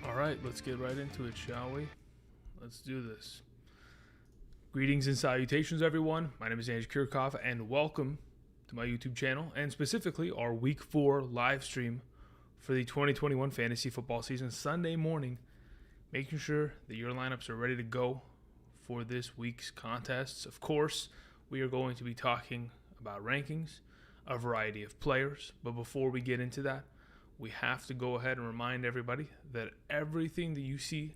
All right, let's get right into it, shall we? Let's do this. Greetings and salutations, everyone. My name is Kiorkof, and welcome to my YouTube channel, and specifically our Week 4 live stream for the 2021 fantasy football season, Sunday morning, making sure that your lineups are ready to go for this week's contests. Of course, we are going to be talking about rankings, a variety of players, but before we get into that, we have to go ahead and remind everybody that everything that you see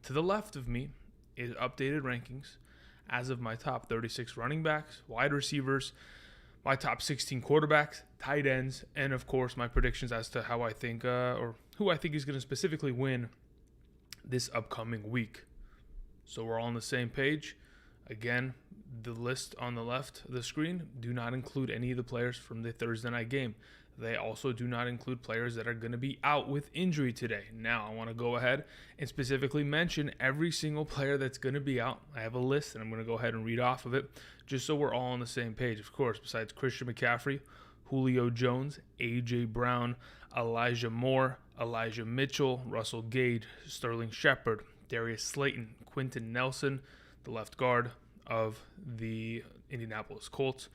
to the left of me is updated rankings as of my top 36 running backs, wide receivers, my top 16 quarterbacks, tight ends, and of course my predictions as to how I think or who I think is going to specifically win this upcoming week. So we're all on the same page. Again, the list on the left of the screen do not include any of the players from the Thursday night game. They also do not include players that are going to be out with injury today. Now, I want to go ahead and specifically mention every single player that's going to be out. I have a list, and I'm going to go ahead and read off of it just so we're all on the same page. Of course, besides Christian McCaffrey, Julio Jones, A.J. Brown, Elijah Moore, Elijah Mitchell, Russell Gage, Sterling Shepard, Darius Slayton, Quentin Nelson, the left guard of the Indianapolis Colts,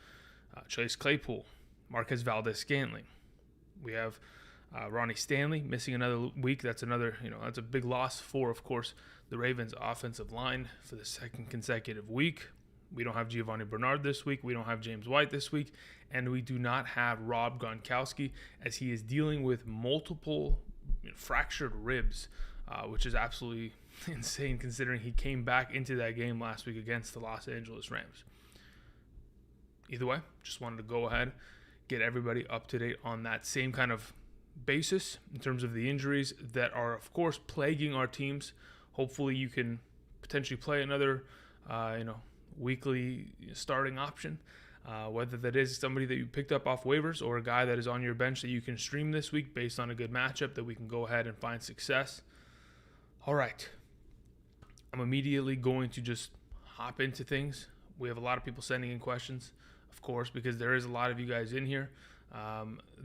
Chase Claypool, Marquez Valdes-Scantling. We have Ronnie Stanley missing another week. That's a big loss for, of course, the Ravens offensive line for the second consecutive week. We don't have Giovanni Bernard this week. We don't have James White this week. And we do not have Rob Gronkowski as he is dealing with multiple fractured ribs, which is absolutely insane considering he came back into that game last week against the Los Angeles Rams. Either way, just wanted to go ahead, get everybody up to date on that same kind of basis in terms of the injuries that are, of course, plaguing our teams. Hopefully you can potentially play another, weekly starting option, whether that is somebody that you picked up off waivers or a guy that is on your bench that you can stream this week based on a good matchup that we can go ahead and find success. All right. I'm immediately going to just hop into things. We have a lot of people sending in questions, of course, because there is a lot of you guys in here.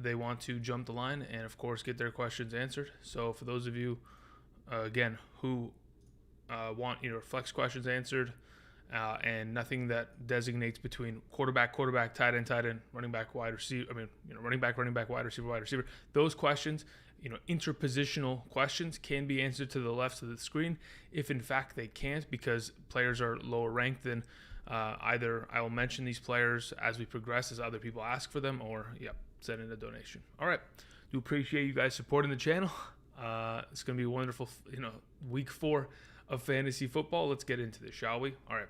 They want to jump the line and, of course, get their questions answered. So for those of you, again, who want flex questions answered and nothing that designates between quarterback, tight end, running back, wide receiver, running back, wide receiver, those questions, interpositional questions can be answered to the left of the screen if, in fact, they can't because players are lower ranked than either I will mention these players as we progress as other people ask for them or, send in a donation. All right. Do appreciate you guys supporting the channel. It's going to be a wonderful, week 4 of fantasy football. Let's get into this, shall we? All right.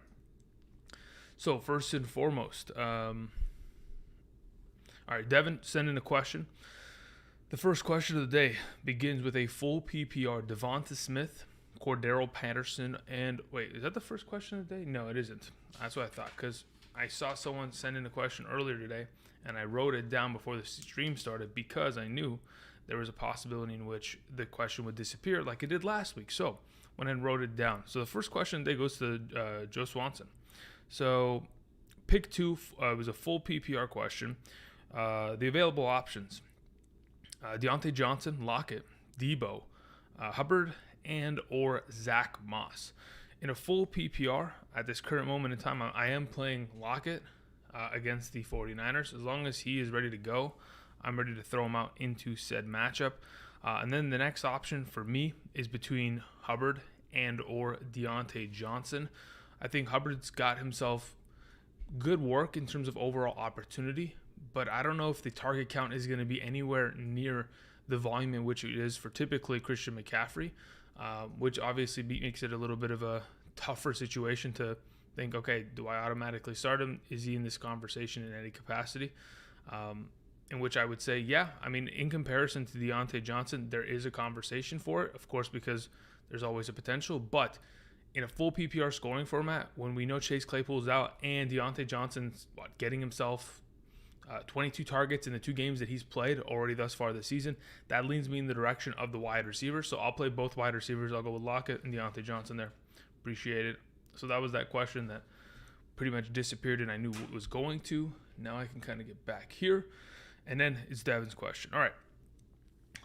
So first and foremost, all right, Devin sent in a question. The first question of the day begins with a full PPR Devonta Smith, Cordero Patterson, and wait, is that the first question of the day? No, it isn't. That's what I thought because I saw someone send in a question earlier today, and I wrote it down before the stream started because I knew there was a possibility in which the question would disappear like it did last week. So went ahead and wrote it down. So the first question of the day goes to Joe Swanson. So pick 2 was a full PPR question. The available options. Deontay Johnson, Lockett, Debo, Hubbard, and or Zach Moss. In a full PPR, at this current moment in time, I am playing Lockett against the 49ers. As long as he is ready to go, I'm ready to throw him out into said matchup. And then the next option for me is between Hubbard and or Deontay Johnson. I think Hubbard's got himself good work in terms of overall opportunity, but I don't know if the target count is going to be anywhere near the volume in which it is for typically Christian McCaffrey, which obviously makes it a little bit of a tougher situation to think, okay, do I automatically start him? Is he in this conversation in any capacity? In which I would say, yeah, in comparison to Deontay Johnson, there is a conversation for it, of course, because there's always a potential, but in a full PPR scoring format, when we know Chase Claypool's out and Deontay Johnson's getting himself 22 targets in the 2 games that he's played already thus far this season, that leans me in the direction of the wide receiver. So I'll play both wide receivers. I'll go with Lockett and Deontay Johnson there. Appreciate it. So that was that question that pretty much disappeared and I knew it was going to. Now I can kind of get back here. And then it's Devin's question. All right.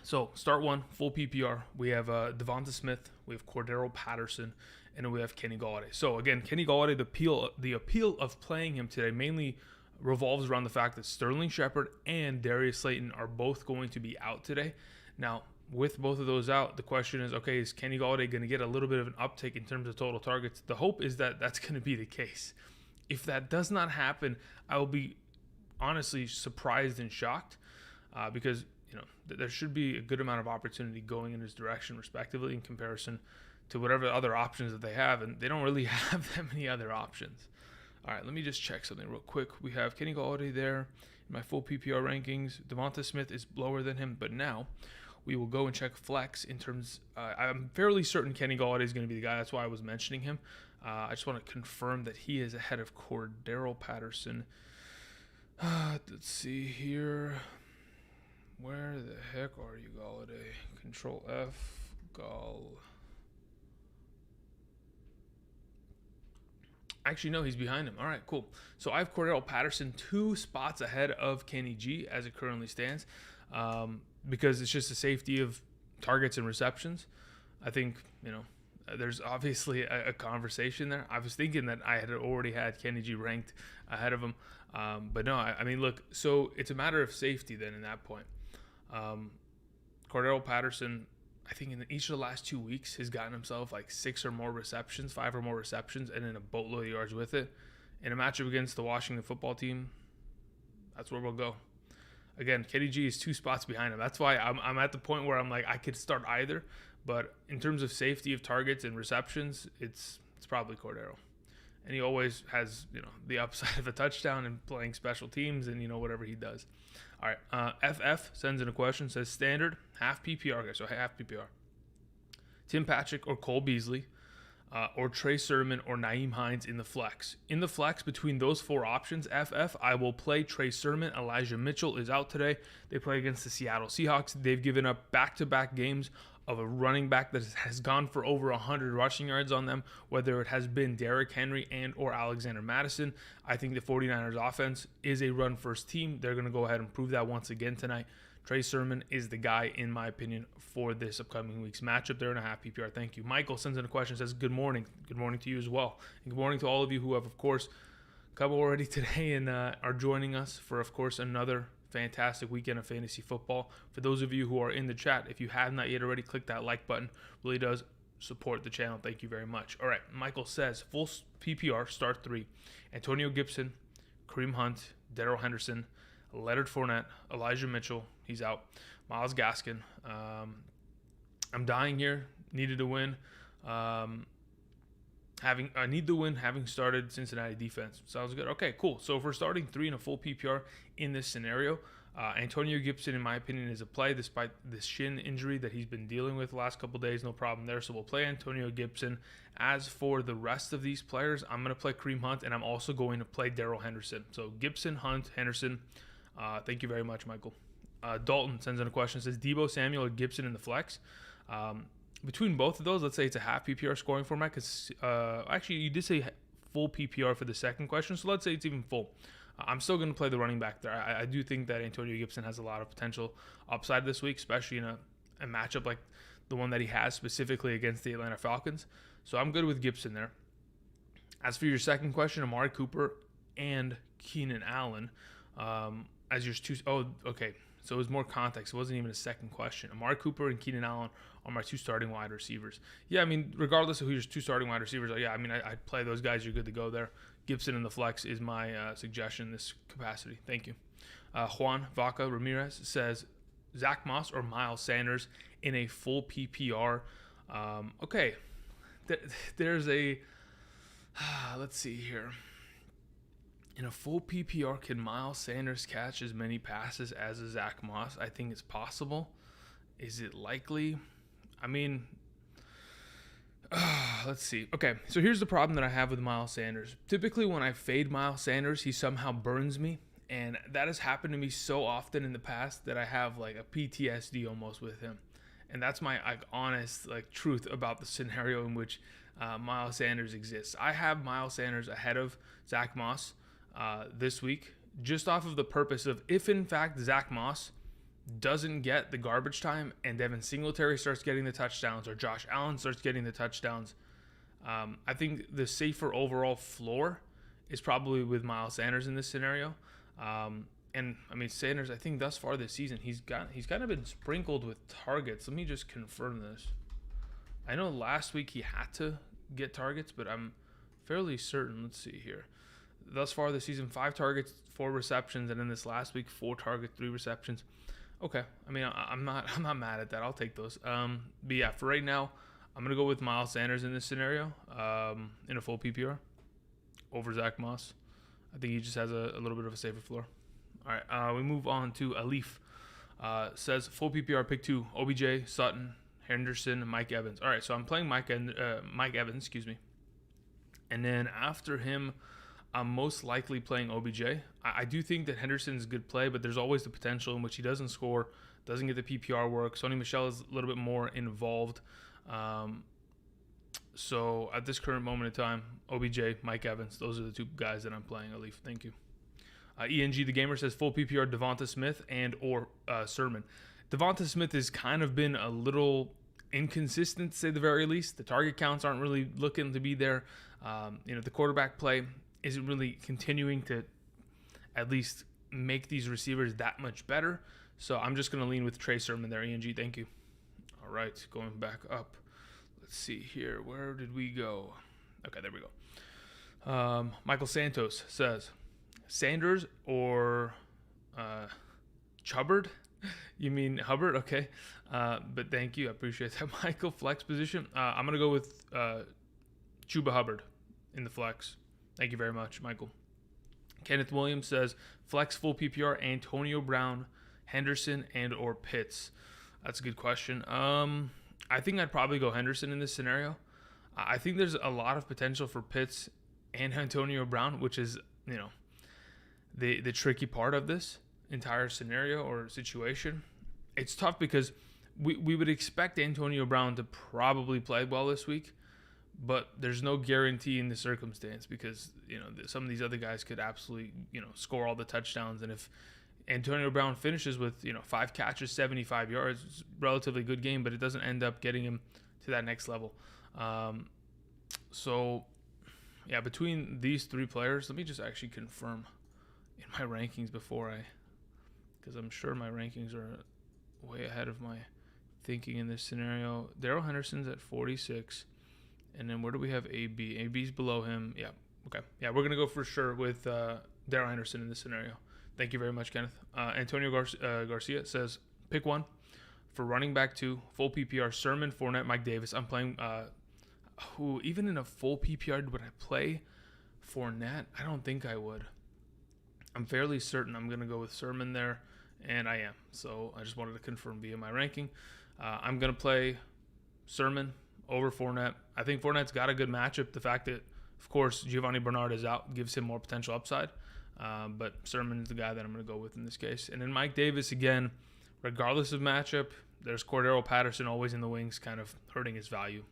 So start one, full PPR. We have Devonta Smith, we have Cordero Patterson, and then we have Kenny Gallarde. So again, Kenny Gallarde, the appeal of playing him today mainly revolves around the fact that Sterling Shepard and Darius Slayton are both going to be out today. Now, with both of those out, the question is, okay, is Kenny Gallarde going to get a little bit of an uptick in terms of total targets? The hope is that that's going to be the case. If that does not happen, I will be honestly surprised and shocked because there should be a good amount of opportunity going in his direction, respectively, in comparison to whatever other options that they have, and they don't really have that many other options. All right, let me just check something real quick. We have Kenny Gallarde there in my full PPR rankings. Devonta Smith is lower than him, but now we will go and check flex in terms. I'm fairly certain Kenny Gallarde is going to be the guy. That's why I was mentioning him. I just want to confirm that he is ahead of Cordero Patterson. Let's see here. Where the heck are you, Gallarde? Control F, Actually, no, he's behind him. All right, cool. So I have Cordell Patterson 2 spots ahead of Kenny G as it currently stands because it's just the safety of targets and receptions. I think, there's obviously a conversation there. I was thinking that I had already had Kenny G ranked ahead of him. But no, I mean, look, so it's a matter of safety then in that point. Cordero Patterson, I think in each of the last 2 weeks, has gotten himself like 5 or more receptions, and then a boatload of yards with it. In a matchup against the Washington football team, that's where we'll go. Again, Kenny G is 2 spots behind him. That's why I'm at the point where I'm like, I could start either. But in terms of safety of targets and receptions, it's probably Cordero. And he always has, the upside of a touchdown and playing special teams and, whatever he does. All right, FF sends in a question, says standard, half PPR. Okay, so half PPR. Tim Patrick or Cole Beasley, or Trey Sermon or Nyheim Hines in the flex. In the flex between those 4 options, FF, I will play Trey Sermon. Elijah Mitchell is out today. They play against the Seattle Seahawks. They've given up back-to-back games of a running back that has gone for over 100 rushing yards on them, whether it has been Derrick Henry and or Alexander Madison. I think the 49ers offense is a run-first team. They're going to go ahead and prove that once again tonight. Trey Sermon is the guy, in my opinion, for this upcoming week's matchup. They're in a half PPR. Thank you. Michael sends in a question, says, good morning. Good morning to you as well. And good morning to all of you who have, of course, come already today and are joining us for, of course, another fantastic weekend of fantasy football. For those of you who are in the chat, if you have not yet already, click that like button. Really does support the channel. Thank you very much. All right, Michael says, full PPR, start 3. Antonio Gibson, Kareem Hunt, Darrell Henderson, Leonard Fournette, Elijah Mitchell, he's out, Myles Gaskin. I'm dying here. Needed to win. I need to win having started Cincinnati defense. Sounds good. Okay, cool. So if we're starting 3 in a full PPR in this scenario, Antonio Gibson, in my opinion, is a play despite this shin injury that he's been dealing with the last couple days. No problem there. So we'll play Antonio Gibson. As for the rest of these players, I'm going to play Kareem Hunt, and I'm also going to play Darrell Henderson. So Gibson, Hunt, Henderson. Thank you very much, Michael. Dalton sends in a question. Says Deebo Samuel or Gibson in the flex. Between both of those, let's say it's a half PPR scoring format because actually you did say full PPR for the second question, so let's say it's even full. I'm still going to play the running back there. I do think that Antonio Gibson has a lot of potential upside this week, especially in a matchup like the one that he has specifically against the Atlanta Falcons. So I'm good with Gibson there. As for your second question, Amari Cooper and Keenan Allen as your 2. Oh, okay. So it was more context. It wasn't even a second question. Amari Cooper and Keenan Allen are my 2 starting wide receivers. Yeah, I mean, regardless of who your 2 starting wide receivers are, yeah, I mean, I'd play those guys. You're good to go there. Gibson in the flex is my suggestion in this capacity. Thank you. Juan Vaca Ramirez says Zach Moss or Miles Sanders in a full PPR. Okay. There's a... let's see here. In a full PPR, can Miles Sanders catch as many passes as a Zach Moss? I think it's possible. Is it likely? I mean, let's see. Okay, so here's the problem that I have with Miles Sanders. Typically, when I fade Miles Sanders, he somehow burns me. And that has happened to me so often in the past that I have like a PTSD almost with him. And that's my honest truth about the scenario in which Miles Sanders exists. I have Miles Sanders ahead of Zach Moss this week, just off of the purpose of if in fact Zach Moss doesn't get the garbage time and Devin Singletary starts getting the touchdowns or Josh Allen starts getting the touchdowns, I think the safer overall floor is probably with Miles Sanders in this scenario. And I mean, Sanders, I think thus far this season, he's kind of been sprinkled with targets. Let me just confirm this. I know last week he had to get targets, but I'm fairly certain. Let's see here. Thus far this season, 5 targets, 4 receptions, and in this last week, 4 targets, 3 receptions. Okay, I mean, I'm not mad at that. I'll take those. But yeah, for right now, I'm gonna go with Miles Sanders in this scenario, in a full PPR over Zach Moss. I think he just has a little bit of a safer floor. All right, we move on to Alif. Says full PPR pick 2: OBJ, Sutton, Henderson, Mike Evans. All right, so I'm playing Mike Evans, excuse me, and then after him, I'm most likely playing OBJ. I do think that Henderson's a good play, but there's always the potential in which he doesn't score, doesn't get the PPR work. Sony Michel is a little bit more involved. So at this current moment in time, OBJ, Mike Evans, those are the 2 guys that I'm playing. Alif, thank you. ENG the Gamer says full PPR Devonta Smith and or Sermon. Devonta Smith has kind of been a little inconsistent, to say the very least. The target counts aren't really looking to be there. The quarterback play isn't really continuing to at least make these receivers that much better. So I'm just going to lean with Trey Sermon there. ENG, thank you. All right, going back up. Let's see here. Where did we go? Okay, there we go. Michael Santos says, Sanders or Hubbard? You mean Hubbard? Okay. But thank you. I appreciate that, Michael. Flex position. I'm going to go with Chuba Hubbard in the flex. Thank you very much, Michael. Kenneth Williams says, flex full PPR, Antonio Brown, Henderson, and or Pitts. That's a good question. I think I'd probably go Henderson in this scenario. I think there's a lot of potential for Pitts and Antonio Brown, which is, the tricky part of this entire scenario or situation. It's tough because we would expect Antonio Brown to probably play well this week, but there's no guarantee in the circumstance because, some of these other guys could absolutely, score all the touchdowns. And if Antonio Brown finishes with, 5 catches, 75 yards, it's a relatively good game, but it doesn't end up getting him to that next level. So, yeah, between these 3 players, let me just actually confirm in my rankings because I'm sure my rankings are way ahead of my thinking in this scenario. Darrell Henderson's at 46. And then where do we have AB? AB's below him. Yeah, okay. Yeah, we're going to go for sure with Darrell Henderson in this scenario. Thank you very much, Kenneth. Antonio Garcia says, pick 1 for running back 2, full PPR, Sermon, Fournette, Mike Davis. I'm playing, even in a full PPR, would I play Fournette? I don't think I would. I'm fairly certain I'm going to go with Sermon there, and I am. So I just wanted to confirm via my ranking. I'm going to play Sermon over Fournette. I think Fournette's got a good matchup. The fact that, of course, Giovanni Bernard is out gives him more potential upside. But Sermon is the guy that I'm going to go with in this case. And then Mike Davis, again, regardless of matchup, there's Cordero Patterson always in the wings, kind of hurting his value.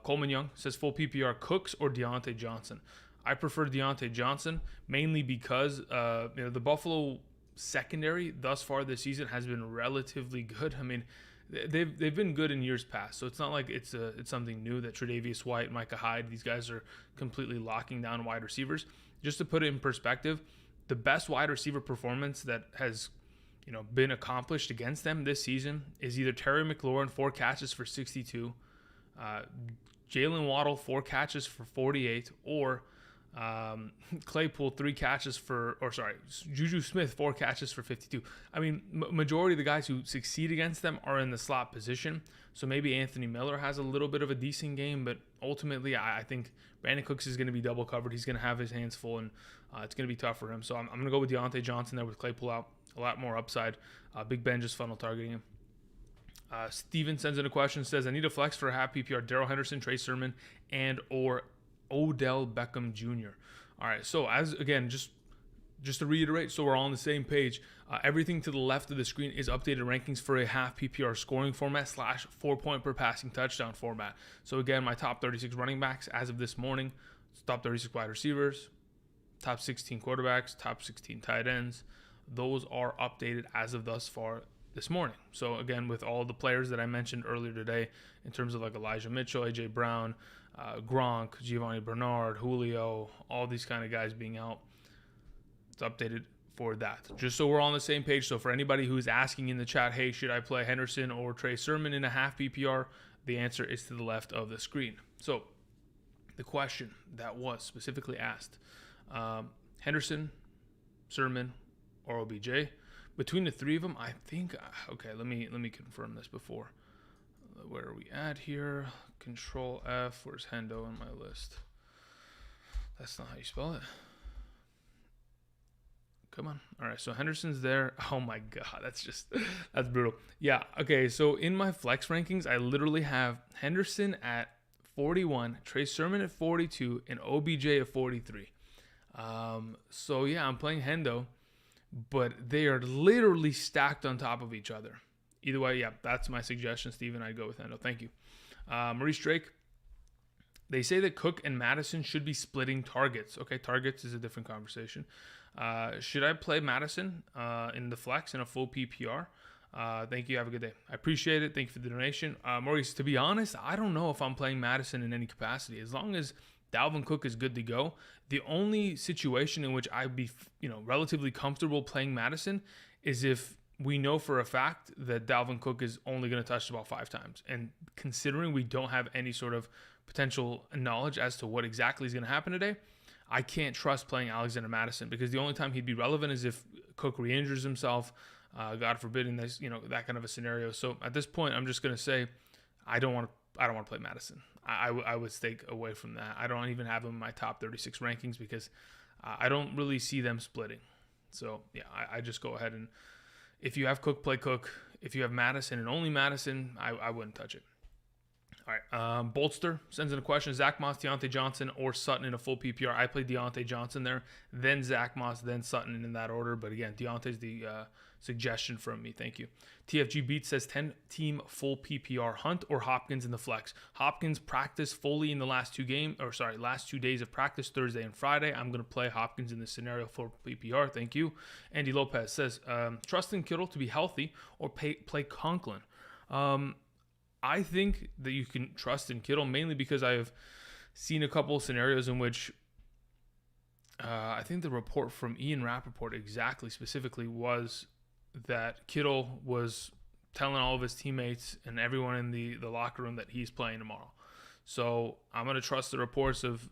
Coleman Young says full PPR, Cooks or Deontay Johnson. I prefer Deontay Johnson, mainly because the Buffalo secondary thus far this season has been relatively good. I mean, they've been good in years past, so it's not like it's something new that Tre'Davious White, Micah Hyde, these guys are completely locking down wide receivers. Just to put it in perspective, the best wide receiver performance that has been accomplished against them this season is either Terry McLaurin, 4 catches for 62, Jalen Waddle, 4 catches for 48, or Claypool, Juju Smith, 4 catches for 52. I mean, majority of the guys who succeed against them are in the slot position. So maybe Anthony Miller has a little bit of a decent game, but ultimately I think Brandon Cooks is going to be double covered. He's going to have his hands full, and it's going to be tough for him. So I'm going to go with Deontay Johnson there with Claypool out. A lot more upside. Big Ben just funnel targeting him. Steven sends in a question, says, I need a flex for a half PPR, Darrell Henderson, Trey Sermon, and or Odell Beckham Jr. All right, so just to reiterate, so we're all on the same page, everything to the left of the screen is updated rankings for a half PPR scoring format / 4-point per passing touchdown format. So again, my top 36 running backs as of this morning, top 36 wide receivers, top 16 quarterbacks, top 16 tight ends, those are updated as of thus far this morning. So again, with all the players that I mentioned earlier today, in terms of like Elijah Mitchell, AJ Brown, Gronk, Giovanni Bernard, Julio, all these kind of guys being out, it's updated for that. Just so we're all on the same page. So for anybody who's asking in the chat, hey, should I play Henderson or Trey Sermon in a half PPR? The answer is to the left of the screen. So the question that was specifically asked, Henderson, Sermon, or OBJ. Between the three of them, I think, okay, let me confirm this before. Where are we at here? Control F, where's Hendo on my list? That's not how you spell it. Come on. All right, so Henderson's there. Oh my God, that's brutal. Yeah, okay, so in my flex rankings, I literally have Henderson at 41, Trey Sermon at 42, and OBJ at 43. So yeah, I'm playing Hendo, but they are literally stacked on top of each other. Either way, yeah, that's my suggestion, Steven. I'd go with Hendo. Thank you. Maurice Drake. They say that Cook and Madison should be splitting targets. Okay, targets is a different conversation. Should I play Madison in the flex in a full PPR? Thank you. Have a good day. I appreciate it. Thank you for the donation. Maurice, to be honest, I don't know if I'm playing Madison in any capacity. As long as Dalvin Cook is good to go, the only situation in which I'd be, relatively comfortable playing Madison is if we know for a fact that Dalvin Cook is only going to touch the ball 5 times. And considering we don't have any sort of potential knowledge as to what exactly is going to happen today, I can't trust playing Alexander Madison, because the only time he'd be relevant is if Cook re-injures himself, God forbid, in this, that kind of a scenario. So at this point, I'm just going to say I don't want to play Madison. I would stay away from that. I don't even have him in my top 36 rankings because I don't really see them splitting. So yeah, I just go ahead and if you have Cook, play Cook. If you have Madison and only Madison, I wouldn't touch it. All right. Bolster sends in a question: Zach Moss, Deontay Johnson, or Sutton in a full PPR? I played Deontay Johnson there, then Zach Moss, then Sutton in that order. But again, Deontay's the suggestion from me. Thank you. TFG Beat says 10-team full PPR: Hunt or Hopkins in the flex. Hopkins practiced fully in the last 2 days of practice, Thursday and Friday. I'm going to play Hopkins in this scenario for PPR. Thank you. Andy Lopez says, trust in Kittle to be healthy or play Conklin. I think that you can trust in Kittle mainly because I have seen a couple of scenarios in which I think the report from Ian Rappaport specifically was that Kittle was telling all of his teammates and everyone in the locker room that he's playing tomorrow. So I'm going to trust the reports of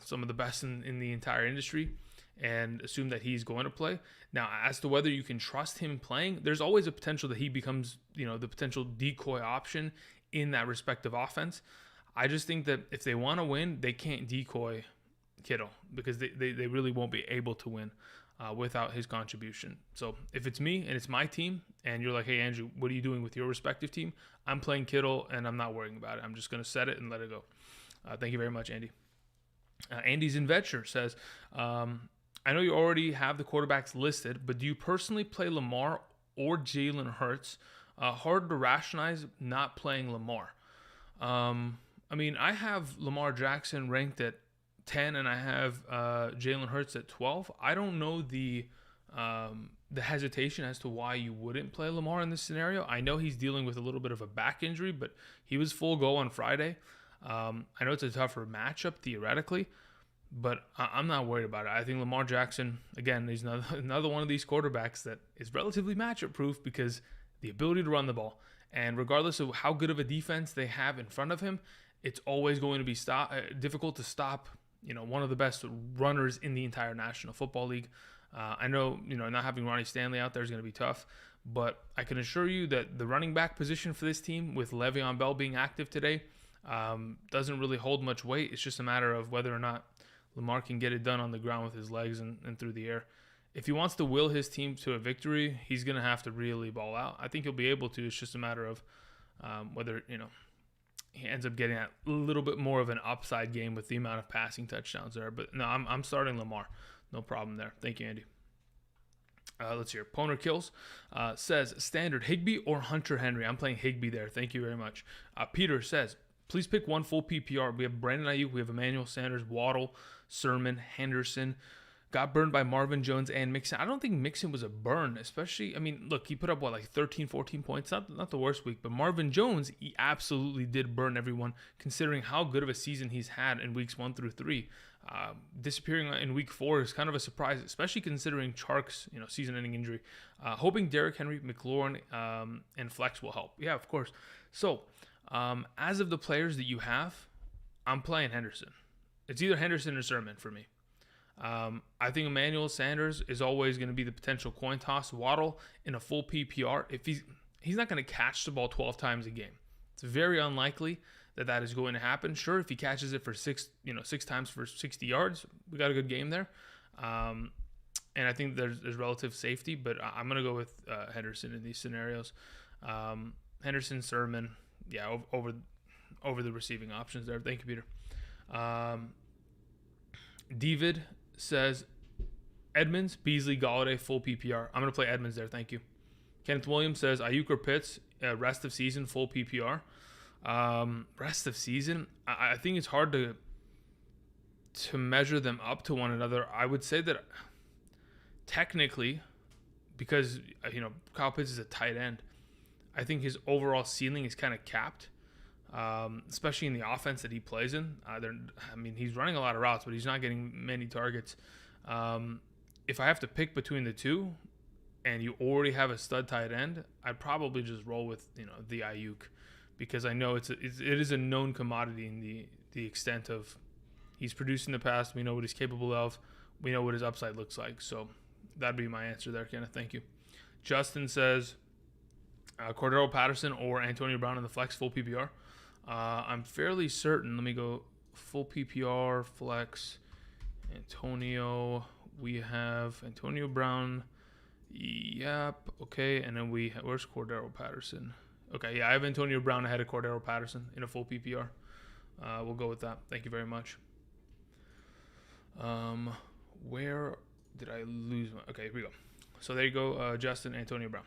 some of the best in the entire industry and assume that he's going to play. Now, as to whether you can trust him playing, there's always a potential that he becomes, the potential decoy option in that respective offense. I just think that if they want to win, they can't decoy Kittle because they really won't be able to win without his contribution. So if it's me and it's my team and you're like, hey, Andrew, what are you doing with your respective team? I'm playing Kittle and I'm not worrying about it. I'm just going to set it and let it go. Thank you very much, Andy. Andy's Inventure says, I know you already have the quarterbacks listed, but do you personally play Lamar or Jalen Hurts? Hard to rationalize not playing Lamar. I have Lamar Jackson ranked at 10 and I have Jalen Hurts at 12. I don't know the hesitation as to why you wouldn't play Lamar in this scenario. I know he's dealing with a little bit of a back injury, but he was full go on Friday. I know it's a tougher matchup theoretically, but I'm not worried about it. I think Lamar Jackson, again, he's another one of these quarterbacks that is relatively matchup proof because the ability to run the ball. And regardless of how good of a defense they have in front of him, it's always going to be difficult to stop, one of the best runners in the entire National Football League. I know, not having Ronnie Stanley out there is going to be tough, but I can assure you that the running back position for this team with Le'Veon Bell being active today doesn't really hold much weight. It's just a matter of whether or not Lamar can get it done on the ground with his legs and through the air. If he wants to will his team to a victory, he's going to have to really ball out. I think he'll be able to. It's just a matter of whether, he ends up getting a little bit more of an upside game with the amount of passing touchdowns there. But no, I'm starting Lamar. No problem there. Thank you, Andy. Let's hear. Poner Kills says, standard Higbee or Hunter Henry? I'm playing Higbee there. Thank you very much. Peter says, please pick one full PPR. We have Brandon Ayuk. We have Emmanuel Sanders, Waddle, Sermon, Henderson, got burned by Marvin Jones and Mixon. I don't think Mixon was a burn, especially, I mean, look, he put up, like 13, 14 points. Not the worst week, but Marvin Jones, he absolutely did burn everyone, considering how good of a season he's had in weeks 1 through 3. Disappearing in week 4 is kind of a surprise, especially considering Chark's season-ending injury. Hoping Derrick Henry, McLaurin, and Flex will help. Yeah, of course. So, as of the players that you have, I'm playing Henderson. It's either Henderson or Sermon for me. I think Emmanuel Sanders is always going to be the potential coin toss. Waddle in a full PPR, if he's not going to catch the ball 12 times a game. It's very unlikely that is going to happen. Sure, if he catches it for six times for 60 yards, we got a good game there. And I think there's relative safety, but I'm going to go with Henderson in these scenarios. Henderson, Sermon, yeah, over the receiving options there. Thank you, Peter. David says Edmunds, Beasley, Gallarde, full PPR. I'm going to play Edmunds there. Thank you. Kenneth Williams says Ayuk or Pitts, rest of season, full PPR. Rest of season, I think it's hard to measure them up to one another. I would say that technically, because Kyle Pitts is a tight end, I think his overall ceiling is kind of capped, especially in the offense that he plays in. He's running a lot of routes, but he's not getting many targets. If I have to pick between the two, and you already have a stud tight end, I'd probably just roll with the Ayuk, because I know it is a known commodity in the extent of he's produced in the past. We know what he's capable of. We know what his upside looks like. So that'd be my answer there, Kenneth. Thank you. Justin says Cordero Patterson or Antonio Brown in the flex, full PPR. I'm fairly certain. Let me go full PPR, flex, Antonio. We have Antonio Brown. Yep. Okay. And then where's Cordero Patterson? Okay. Yeah, I have Antonio Brown ahead of Cordero Patterson in a full PPR. We'll go with that. Thank you very much. Where did I lose my... Okay, here we go. So there you go, Justin, Antonio Brown.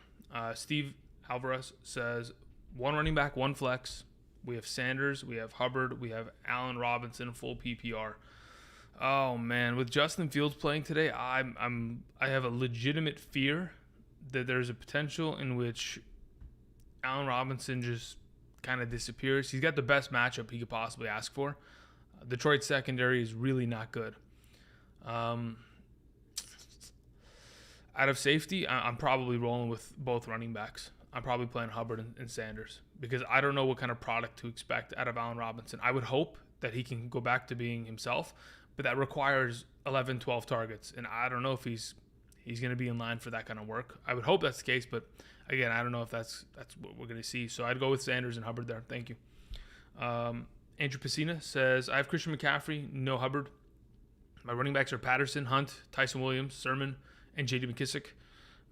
Steve Alvarez says, one running back, one flex. We have Sanders, we have Hubbard, we have Allen Robinson, full PPR. Oh man, with Justin Fields playing today, I have a legitimate fear that there's a potential in which Allen Robinson just kind of disappears. He's got the best matchup he could possibly ask for. Detroit's secondary is really not good. Out of safety, I'm probably rolling with both running backs. I'm probably playing Hubbard and Sanders because I don't know what kind of product to expect out of Allen Robinson. I would hope that he can go back to being himself, but that requires 11, 12 targets, and I don't know if he's going to be in line for that kind of work. I would hope that's the case, but again, I don't know if that's what we're going to see. So I'd go with Sanders and Hubbard there. Thank you. Andrew Pacina says, I have Christian McCaffrey, no Hubbard. My running backs are Patterson, Hunt, Tyson Williams, Sermon, and J.D. McKissick.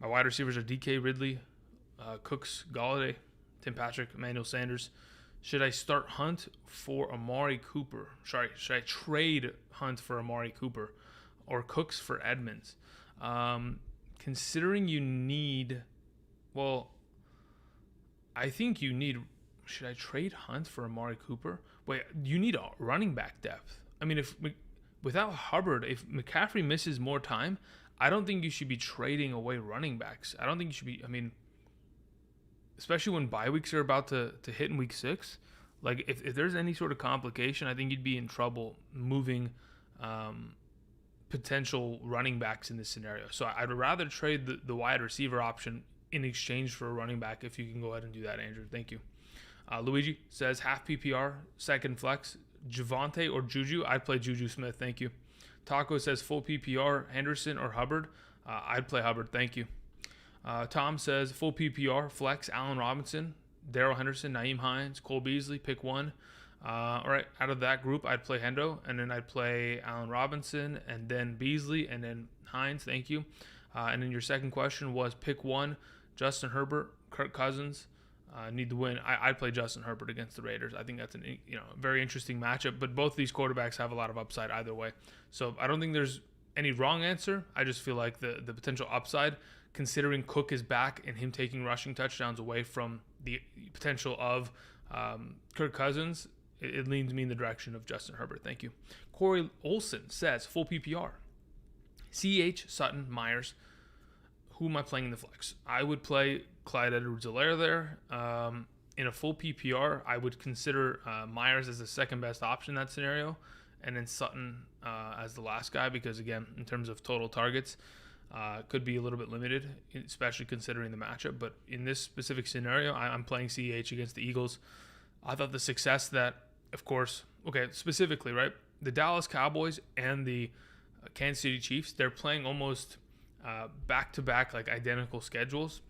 My wide receivers are DK, Ridley, Cooks, Gallarde, Tim Patrick, Emmanuel Sanders. Should I start Hunt for Amari Cooper? Should I trade Hunt for Amari Cooper or Cooks for Edmunds? Considering you need, I think you need, should I trade Hunt for Amari Cooper? Wait, you need a running back depth. I mean, without Hubbard, if McCaffrey misses more time, I don't think you should be trading away running backs. I don't think you should be, especially when bye weeks are about to hit in week 6. Like, if there's any sort of complication, I think you'd be in trouble moving potential running backs in this scenario. So I'd rather trade the wide receiver option in exchange for a running back if you can go ahead and do that, Andrew. Thank you. Luigi says half PPR, second flex, Devonta or Juju. I'd play Juju Smith. Thank you. Taco says full PPR, Henderson or Hubbard. I'd play Hubbard. Thank you. Tom says full PPR, flex, Allen Robinson, Darrell Henderson, Nyheim Hines, Cole Beasley, pick one. All right, out of that group, I'd play Hendo, and then I'd play Allen Robinson, and then Beasley, and then Hines. Thank you. And then your second question was pick one, Justin Herbert, Kirk Cousins. Need to win. I'd play Justin Herbert against the Raiders. I think that's a very interesting matchup, but both these quarterbacks have a lot of upside either way. So I don't think there's any wrong answer. I just feel like the potential upside, considering Cook is back and him taking rushing touchdowns away from the potential of Kirk Cousins, it leans me in the direction of Justin Herbert. Thank you. Corey Olson says full PPR. CH, Sutton, Myers. Who am I playing in the flex? I would play Clyde Edwards-Helaire there. In a full PPR, I would consider Myers as the second best option in that scenario, and then Sutton as the last guy, because again, in terms of total targets, could be a little bit limited, especially considering the matchup. But in this specific scenario, I'm playing CH against the Eagles. I thought the success that, of course, specifically, right, the Dallas Cowboys and the Kansas City Chiefs, they're playing almost back-to-back, like identical schedules.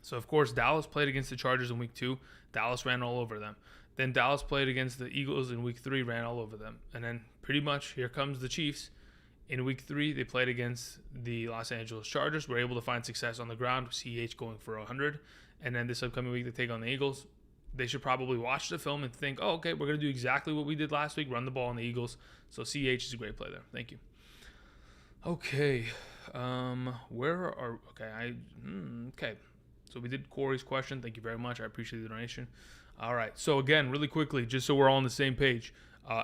So, of course, Dallas played against the Chargers in week 2. Dallas ran all over them. Then Dallas played against the Eagles in week 3, ran all over them. And then pretty much here comes the Chiefs. In week 3, they played against the Los Angeles Chargers. Were able to find success on the ground, with CH going for 100. And then this upcoming week, they take on the Eagles. They should probably watch the film and think, oh, okay, we're going to do exactly what we did last week, run the ball on the Eagles. So CH is a great play there. Thank you. Okay. Okay. So we did Corey's question. Thank you very much. I appreciate the donation. All right. So again, really quickly, just so we're all on the same page,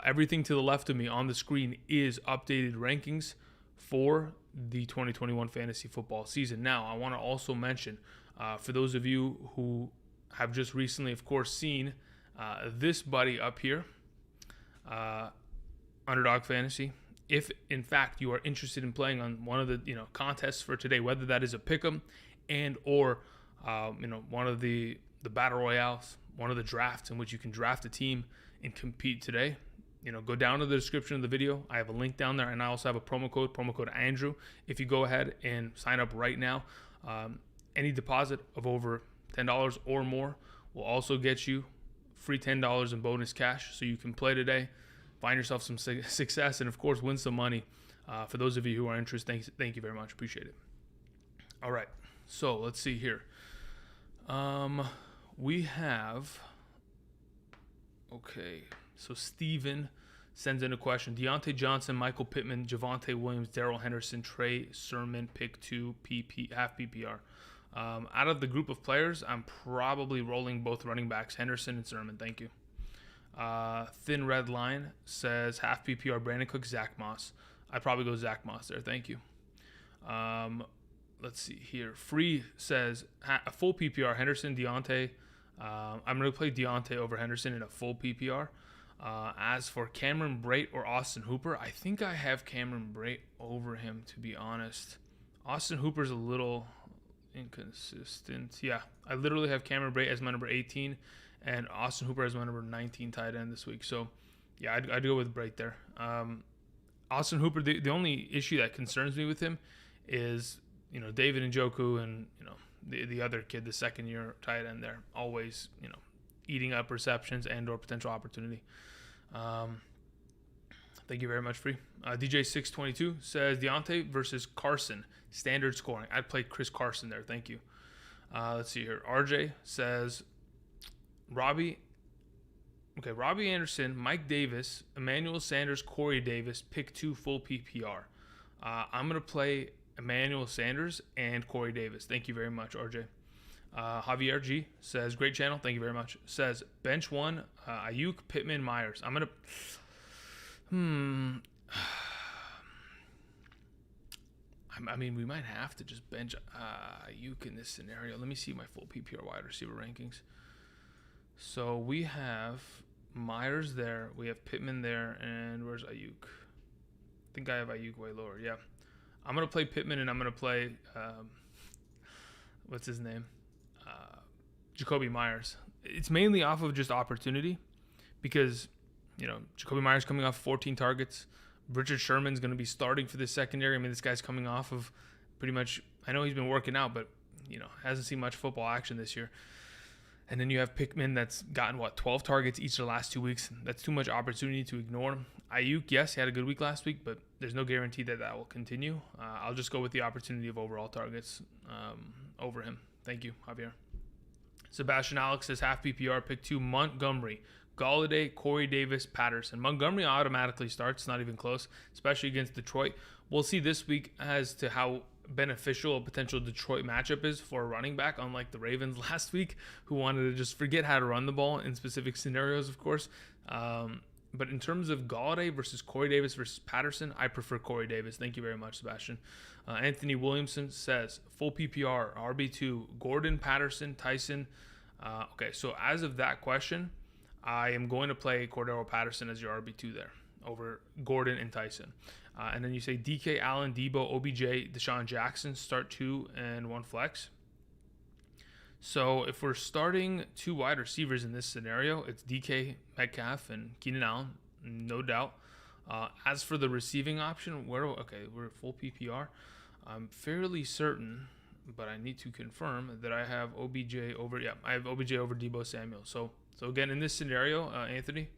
everything to the left of me on the screen is updated rankings for the 2021 fantasy football season. Now, I want to also mention, for those of you who have just recently, of course, seen this buddy up here, Underdog Fantasy. If, in fact, you are interested in playing on one of the contests for today, whether that is a pick'em and or one of the battle royales, one of the drafts in which you can draft a team and compete today, go down to the description of the video. I have a link down there, and I also have a promo code Andrew. If you go ahead and sign up right now, any deposit of over $10 or more will also get you free $10 in bonus cash, so you can play today, find yourself some success, and of course win some money. For those of you who are interested, thank you very much. Appreciate it. All right, so let's see here. We have, so Steven sends in a question. Deontay Johnson, Michael Pittman, Javonte Williams, Darrell Henderson, Trey Sermon, pick 2, half PPR. Out of the group of players, I'm probably rolling both running backs, Henderson and Sermon. Thank you. Thin Red Line says half PPR, Brandon Cook, Zach Moss. I'd probably go Zach Moss there. Thank you. Let's see here. Free says a full PPR, Henderson, Deontay. I'm going to play Deontay over Henderson in a full PPR. As for Cameron Brate or Austin Hooper, I think I have Cameron Brate over him, to be honest. Austin Hooper's a little inconsistent. Yeah, I literally have Cameron Brate as my number 18 and Austin Hooper as my number 19 tight end this week. So, yeah, I'd go with Brate there. Austin Hooper, the only issue that concerns me with him is, David Njoku and, the other kid, the second-year tight end there, always, eating up receptions and or potential opportunity. Thank you very much, Free. DJ622 says Deontay versus Carson, standard scoring. I'd play Chris Carson there. Thank you. Let's see here. RJ says Robbie Anderson, Mike Davis, Emmanuel Sanders, Corey Davis, pick 2 full PPR. I'm going to play Emmanuel Sanders and Corey Davis. Thank you very much, RJ. Javier G says, great channel. Thank you very much. Says, bench 1, Ayuk, Pittman, Myers. I'm going to... I mean, we might have to just bench Ayuk in this scenario. Let me see my full PPR wide receiver rankings. So we have Myers there. We have Pittman there. And where's Ayuk? I think I have Ayuk way lower. Yeah. I'm going to play Pittman, and I'm going to play, what's his name? Jacoby Myers. It's mainly off of just opportunity because, Jacoby Myers coming off 14 targets. Richard Sherman's going to be starting for the secondary. I mean, this guy's coming off of pretty much, I know he's been working out, but, hasn't seen much football action this year. And then you have Pittman that's gotten, 12 targets each of the last 2 weeks. That's too much opportunity to ignore. Ayuk, yes, he had a good week last week, but there's no guarantee that will continue. I'll just go with the opportunity of overall targets over him. Thank you, Javier. Sebastian Alex says half PPR, pick 2, Montgomery, Gallarde, Corey Davis, Patterson. Montgomery automatically starts, not even close, especially against Detroit. We'll see this week as to how beneficial a potential Detroit matchup is for a running back, unlike the Ravens last week, who wanted to just forget how to run the ball in specific scenarios, of course. But in terms of Gallarde versus Corey Davis versus Patterson, I prefer Corey Davis. Thank you very much, Sebastian. Anthony Williamson says, full PPR, RB2, Gordon, Patterson, Tyson. Okay, so as of that question, I am going to play Cordero Patterson as your RB2 there over Gordon and Tyson. And then you say DK, Allen, Debo, OBJ, Deshaun Jackson, start 2 and 1 flex. So if we're starting 2 wide receivers in this scenario, it's DK, Metcalf, and Keenan Allen, no doubt. As for the receiving option, we're at full PPR. I'm fairly certain, but I need to confirm that I have OBJ over. Yeah, I have OBJ over Debo Samuel. So again, in this scenario, Anthony,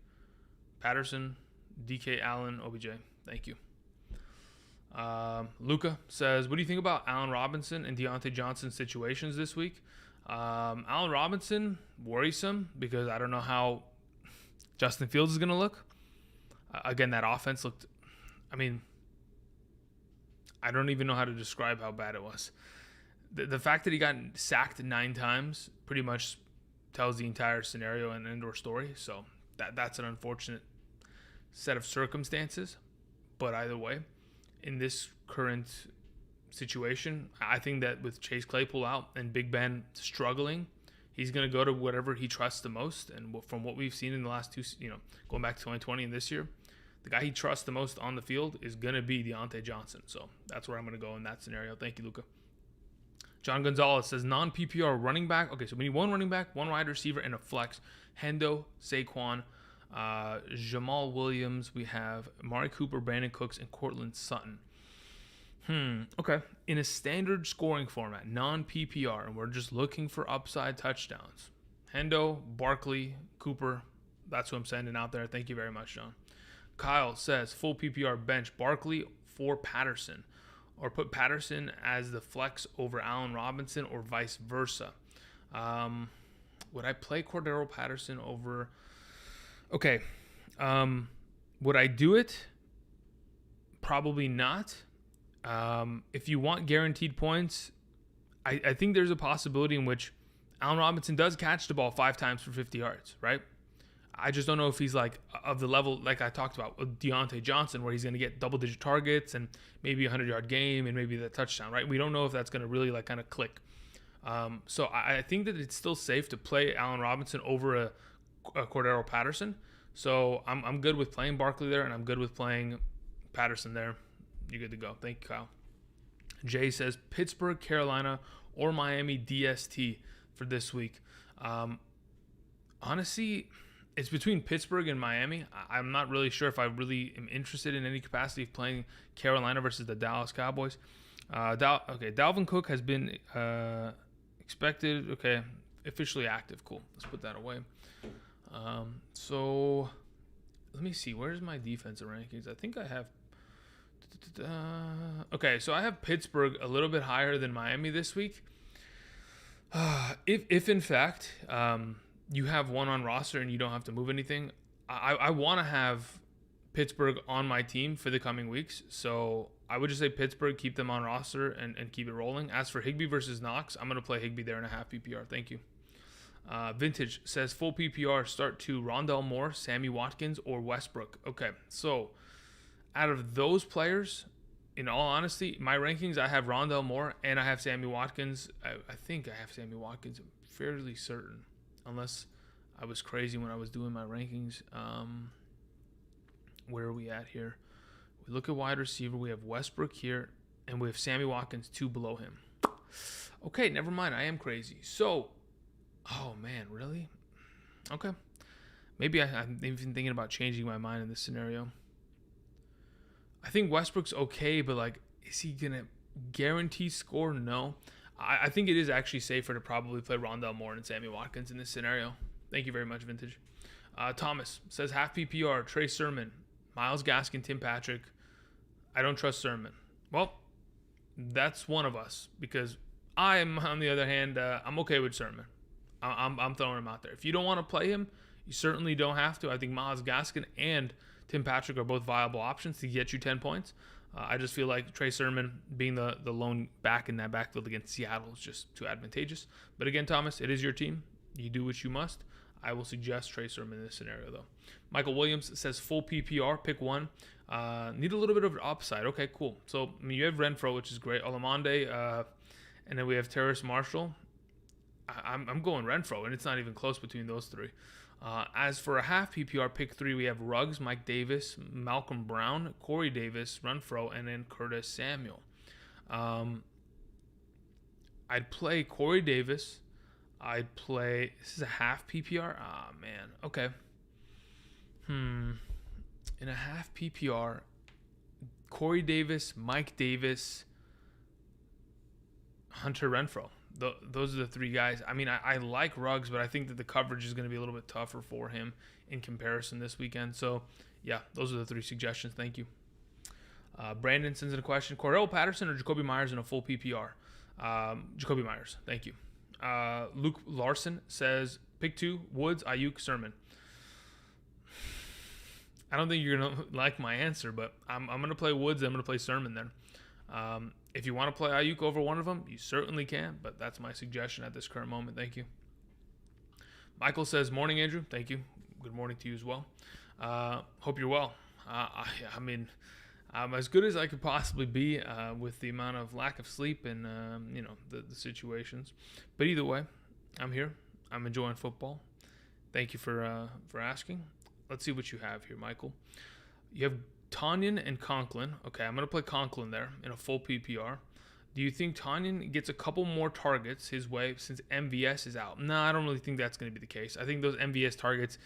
Patterson, DK, Allen, OBJ. Thank you. Luca says, what do you think about Allen Robinson and Deontay Johnson's situations this week? Allen Robinson, worrisome because I don't know how Justin Fields is going to look. Again, that offense looked, I don't even know how to describe how bad it was. The fact that he got sacked 9 times pretty much tells the entire scenario and indoor story. So that's an unfortunate set of circumstances. But either way, in this current situation, I think that with Chase Claypool out and Big Ben struggling, he's going to go to whatever he trusts the most. And from what we've seen in the last 2, going back to 2020 and this year, the guy he trusts the most on the field is going to be Deontay Johnson. So that's where I'm going to go in that scenario. Thank you, Luca. John Gonzalez says non-PPR running back. Okay, so we need 1 running back, 1 wide receiver, and a flex. Hendo, Saquon, Jamal Williams. We have Amari Cooper, Brandon Cooks, and Cortland Sutton. Okay. In a standard scoring format, non-PPR, and we're just looking for upside touchdowns. Hendo, Barkley, Cooper. That's who I'm sending out there. Thank you very much, John. Kyle says full PPR bench Barkley for Patterson, or put Patterson as the flex over Allen Robinson, or vice versa. Would I play Cordero Patterson over? Okay. Would I do it? Probably not. If you want guaranteed points, I think there's a possibility in which Allen Robinson does catch the ball 5 times for 50 yards, right? I just don't know if he's like of the level like I talked about with Deontay Johnson, where he's going to get double-digit targets and maybe a 100-yard game and maybe the touchdown, right? We don't know if that's going to really like kind of click. So I think that it's still safe to play Allen Robinson over a Cordero Patterson. So I'm good with playing Barkley there, and I'm good with playing Patterson there. You're good to go. Thank you, Kyle. Jay says Pittsburgh, Carolina, or Miami DST for this week. Honestly, it's between Pittsburgh and Miami. I'm not really sure if I really am interested in any capacity of playing Carolina versus the Dallas Cowboys. Dalvin Cook has been expected. Okay, officially active. Cool. Let's put that away. So let me see. Where's my defensive rankings? I think I have. Okay, so I have Pittsburgh a little bit higher than Miami this week. If in fact you have one on roster and you don't have to move anything, I want to have Pittsburgh on my team for the coming weeks. So I would just say Pittsburgh, keep them on roster and keep it rolling. As for Higbee versus Knox, I'm going to play Higbee there in a half PPR. Thank you. Vintage says full PPR, start 2, Rondell Moore, Sammy Watkins, or Westbrook. Okay, so out of those players, in all honesty, my rankings, I have Rondell Moore and I have Sammy Watkins. I think I have Sammy Watkins. I'm fairly certain, unless I was crazy when I was doing my rankings. Where are we at here? We look at wide receiver. We have Westbrook here, and we have Sammy Watkins 2 below him. Okay, never mind. I am crazy. So, oh man, really? Okay. Maybe I'm even thinking about changing my mind in this scenario. I think Westbrook's okay, but like, is he going to guarantee score? No. I think it is actually safer to probably play Rondell Moore and Sammy Watkins in this scenario. Thank you very much, Vintage. Thomas says half PPR, Trey Sermon, Myles Gaskin, Tim Patrick. I don't trust Sermon. Well, that's one of us, because I'm, on the other hand, I'm okay with Sermon. I'm throwing him out there. If you don't want to play him, you certainly don't have to. I think Myles Gaskin and Tim Patrick are both viable options to get you 10 points. I just feel like Trey Sermon being the lone back in that backfield against Seattle is just too advantageous. But again, Thomas, it is your team. You do what you must. I will suggest Trey Sermon in this scenario, though. Michael Williams says full PPR, pick one. Need a little bit of an upside. Okay, cool. So, I mean, you have Renfro, which is great. Olamide, and then we have Terrace Marshall. I'm going Renfro, and it's not even close between those three. As for a half PPR, pick three, we have Ruggs, Mike Davis, Malcolm Brown, Corey Davis, Renfro, and then Curtis Samuel. I'd play Corey Davis. I'd play... This is a half PPR? Ah, man. Okay. In a half PPR, Corey Davis, Mike Davis, Hunter Renfro. Those are the three guys. I mean, I like Ruggs, but I think that the coverage is going to be a little bit tougher for him in comparison this weekend. So, yeah, those are the three suggestions. Thank you. Brandon sends in a question. Cordell Patterson or Jacoby Myers in a full PPR? Jacoby Myers. Thank you. Luke Larson says, pick two, Woods, Ayuk, Sermon. I don't think you're going to like my answer, but I'm going to play Woods. I'm going to play Sermon then. If you want to play Ayuk over one of them, you certainly can, but that's my suggestion at this current moment. Thank you. Michael says, morning, Andrew. Thank you. Good morning to you as well. Hope you're well. I mean, I'm as good as I could possibly be with the amount of lack of sleep and, the situations. But either way, I'm here. I'm enjoying football. Thank you for asking. Let's see what you have here, Michael. You have Tonyan and Conklin. Okay, I'm going to play Conklin there in a full PPR. Do you think Tonyan gets a couple more targets his way since MVS is out? No, I don't really think that's going to be the case. I think those MVS targets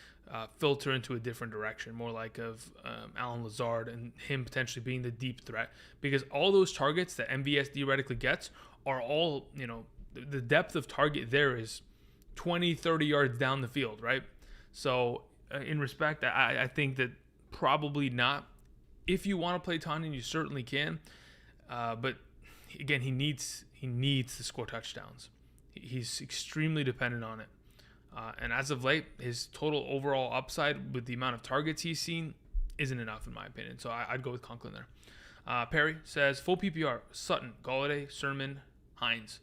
filter into a different direction, more like of Alan Lazard and him potentially being the deep threat. Because all those targets that MVS theoretically gets are all, the depth of target there is 20, 30 yards down the field, right? So in respect, I think that probably not. If you want to play Tonyan, you certainly can. But again, he needs to score touchdowns. He's extremely dependent on it. And as of late, his total overall upside with the amount of targets he's seen isn't enough, in my opinion. So I'd go with Conklin there. Perry says, full PPR, Sutton, Gallarde, Sermon, Hines.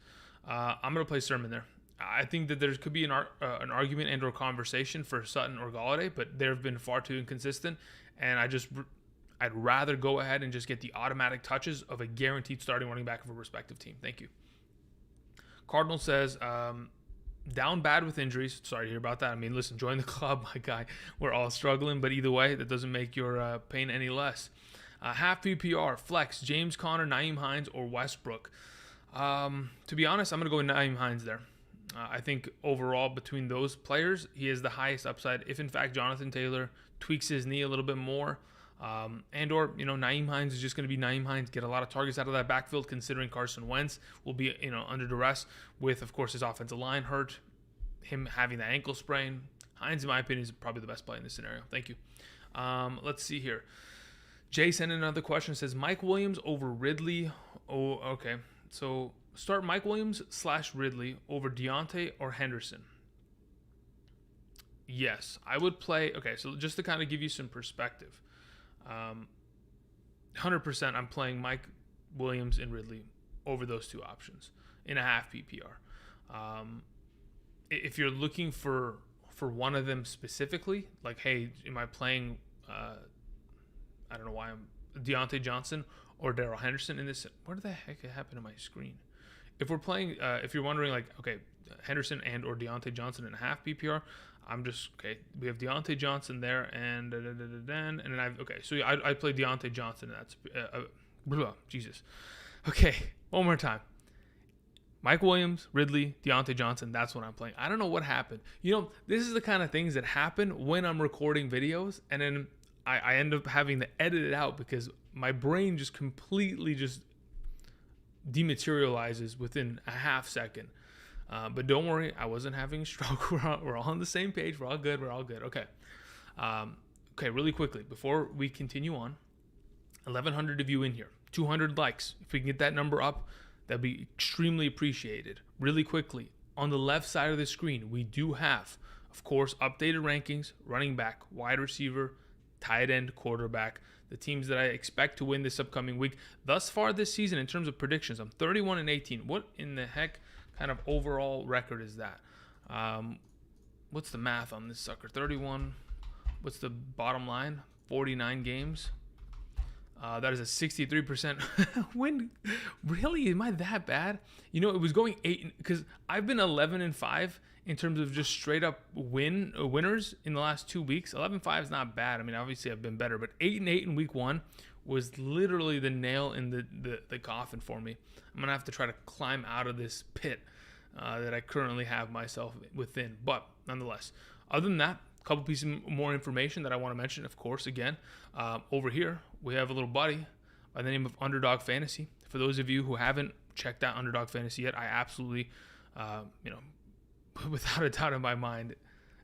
I'm going to play Sermon there. I think that there could be an argument and or conversation for Sutton or Gallarde, but they've been far too inconsistent. And I'd rather go ahead and just get the automatic touches of a guaranteed starting running back of a respective team. Thank you. Cardinal says, down bad with injuries. Sorry to hear about that. I mean, listen, join the club, my guy. We're all struggling, but either way, that doesn't make your pain any less. Half PPR, flex, James Conner, Nyheim Hines, or Westbrook. To be honest, I'm going to go with Nyheim Hines there. I think overall between those players, he has the highest upside. If, in fact, Jonathan Taylor tweaks his knee a little bit more, Nyheim Hines is just going to be Nyheim Hines, get a lot of targets out of that backfield, considering Carson Wentz will be, under duress with, of course, his offensive line hurt, him having that ankle sprain. Hines, in my opinion, is probably the best play in this scenario. Thank you. Let's see here. Jay sent in another question. Says, Mike Williams over Ridley. Oh, okay. So start Mike Williams / Ridley over Deontay or Henderson. Yes, I would play. Okay, so just to kind of give you some perspective. 100% I'm playing Mike Williams and Ridley over those two options in a half PPR. If you're looking for one of them specifically, like, hey, am I playing, I don't know why I'm Deontay Johnson or Darrell Henderson in this? What the heck happened to my screen? If we're playing, if you're wondering, like, okay, Henderson and or Deontay Johnson in a half PPR, I'm just, okay, we have Deontay Johnson there, and then I've, okay, so I play Deontay Johnson, and that's, Jesus. Okay, one more time. Mike Williams, Ridley, Deontay Johnson, that's what I'm playing. I don't know what happened. This is the kind of things that happen when I'm recording videos, and then I end up having to edit it out because my brain just completely just dematerializes within a half second. But don't worry, I wasn't having a stroke. We're all on the same page. We're all good. Okay. Okay, really quickly, before we continue on, 1,100 of you in here, 200 likes. If we can get that number up, that'd be extremely appreciated. Really quickly, on the left side of the screen, we do have, of course, updated rankings, running back, wide receiver, tight end, quarterback, the teams that I expect to win this upcoming week. Thus far this season, in terms of predictions, I'm 31-18. What in the heck kind of overall record is that? what's the math on this sucker? 31. What's the bottom line? 49 games. That is a 63% win. Really? Am I that bad? You know, it was going 8 because I've been 11-5 in terms of just straight up winners in the last 2 weeks. 11-5 is not bad. I mean, obviously I've been better, but 8-8 in week 1 was literally the nail in the coffin for me. I'm gonna have to try to climb out of this pit that I currently have myself within. But nonetheless, other than that, a couple pieces more information that I want to mention. Of course, again, over here we have a little buddy by the name of Underdog Fantasy. For those of you who haven't checked out Underdog Fantasy yet, I absolutely, without a doubt in my mind,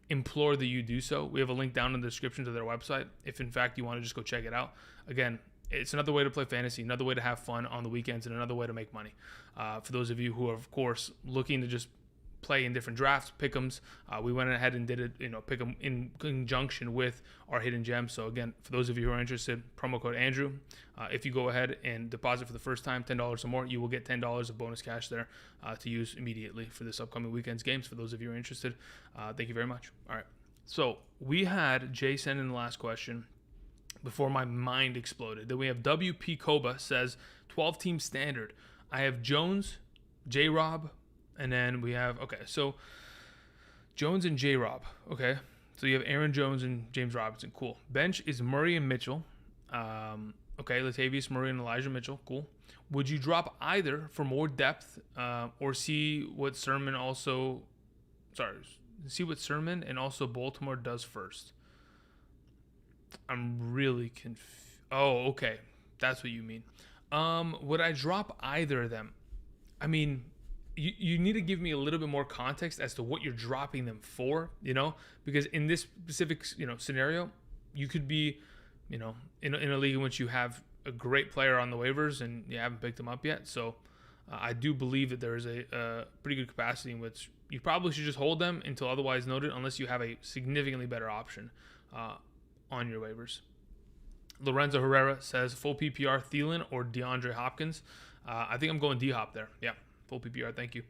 implore that you do so. We have a link down in the description to their website if in fact you want to just go check it out. Again, it's another way to play fantasy, another way to have fun on the weekends, and another way to make money. For those of you who are, of course, looking to just play in different drafts, pick'ems, we went ahead and did it, pick them in conjunction with our hidden gems. So again, for those of you who are interested, promo code Andrew. If you go ahead and deposit for the first time, $10 or more, you will get $10 of bonus cash there to use immediately for this upcoming weekend's games. For those of you who are interested, thank you very much. All right. So we had Jay send in the last question before my mind exploded. Then we have WP Koba says 12-team standard. I have Jones, J-Rob, and then we have, so Jones and J-Rob. Okay, so you have Aaron Jones and James Robinson. Cool. Bench is Murray and Mitchell. Latavius Murray and Elijah Mitchell. Cool. Would you drop either for more depth or see what Sermon and also Baltimore does first? I'm really confused. Oh, okay. That's what you mean. Would I drop either of them? I mean, you need to give me a little bit more context as to what you're dropping them for, because in this specific, scenario, you could be, in a league in which you have a great player on the waivers and you haven't picked him up yet. So I do believe that there is a pretty good capacity in which you probably should just hold them until otherwise noted, unless you have a significantly better option on your waivers. Lorenzo Herrera says full PPR Thielen or DeAndre Hopkins. I think I'm going D-Hop there. Yeah, full PPR. Thank you.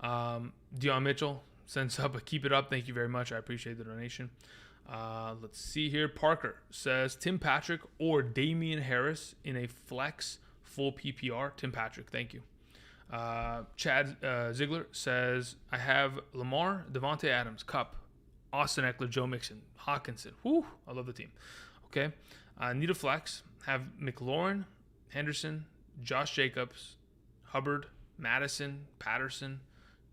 Dion Mitchell sends up a keep it up. Thank you very much. I appreciate the donation. Let's see here. Parker says Tim Patrick or Damian Harris in a flex full PPR. Tim Patrick. Thank you. Chad Ziegler says I have Lamar, Devonta Adams, Cup, Austin Eckler, Joe Mixon, Hawkinson. Whew, I love the team. Okay. Need a flex. Have McLaurin, Henderson, Josh Jacobs, Hubbard, Madison, Patterson.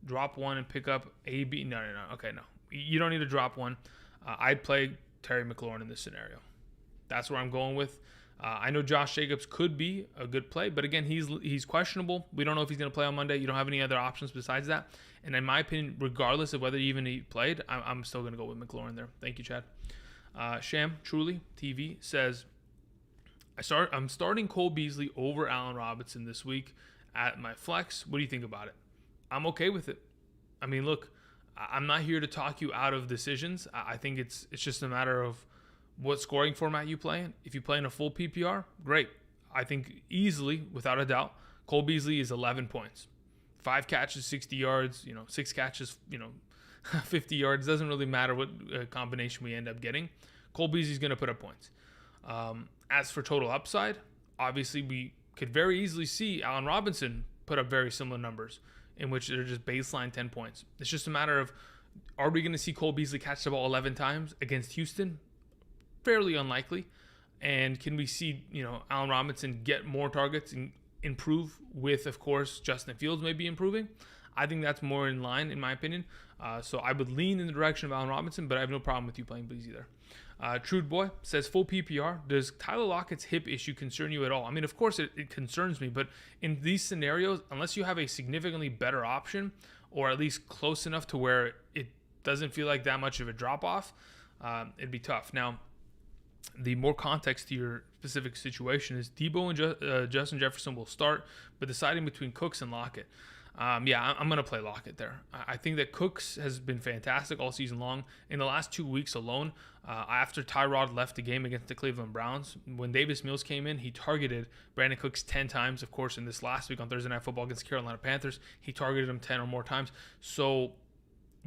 Drop one and pick up AB. No. Okay, no. You don't need to drop one. I'd play Terry McLaurin in this scenario. That's where I'm going with. I know Josh Jacobs could be a good play, but again, he's questionable. We don't know if he's going to play on Monday. You don't have any other options besides that. And in my opinion, regardless of whether even he played, I'm still going to go with McLaurin there. Thank you, Chad. Sham Truly TV says, I'm starting Cole Beasley over Allen Robinson this week at my flex. What do you think about it? I'm okay with it. I mean, look, I'm not here to talk you out of decisions. I think it's just a matter of what scoring format you play in. If you play in a full PPR, great. I think easily, without a doubt, Cole Beasley is 11 points. 5 catches, 60 yards, 6 catches, 50 yards. Doesn't really matter what combination we end up getting. Cole Beasley's going to put up points. As for total upside, obviously we could very easily see Allen Robinson put up very similar numbers in which they're just baseline 10 points. It's just a matter of, are we going to see Cole Beasley catch the ball 11 times against Houston? Fairly unlikely. And can we see, Allen Robinson get more targets and improve with, of course, Justin Fields maybe improving? I think that's more in line, in my opinion. So I would lean in the direction of Allen Robinson, but I have no problem with you playing Beasley there. Trude Boy says, full PPR, does Tyler Lockett's hip issue concern you at all? I mean, of course it concerns me, but in these scenarios, unless you have a significantly better option, or at least close enough to where it doesn't feel like that much of a drop-off, it'd be tough. Now, the more context to your specific situation is Debo and Justin Jefferson will start, but deciding between Cooks and Lockett. I'm going to play Lockett there. I think that Cooks has been fantastic all season long. In the last 2 weeks alone, after Tyrod left the game against the Cleveland Browns, when Davis Mills came in, he targeted Brandon Cooks 10 times. Of course, in this last week on Thursday Night Football against the Carolina Panthers, he targeted him 10 or more times. So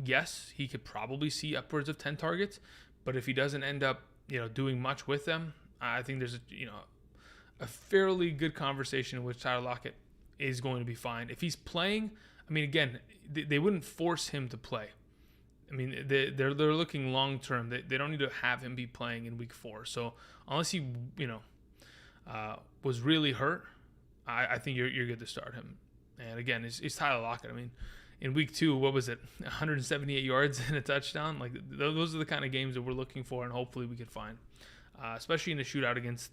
yes, he could probably see upwards of 10 targets, but if he doesn't end up, doing much with them, I think there's a fairly good conversation in which Tyler Lockett is going to be fine. If he's playing, I mean, again, they wouldn't force him to play. I mean, they're looking long term. They don't need to have him be playing in week 4. So unless he, was really hurt, I think you're good to start him. And again, it's Tyler Lockett. I mean, in week 2, what was it? 178 yards and a touchdown. Like those are the kind of games that we're looking for, and hopefully we could find, especially in a shootout against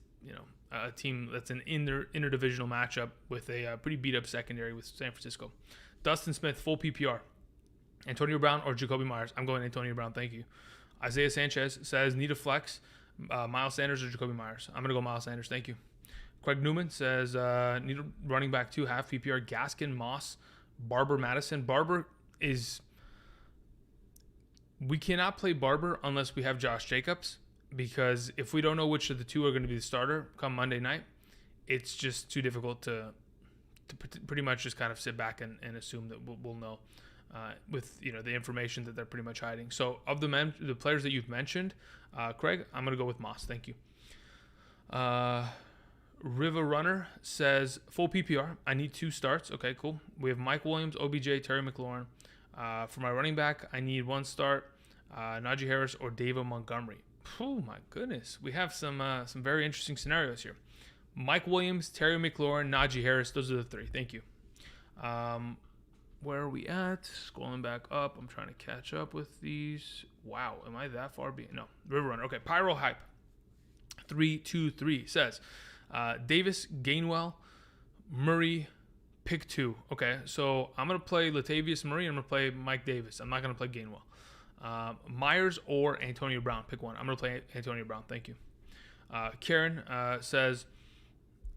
a team that's an interdivisional matchup with a pretty beat up secondary with San Francisco. Dustin Smith, full PPR. Antonio Brown or Jacoby Myers? I'm going Antonio Brown, thank you. Isaiah Sanchez says, need a flex. Miles Sanders or Jacoby Myers? I'm going to go Miles Sanders, thank you. Craig Newman says, need a running back 2, half PPR. Gaskin, Moss, Barber, Madison. Barber is... We cannot play Barber unless we have Josh Jacobs, because if we don't know which of the 2 are going to be the starter come Monday night, it's just too difficult to pretty much just kind of sit back and assume that we'll know. With the information that they're pretty much hiding. So of the players that you've mentioned, Craig, I'm going to go with Moss. Thank you. River Runner says, full PPR. I need 2 starts. Okay, cool. We have Mike Williams, OBJ, Terry McLaurin. For my running back, I need 1 start. Najee Harris or David Montgomery. Oh my goodness. We have some very interesting scenarios here. Mike Williams, Terry McLaurin, Najee Harris. Those are the 3. Thank you. Where are we at? Scrolling back up. I'm trying to catch up with these. Wow, am I that far behind? No, River Runner. Okay, Pyro Hype 323 says, Davis, Gainwell, Murray, pick 2. Okay, so I'm going to play Latavius Murray and I'm going to play Mike Davis. I'm not going to play Gainwell. Myers or Antonio Brown, pick 1. I'm going to play Antonio Brown. Thank you. Karen says,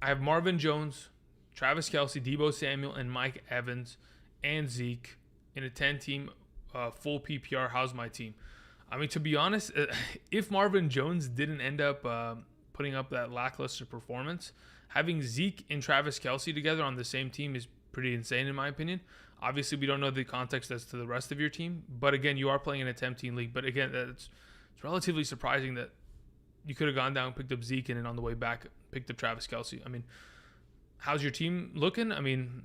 I have Marvin Jones, Travis Kelce, Deebo Samuel, and Mike Evans and Zeke in a 10-team full PPR. How's my team? I mean, to be honest, if Marvin Jones didn't end up putting up that lackluster performance, having Zeke and Travis Kelce together on the same team is pretty insane in my opinion. Obviously, we don't know the context as to the rest of your team, but again, you are playing in a 10-team league. But again, it's relatively surprising that you could have gone down, picked up Zeke, and then on the way back, picked up Travis Kelce. I mean, how's your team looking? I mean,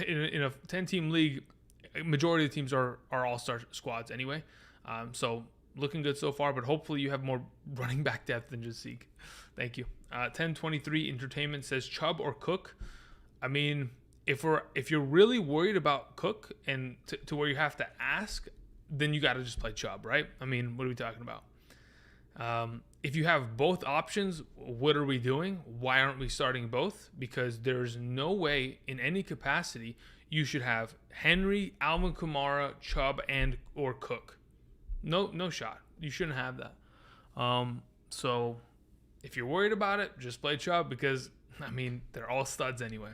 in a 10-team league, majority of the teams are all-star squads anyway. So looking good so far, but hopefully you have more running back depth than just Zeke. Thank you. 1023 Entertainment says Chubb or Cook. I mean, if you're really worried about Cook and to where you have to ask, then you got to just play Chubb, right? I mean, what are we talking about? If you have both options, what are we doing? Why aren't we starting both? Because there's no way in any capacity you should have Henry, Alvin Kamara, Chubb, and or Cook. No shot. You shouldn't have that. So if you're worried about it, just play Chubb because, I mean, they're all studs anyway.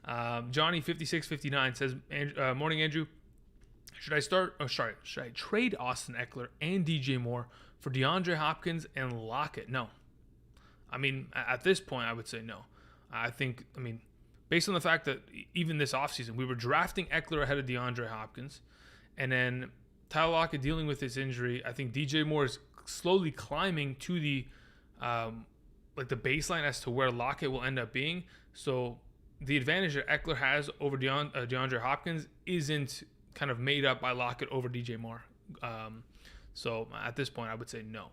Johnny5659 says, morning, Andrew. Should I trade Austin Eckler and DJ Moore for DeAndre Hopkins and Lockett? No. I mean, at this point, I would say no. I mean, based on the fact that even this offseason, we were drafting Eckler ahead of DeAndre Hopkins, and then Tyler Lockett dealing with his injury. I think DJ Moore is slowly climbing to the the baseline as to where Lockett will end up being. So the advantage that Eckler has over DeAndre Hopkins isn't kind of made up by Lockett over DJ Moore. So at this point, I would say no.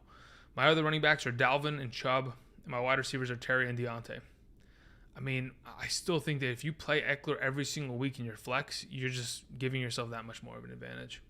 My other running backs are Dalvin and Chubb, and my wide receivers are Terry and Deontay. I mean, I still think that if you play Eckler every single week in your flex, you're just giving yourself that much more of an advantage.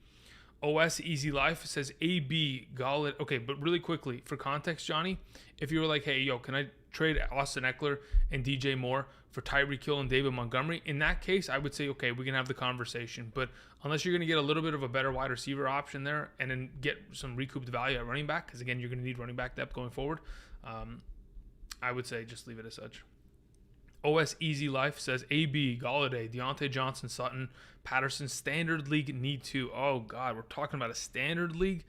OS Easy Life says AB Gallarde. Okay, but really quickly, for context, Johnny, if you were like, hey, can I trade Austin Eckler and DJ Moore for Tyreek Hill and David Montgomery? In that case, I would say, okay, we can have the conversation. But unless you're going to get a little bit of a better wide receiver option there and then get some recouped value at running back, because again, you're going to need running back depth going forward, I would say just leave it as such. OS Easy Life says AB, Gallarde, Deontay Johnson, Sutton, Patterson, Standard League need to. Oh, God, we're talking about a Standard League?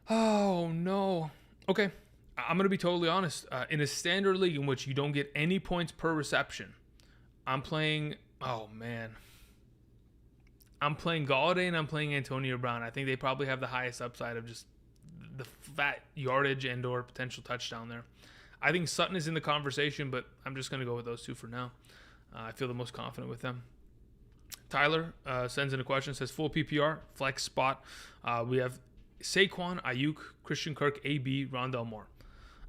Oh, no. Okay, I'm going to be totally honest. In a Standard League in which you don't get any points per reception, I'm playing, oh, man. I'm playing Gallarde and I'm playing Antonio Brown. I think they probably have the highest upside of just the fat yardage and or potential touchdown there. I think Sutton is in the conversation, but I'm just going to go with those two for now. I feel the most confident with them. Tyler sends in a question, says full PPR, flex spot. We have Saquon, Ayuk, Christian Kirk, AB, Rondell Moore.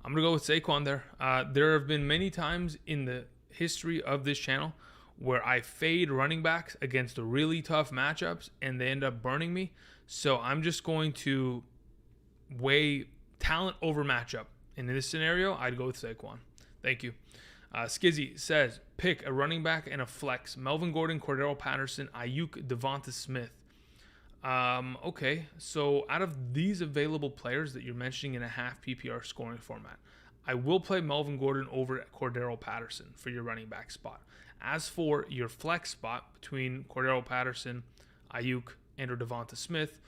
I'm going to go with Saquon there. There have been many times in the history of this channel where I fade running backs against the really tough matchups and they end up burning me. So I'm just going to weigh talent over matchup. And in this scenario, I'd go with Saquon. Thank you. Skizzy says, pick a running back and a flex. Melvin Gordon, Cordero Patterson, Ayuk, Devonta Smith. Okay, so out of these available players that you're mentioning in a half PPR scoring format, I will play Melvin Gordon over Cordero Patterson for your running back spot. As for your flex spot between Cordero Patterson, Ayuk, and or Devonta Smith,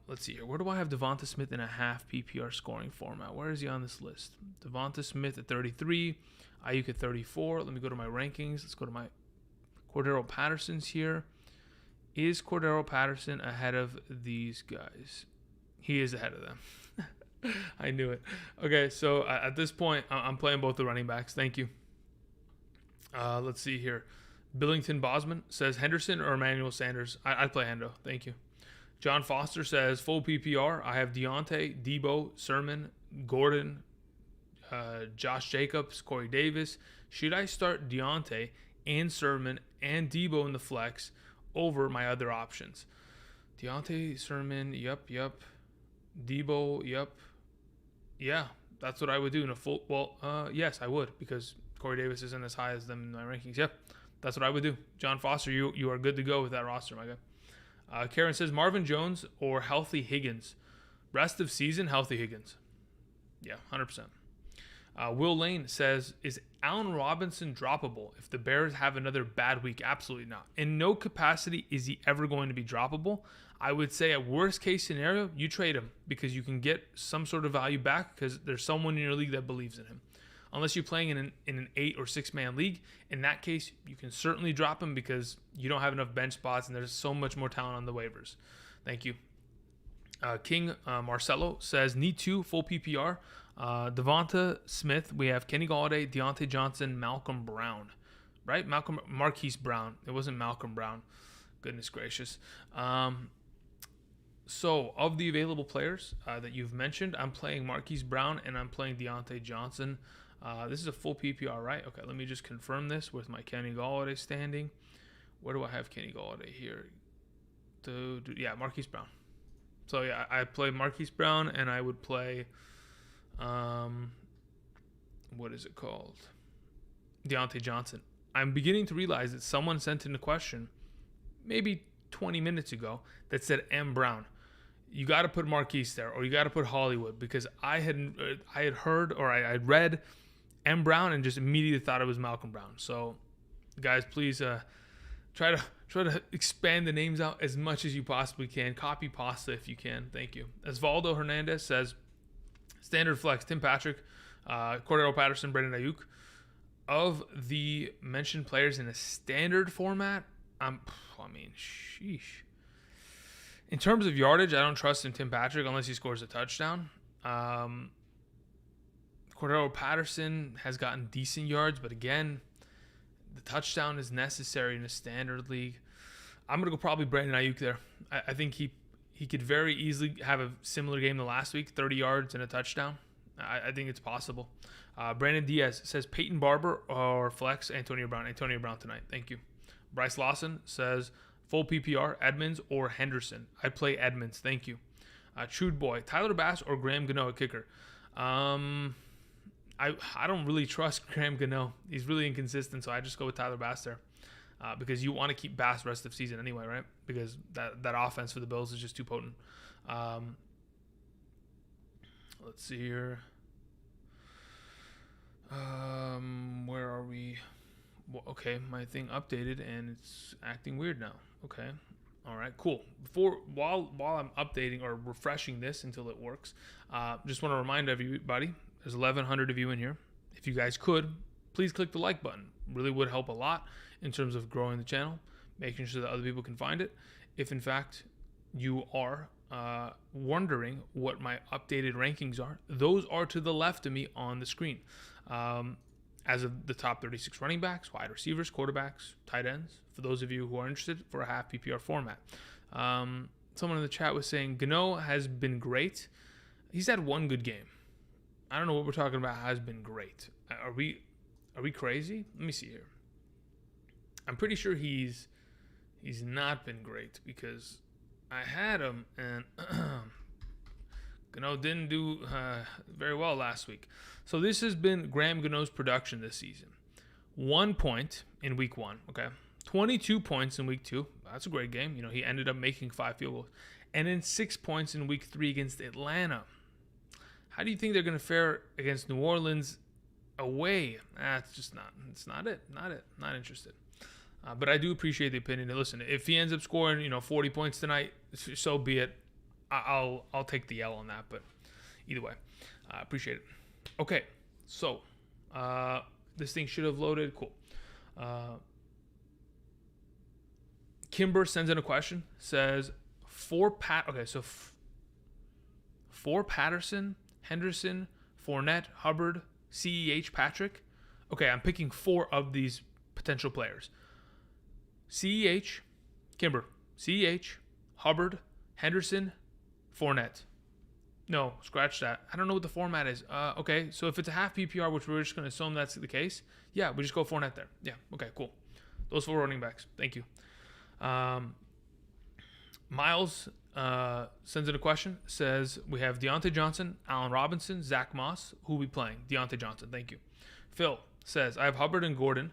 let's see here. Where do I have Devonta Smith in a half PPR scoring format? Where is he on this list? Devonta Smith at 33, Ayuk at 34. Let me go to my rankings. Let's go to my Cordero Patterson's here. Is Cordero Patterson ahead of these guys? He is ahead of them. I knew it. Okay, so at this point, I'm playing both the running backs. Thank you. Let's see here. Billington Bosman says Henderson or Emmanuel Sanders. I'd play Hendo. Thank you. John Foster says full PPR. I have Deontay, Debo, Sermon, Gordon, Josh Jacobs, Corey Davis. Should I start Deontay and Sermon and Debo in the flex over my other options? Deontay, Sermon, yep. Debo, yep. Yeah, that's what I would do in a full. Well, yes, I would, because Corey Davis isn't as high as them in my rankings. Yep, that's what I would do. John Foster, you are good to go with that roster, my guy. Karen says Marvin Jones or healthy Higgins. Rest of season, healthy Higgins. Yeah, 100%. Will Lane says, is Allen Robinson droppable if the Bears have another bad week? Absolutely not. In no capacity is he ever going to be droppable. I would say at worst case scenario, you trade him because you can get some sort of value back because there's someone in your league that believes in him. Unless you're playing in an 8 or 6 man league, in that case, you can certainly drop him because you don't have enough bench spots and there's so much more talent on the waivers. Thank you. King Marcelo says, need 2 full PPR. Devonta Smith, we have Kenny Gallarde, Deontay Johnson, Malcolm Brown, right? Marquis Brown. It wasn't Malcolm Brown. Goodness gracious. So of the available players that you've mentioned, I'm playing Marquis Brown and I'm playing Deontay Johnson. This is a full PPR, right? Okay, let me just confirm this with my Kenny Gallarde standing. Where do I have Kenny Gallarde here? Yeah, Marquis Brown. So yeah, I play Marquis Brown and I would play, what is it called? Deontay Johnson. I'm beginning to realize that someone sent in a question maybe 20 minutes ago that said M. Brown. You got to put Marquis there, or you got to put Hollywood, because I had heard or I had read M. Brown and just immediately thought it was Malcolm Brown. So, guys, please try to expand the names out as much as you possibly can. Copy pasta if you can. Thank you. Osvaldo Hernandez says, standard flex, Tim Patrick, Cordero Patterson, Brandon Ayuk. Of the mentioned players in a standard format, sheesh. In terms of yardage, I don't trust in Tim Patrick unless he scores a touchdown. Cordero Patterson has gotten decent yards, but again, the touchdown is necessary in a standard league. I'm going to go probably Brandon Ayuk there. I think he could very easily have a similar game to last week, 30 yards and a touchdown. I think it's possible. Brandon Diaz says Peyton Barber or flex Antonio Brown. Antonio Brown tonight. Thank you. Bryce Lawson says full PPR, Edmunds or Henderson. I'd play Edmunds. Thank you. Chewed Boy, Tyler Bass or Graham Gano at kicker. I don't really trust Graham Gano. He's really inconsistent, so I just go with Tyler Bass there. Because you want to keep Bass rest of season anyway, right? Because that offense for the Bills is just too potent. Let's see here. Where are we? Well, okay, my thing updated and it's acting weird now. Okay. All right, cool. While I'm updating or refreshing this until it works, just want to remind everybody, there's 1,100 of you in here. If you guys could, please click the like button. Really would help a lot in terms of growing the channel. making sure that other people can find it. If in fact you are wondering what my updated rankings are, those are to the left of me on the screen. As of the top 36 running backs, wide receivers, quarterbacks, tight ends, for those of you who are interested for a half PPR format. Someone in the chat was saying Gano has been great. He's had one good game. I don't know what we're talking about has been great. Are we crazy? Let me see here. I'm pretty sure he's not been great because I had him and Gano didn't do very well last week. So this has been Graham Gano's production this season. 1 point in week 1, okay? 22 points in week 2. That's a great game. You know, he ended up making 5 field goals. And then 6 points in week 3 against Atlanta. How do you think they're going to fare against New Orleans away? It's just not. It's not it. Not interested. But I do appreciate the opinion. And listen, if he ends up scoring, 40 points tonight, so be it. I'll take the L on that. But either way, I appreciate it. Okay, so this thing should have loaded. Cool. Kimber sends in a question. Says for Patterson, Henderson, Fournette, Hubbard, CEH, Patrick. Okay, I'm picking 4 of these potential players. CEH, Kimber, CEH, Hubbard, Henderson, Fournette. No, scratch that. I don't know what the format is. Okay, so if it's a half PPR, which we're just going to assume that's the case, yeah, we just go Fournette there. Yeah, okay, cool. Those 4 running backs. Thank you. Miles sends in a question. Says, we have Deontay Johnson, Allen Robinson, Zach Moss. Who are we playing? Deontay Johnson. Thank you. Phil says, I have Hubbard and Gordon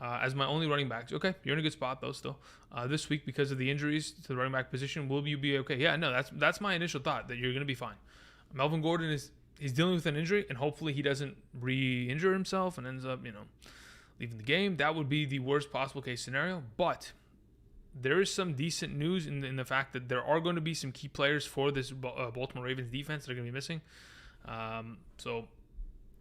as my only running backs. Okay, you're in a good spot, though, still. This week, because of the injuries to the running back position, will you be okay? Yeah, no, that's my initial thought, that you're going to be fine. Melvin Gordon he's dealing with an injury, and hopefully he doesn't re-injure himself and ends up, leaving the game. That would be the worst possible case scenario, but there is some decent news in the fact that there are going to be some key players for this Baltimore Ravens defense that are going to be missing. So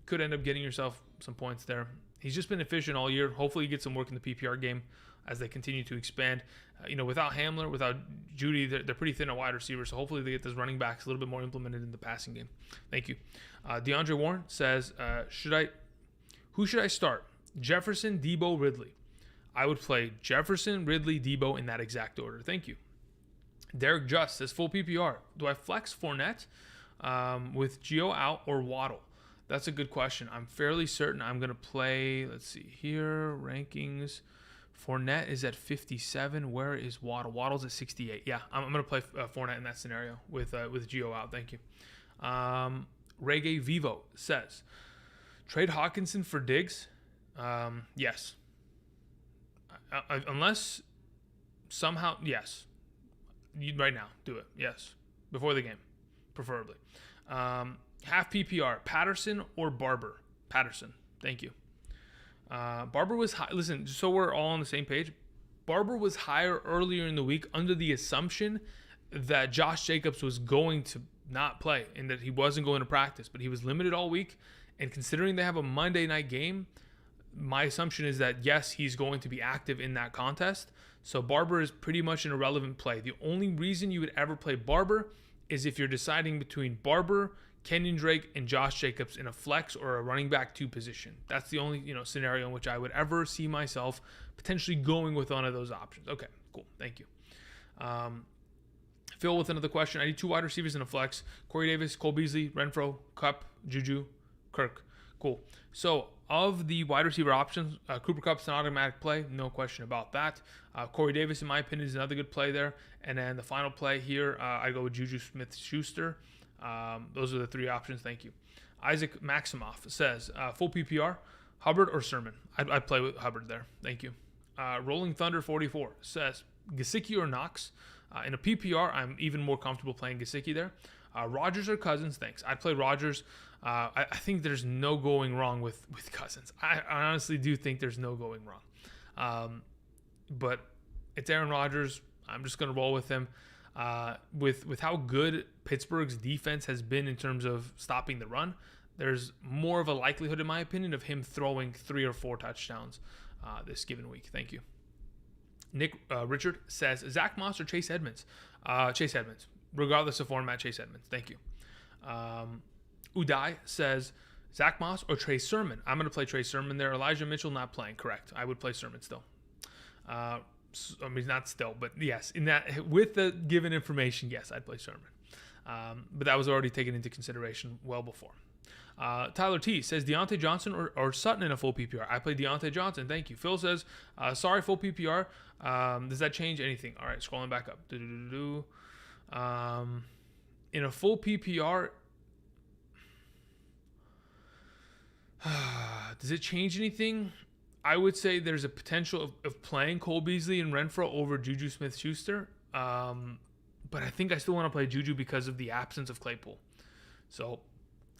could end up getting yourself some points there. He's just been efficient all year. Hopefully he gets some work in the PPR game as they continue to expand. Without Hamler, without Judy, they're pretty thin at wide receiver. So hopefully they get those running backs a little bit more implemented in the passing game. Thank you. DeAndre Warren says, who should I start? Jefferson, Debo, Ridley. I would play Jefferson, Ridley, Debo in that exact order. Thank you. Derek Just says full PPR. Do I flex Fournette with Gio out or Waddle? That's a good question. I'm fairly certain I'm going to play, let's see here, rankings. Fournette is at 57. Where is Waddle? Waddle's at 68. Yeah, I'm going to play Fournette in that scenario with Gio out. Thank you. Reggae Vivo says, trade Hawkinson for Diggs? Yes. Unless somehow, yes. Right now, do it. Yes. Before the game, preferably. Half PPR, Patterson or Barber? Patterson. Thank you. Barber was high. Listen, just so we're all on the same page, Barber was higher earlier in the week under the assumption that Josh Jacobs was going to not play and that he wasn't going to practice, but he was limited all week. And considering they have a Monday night game, my assumption is that, yes, he's going to be active in that contest. So Barber is pretty much an irrelevant play. The only reason you would ever play Barber is if you're deciding between Barber, Kenyon Drake, and Josh Jacobs in a flex or a running back 2 position. That's the only scenario in which I would ever see myself potentially going with one of those options. Okay, cool. Thank you. Phil with another question. I need 2 wide receivers in a flex. Corey Davis, Cole Beasley, Renfro, Kupp, Juju, Kirk. Cool. So of the wide receiver options, Cooper Kupp's an automatic play. No question about that. Corey Davis, in my opinion, is another good play there. And then the final play here, I go with Juju Smith-Schuster. Those are the 3 options. Thank you. Isaac Maximoff says, full PPR, Hubbard or Sermon? I'd play with Hubbard there. Thank you. Rolling Thunder 44 says, Gesicki or Knox? In a PPR, I'm even more comfortable playing Gesicki there. Rodgers or Cousins? Thanks. I'd play Rodgers. I think there's no going wrong with Cousins. I honestly do think there's no going wrong. But it's Aaron Rodgers. I'm just going to roll with him. With how good Pittsburgh's defense has been in terms of stopping the run, there's more of a likelihood, in my opinion, of him throwing 3 or 4 touchdowns this given week. Thank you. Nick Richard says, Zach Moss or Chase Edmunds? Chase Edmunds. Regardless of format, Chase Edmunds. Thank you. Uday says, Zach Moss or Trey Sermon? I'm going to play Trey Sermon there. Elijah Mitchell not playing. Correct. I would play Sermon still. I mean, not still, but yes. In that, with the given information, yes, I'd play Sermon. But that was already taken into consideration well before. Tyler T says Deontay Johnson or Sutton in a full PPR. I play Deontay Johnson. Thank you. Phil says, sorry, full PPR. Does that change anything? All right, scrolling back up. In a full PPR, does it change anything? I would say there's a potential of playing Cole Beasley and Renfrow over Juju Smith-Schuster. But I think I still want to play Juju because of the absence of Claypool. So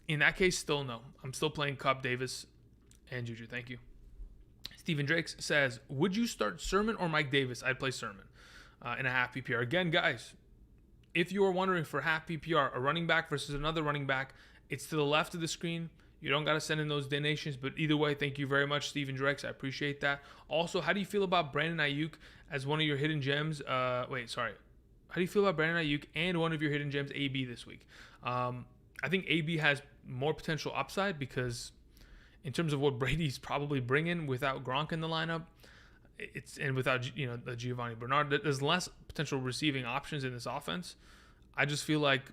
in that case, still no. I'm still playing Cup, Davis, and Juju. Thank you. Stephen Drakes says, would you start Sermon or Mike Davis? I'd play Sermon in a half PPR. Again, guys, if you are wondering for half PPR, a running back versus another running back, it's to the left of the screen. You don't got to send in those donations, but either way, thank you very much, Stephen Drakes. I appreciate that. Also, how do you feel about Brandon Ayuk as one of your hidden gems? How do you feel about Brandon Ayuk and one of your hidden gems, AB, this week? I think AB has more potential upside because in terms of what Brady's probably bringing without Gronk in the lineup, and without the Giovanni Bernard, there's less potential receiving options in this offense. I just feel like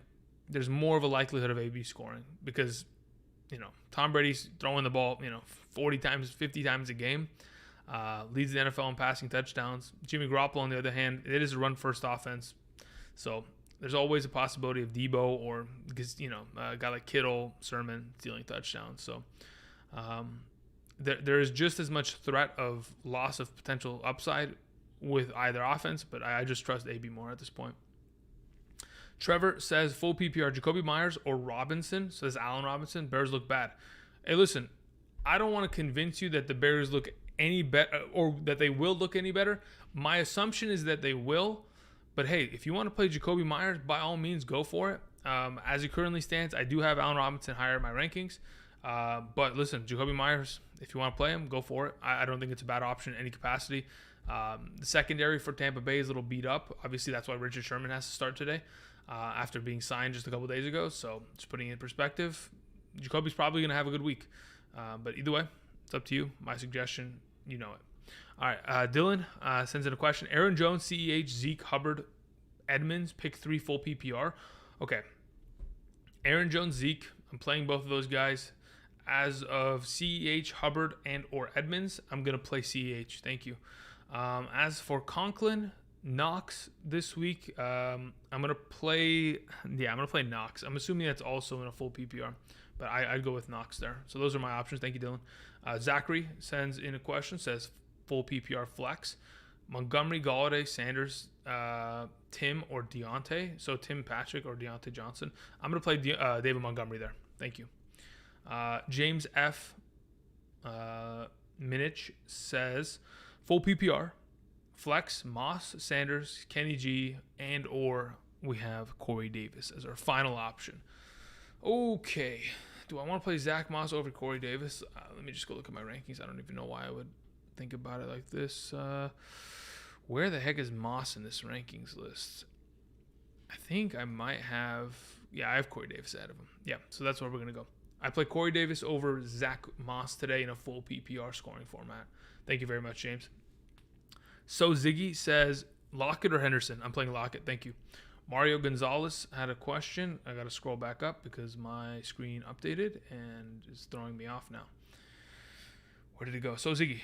there's more of a likelihood of AB scoring because Tom Brady's throwing the ball 40 times, 50 times a game. Leads the NFL in passing touchdowns. Jimmy Garoppolo, on the other hand, it is a run-first offense. So there's always a possibility of Debo or a guy like Kittle, Sermon stealing touchdowns. So there is just as much threat of loss of potential upside with either offense, but I just trust AB more at this point. Trevor says full PPR, Jacoby Myers or Robinson, says Allen Robinson. Bears look bad. Hey, listen, I don't want to convince you that the Bears look any better or that they will look any better. My assumption is that they will. But hey, if you want to play Jacoby Myers, by all means, go for it. As it currently stands, I do have Allen Robinson higher in my rankings. But listen, Jacoby Myers, if you want to play him, go for it. I don't think it's a bad option in any capacity. The secondary for Tampa Bay is a little beat up. Obviously, that's why Richard Sherman has to start today after being signed just a couple days ago. So just putting it in perspective, Jacoby's probably going to have a good week. But either way, it's up to you. My suggestion, you know it. All right, Dylan sends in a question. Aaron Jones, CEH, Zeke, Hubbard, Edmunds, pick 3 full PPR. Okay. Aaron Jones, Zeke, I'm playing both of those guys. As of CEH, Hubbard, and or Edmunds, I'm going to play CEH. Thank you. As for Conklin, Knox this week, I'm going to play Knox. I'm assuming that's also in a full PPR, but I'd go with Knox there. So those are my options. Thank you, Dylan. Zachary sends in a question, says full PPR flex. Montgomery, Gallarde, Sanders, Tim, or Deontay. So Tim Patrick or Deontay Johnson. I'm going to play David Montgomery there. Thank you. James F. Minich says full PPR, flex, Moss, Sanders, Kenny G, and or we have Corey Davis as our final option. Okay. Do I want to play Zach Moss over Corey Davis? Let me just go look at my rankings. I don't even know why I would think about it like this. Where the heck is Moss in this rankings list? I think I might have... Yeah, I have Corey Davis ahead of him. Yeah, so that's where we're going to go. I play Corey Davis over Zach Moss today in a full PPR scoring format. Thank you very much, James. So Ziggy says, Lockett or Henderson? I'm playing Lockett. Thank you. Mario Gonzalez had a question. I got to scroll back up because my screen updated and is throwing me off now. Where did it go? So Ziggy,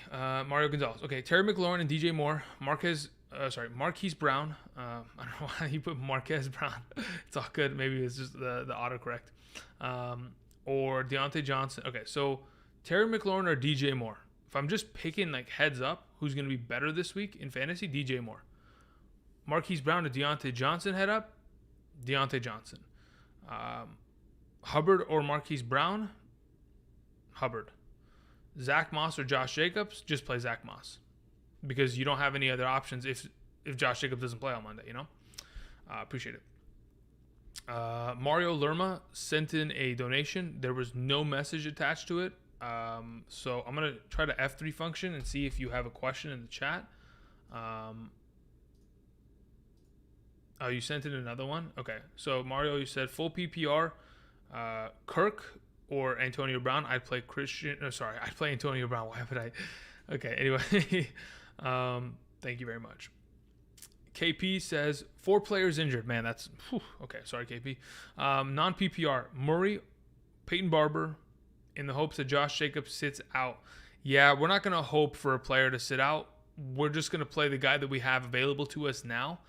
Mario Gonzalez. Okay, Terry McLaurin and DJ Moore. Marquis Brown. I don't know why you put Marquez Brown. It's all good. Maybe it's just the autocorrect. Or Deontay Johnson. Okay, so Terry McLaurin or DJ Moore. If I'm just picking like heads up, who's going to be better this week in fantasy? DJ Moore. Marquis Brown or Deontay Johnson head up? Deontay Johnson. Hubbard or Marquis Brown? Hubbard. Zach Moss or Josh Jacobs? Just play Zach Moss. Because you don't have any other options if Josh Jacobs doesn't play on Monday, Appreciate it. Mario Lerma sent in a donation. There was no message attached to it. So I'm going to try to F3 function and see if you have a question in the chat. Oh, you sent in another one? Okay. So, Mario, you said full PPR, Kirk or Antonio Brown. I'd play I'd play Antonio Brown. Why would I? Okay, anyway. Thank you very much. KP says 4 players injured. Man, that's... Okay, sorry, KP. Non-PPR, Murray, Peyton Barber, in the hopes that Josh Jacobs sits out. Yeah, we're not going to hope for a player to sit out. We're just going to play the guy that we have available to us now.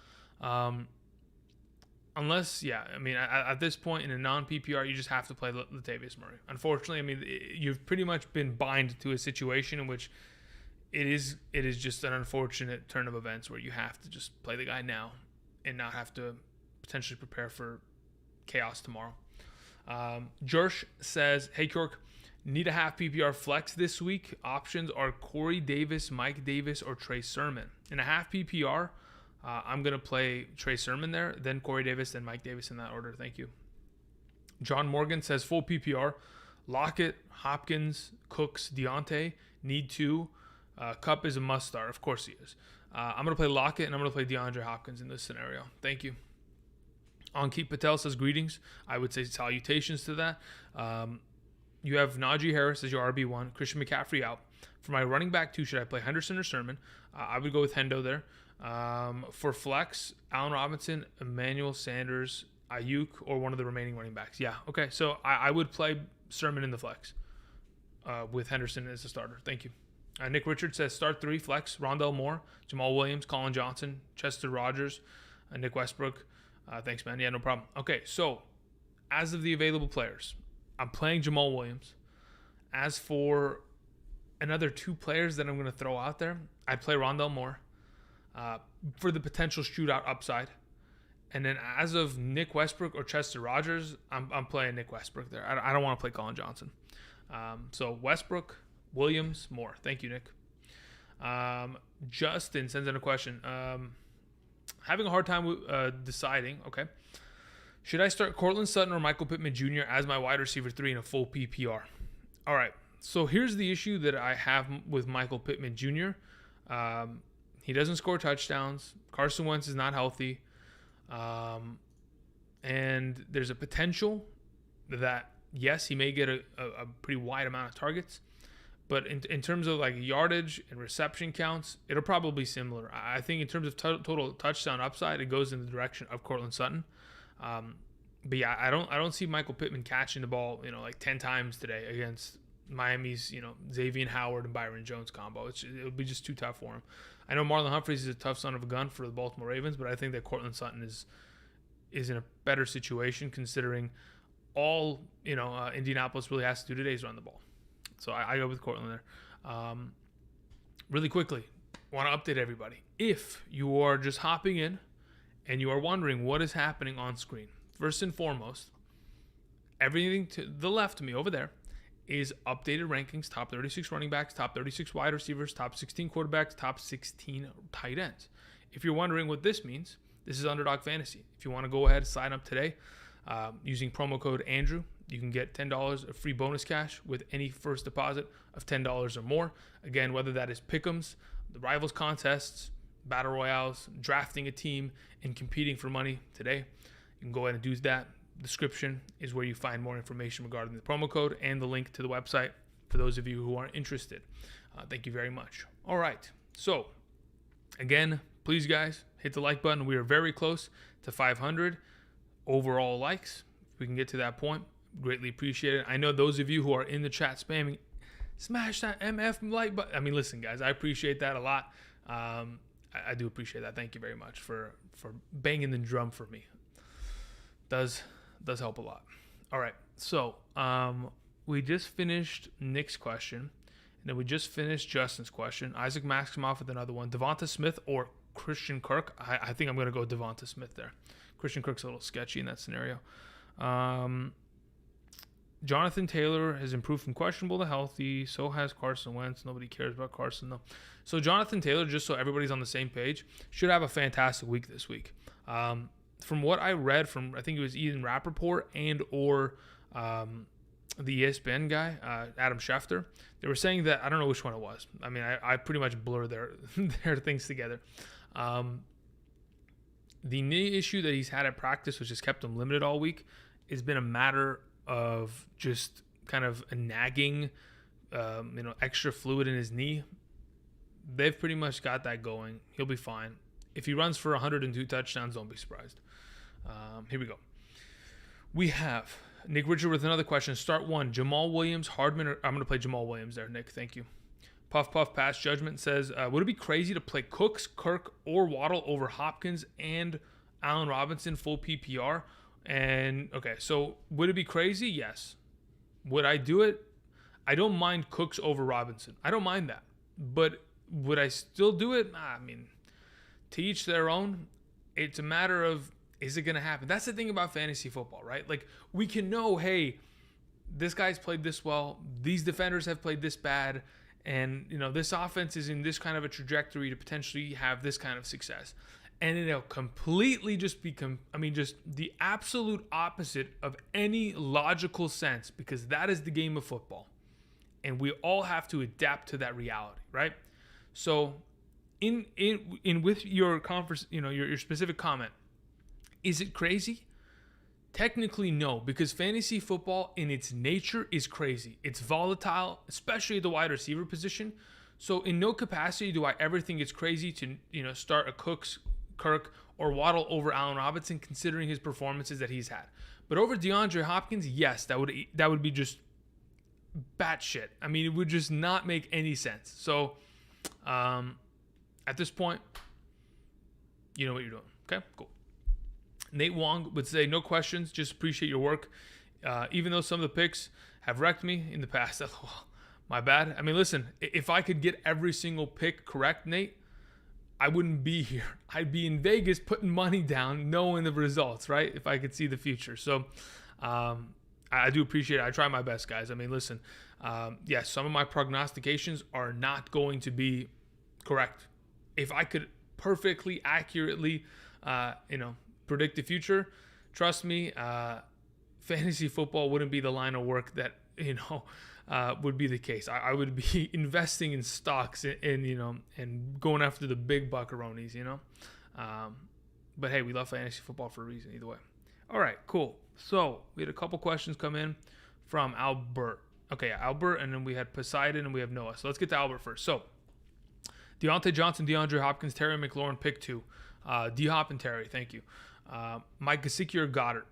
Unless, at this point in a non-PPR, you just have to play Latavius Murray. Unfortunately, you've pretty much been bind to a situation in which it is just an unfortunate turn of events where you have to just play the guy now and not have to potentially prepare for chaos tomorrow. Jersh says, hey, Kirk, need a half PPR flex this week. Options are Corey Davis, Mike Davis, or Trey Sermon. In a half PPR, I'm going to play Trey Sermon there, then Corey Davis, then Mike Davis in that order. Thank you. John Morgan says full PPR. Lockett, Hopkins, Cooks, Deontay, need 2. Cup is a must start. Of course he is. I'm going to play Lockett and I'm going to play DeAndre Hopkins in this scenario. Thank you. Ankit Patel says greetings. I would say salutations to that. You have Najee Harris as your RB1. Christian McCaffrey out. For my running back 2, should I play Henderson or Sermon? I would go with Hendo there. For flex, Allen Robinson, Emmanuel Sanders, Ayuk, or one of the remaining running backs. Yeah, okay. So I would play Sermon in the flex with Henderson as a starter. Thank you. Nick Richards says start 3 flex, Rondell Moore, Jamal Williams, Colin Johnson, Chester Rogers, Nick Westbrook. Thanks, man. Yeah, no problem. Okay, so as of the available players, I'm playing Jamal Williams. As for another 2 players that I'm going to throw out there, I'd play Rondell Moore for the potential shootout upside. And then as of Nick Westbrook or Chester Rogers, I'm playing Nick Westbrook there. I don't want to play Colin Johnson. So Westbrook, Williams, Moore. Thank you, Nick. Justin sends in a question. Having a hard time deciding. Okay. Should I start Cortland Sutton or Michael Pittman Jr. as my wide receiver 3 in a full PPR? All right. So here's the issue that I have with Michael Pittman Jr. He doesn't score touchdowns. Carson Wentz is not healthy. And there's a potential that, yes, he may get a pretty wide amount of targets. But in terms of like yardage and reception counts, it'll probably be similar. I think in terms of total touchdown upside, it goes in the direction of Cortland Sutton. But yeah, I don't see Michael Pittman catching the ball, like 10 times today against Miami's, Xavier Howard and Byron Jones combo. It'll be just too tough for him. I know Marlon Humphreys is a tough son of a gun for the Baltimore Ravens, but I think that Cortland Sutton is in a better situation considering all Indianapolis really has to do today is run the ball. So I go with Cortland there. Really quickly, want to update everybody. If you are just hopping in and you are wondering what is happening on screen, first and foremost, everything to the left of me over there is updated rankings, top 36 running backs, top 36 wide receivers, top 16 quarterbacks, top 16 tight ends. If you're wondering what this means, this is Underdog Fantasy. If you want to go ahead and sign up today using promo code Andrew, you can get $10 of free bonus cash with any first deposit of $10 or more. Again, whether that is pick'ems, the rivals contests, battle royales, drafting a team, and competing for money today, you can go ahead and do that. Description is where you find more information regarding the promo code and the link to the website for those of you who are interested. Thank you very much. All right. So, again, please, guys, hit the like button. We are very close to 500 overall likes. If we can get to that point, greatly appreciate it. I know those of you who are in the chat spamming, smash that MF like button. I mean, listen, guys, I appreciate that a lot. I do appreciate that. Thank you very much for banging the drum for me. Does help a lot. All right. So we just finished Nick's question, and then we just finished Justin's question. Isaac Maximoff with another one. Devonta Smith or Christian Kirk? I think I'm going to go Devonta Smith there. Christian Kirk's a little sketchy in that scenario. Jonathan Taylor has improved from questionable to healthy. So has Carson Wentz. Nobody cares about Carson, though. So Jonathan Taylor, just so everybody's on the same page, should have a fantastic week this week. From what I read from, I think it was Ian Rappaport and or the ESPN guy, Adam Schefter. They were saying that, I don't know which one it was. I mean, I pretty much blur their things together. The knee issue that he's had at practice, which has kept him limited all week, has been a matter of just kind of a nagging, extra fluid in his knee. They've pretty much got that going. He'll be fine. If he runs for 102 touchdowns, don't be surprised. Here we go. We have Nick Richard with another question. Start one. Jamal Williams, Hardman. I'm going to play Jamal Williams there, Nick. Thank you. Puff Puff Pass Judgment says, would it be crazy to play Cooks, Kirk, or Waddle over Hopkins and Allen Robinson full PPR? And, okay, so would it be crazy? Yes. Would I do it? I don't mind Cooks over Robinson. I don't mind that. But would I still do it? I mean, to each their own. It's a matter of, is it going to happen? That's the thing about fantasy football, right? Like, we can know, hey, this guy's played this well. These defenders have played this bad. And, this offense is in this kind of a trajectory to potentially have this kind of success. And it'll completely just become, just the absolute opposite of any logical sense, because that is the game of football. And we all have to adapt to that reality, right? So, in with your conference, your specific comment, is it crazy? Technically, no, because fantasy football in its nature is crazy. It's volatile, especially at the wide receiver position. So in no capacity do I ever think it's crazy to, start a Cooks, Kirk, or Waddle over Allen Robinson, considering his performances that he's had. But over DeAndre Hopkins, yes, that would be just batshit. I mean, it would just not make any sense. So at this point, you know what you're doing. Okay, cool. Nate Wong would say, no questions, just appreciate your work. Even though some of the picks have wrecked me in the past. My bad. I mean, listen, if I could get every single pick correct, Nate, I wouldn't be here. I'd be in Vegas putting money down, knowing the results, right? If I could see the future. So I do appreciate it. I try my best, guys. I mean, listen, yes, some of my prognostications are not going to be correct. If I could perfectly, accurately, predict the future, trust me, fantasy football wouldn't be the line of work that would be the case. I would be investing in stocks and going after the big buckaroonies, but hey, we love fantasy football for a reason either way. All right, cool. So we had a couple questions come in from Albert. Okay, Albert, and then we had Poseidon and we have Noah. So let's get to Albert first. So Deontay Johnson, DeAndre Hopkins, Terry McLaurin, pick 2. D-Hop and Terry, thank you. Mike Gesicki or Goddard?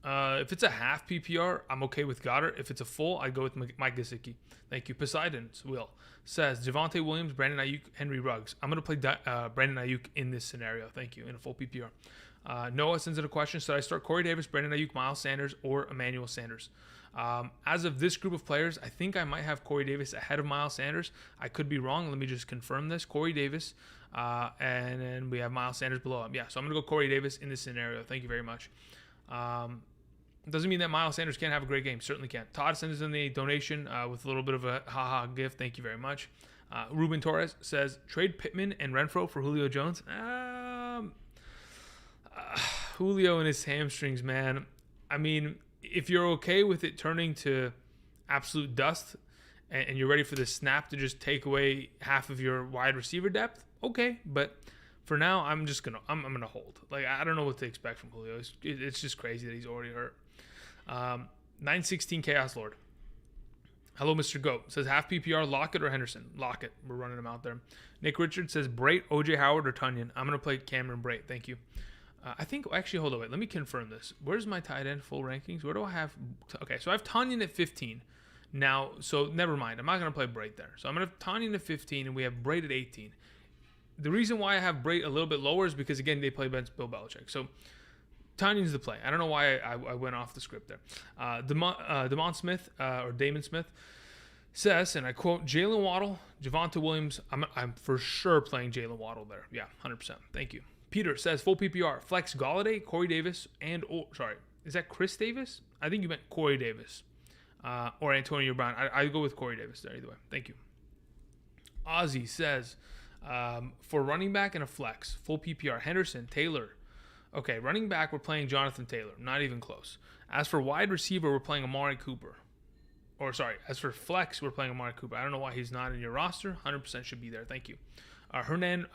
If it's a half PPR, I'm okay with Goddard. If it's a full, I'd go with Mike Gesicki. Thank you. Poseidon's Will says, Javonte Williams, Brandon Ayuk, Henry Ruggs. I'm going to play Brandon Ayuk in this scenario. Thank you. In a full PPR. Noah sends in a question. Should I start Corey Davis, Brandon Ayuk, Miles Sanders, or Emmanuel Sanders? As of this group of players, I think I might have Corey Davis ahead of Miles Sanders. I could be wrong. Let me just confirm this. Corey Davis, and then we have Miles Sanders below him. Yeah, so I'm going to go Corey Davis in this scenario. Thank you very much. Doesn't mean that Miles Sanders can't have a great game. Certainly can. Todd sends in the donation with a little bit of a ha-ha gift. Thank you very much. Ruben Torres says, trade Pittman and Renfro for Julio Jones. Julio and his hamstrings, man. I mean, if you're okay with it turning to absolute dust and you're ready for the snap to just take away half of your wide receiver depth, okay. But for now, I'm gonna hold. Like, I don't know what to expect from Julio. It's just crazy that he's already hurt. 916 Chaos Lord. Hello, Mr. Goat. Says half PPR, Lockett or Henderson? Lockett. We're running him out there. Nick Richards says Brait, OJ Howard, or Tunyon. I'm gonna play Cameron Brait. Thank you. I think, actually, hold on, wait. Let me confirm this. Where's my tight end full rankings? Where do I have? Okay, so I have Tunyon at 15. Now, so never mind. I'm not going to play Brait there. So I'm going to have Tunyon at 15, and we have Brait at 18. The reason why I have Brait a little bit lower is because, again, they play against Bill Belichick. So Tunyon's the play. I don't know why I went off the script there. Damon Smith, or Damon Smith, says, and I quote, Jalen Waddle, Javonte Williams. I'm for sure playing Jalen Waddle there. Yeah, 100%. Thank you. Peter says, full PPR, flex Gallarde, Corey Davis, is that Chris Davis? I think you meant Corey Davis or Antonio Brown. I go with Corey Davis there either way. Thank you. Ozzy says, for running back and a flex, full PPR, Henderson, Taylor. Okay, running back, we're playing Jonathan Taylor. Not even close. As for wide receiver, we're playing Amari Cooper. as for flex, we're playing Amari Cooper. I don't know why he's not in your roster. 100% should be there. Thank you. Hernan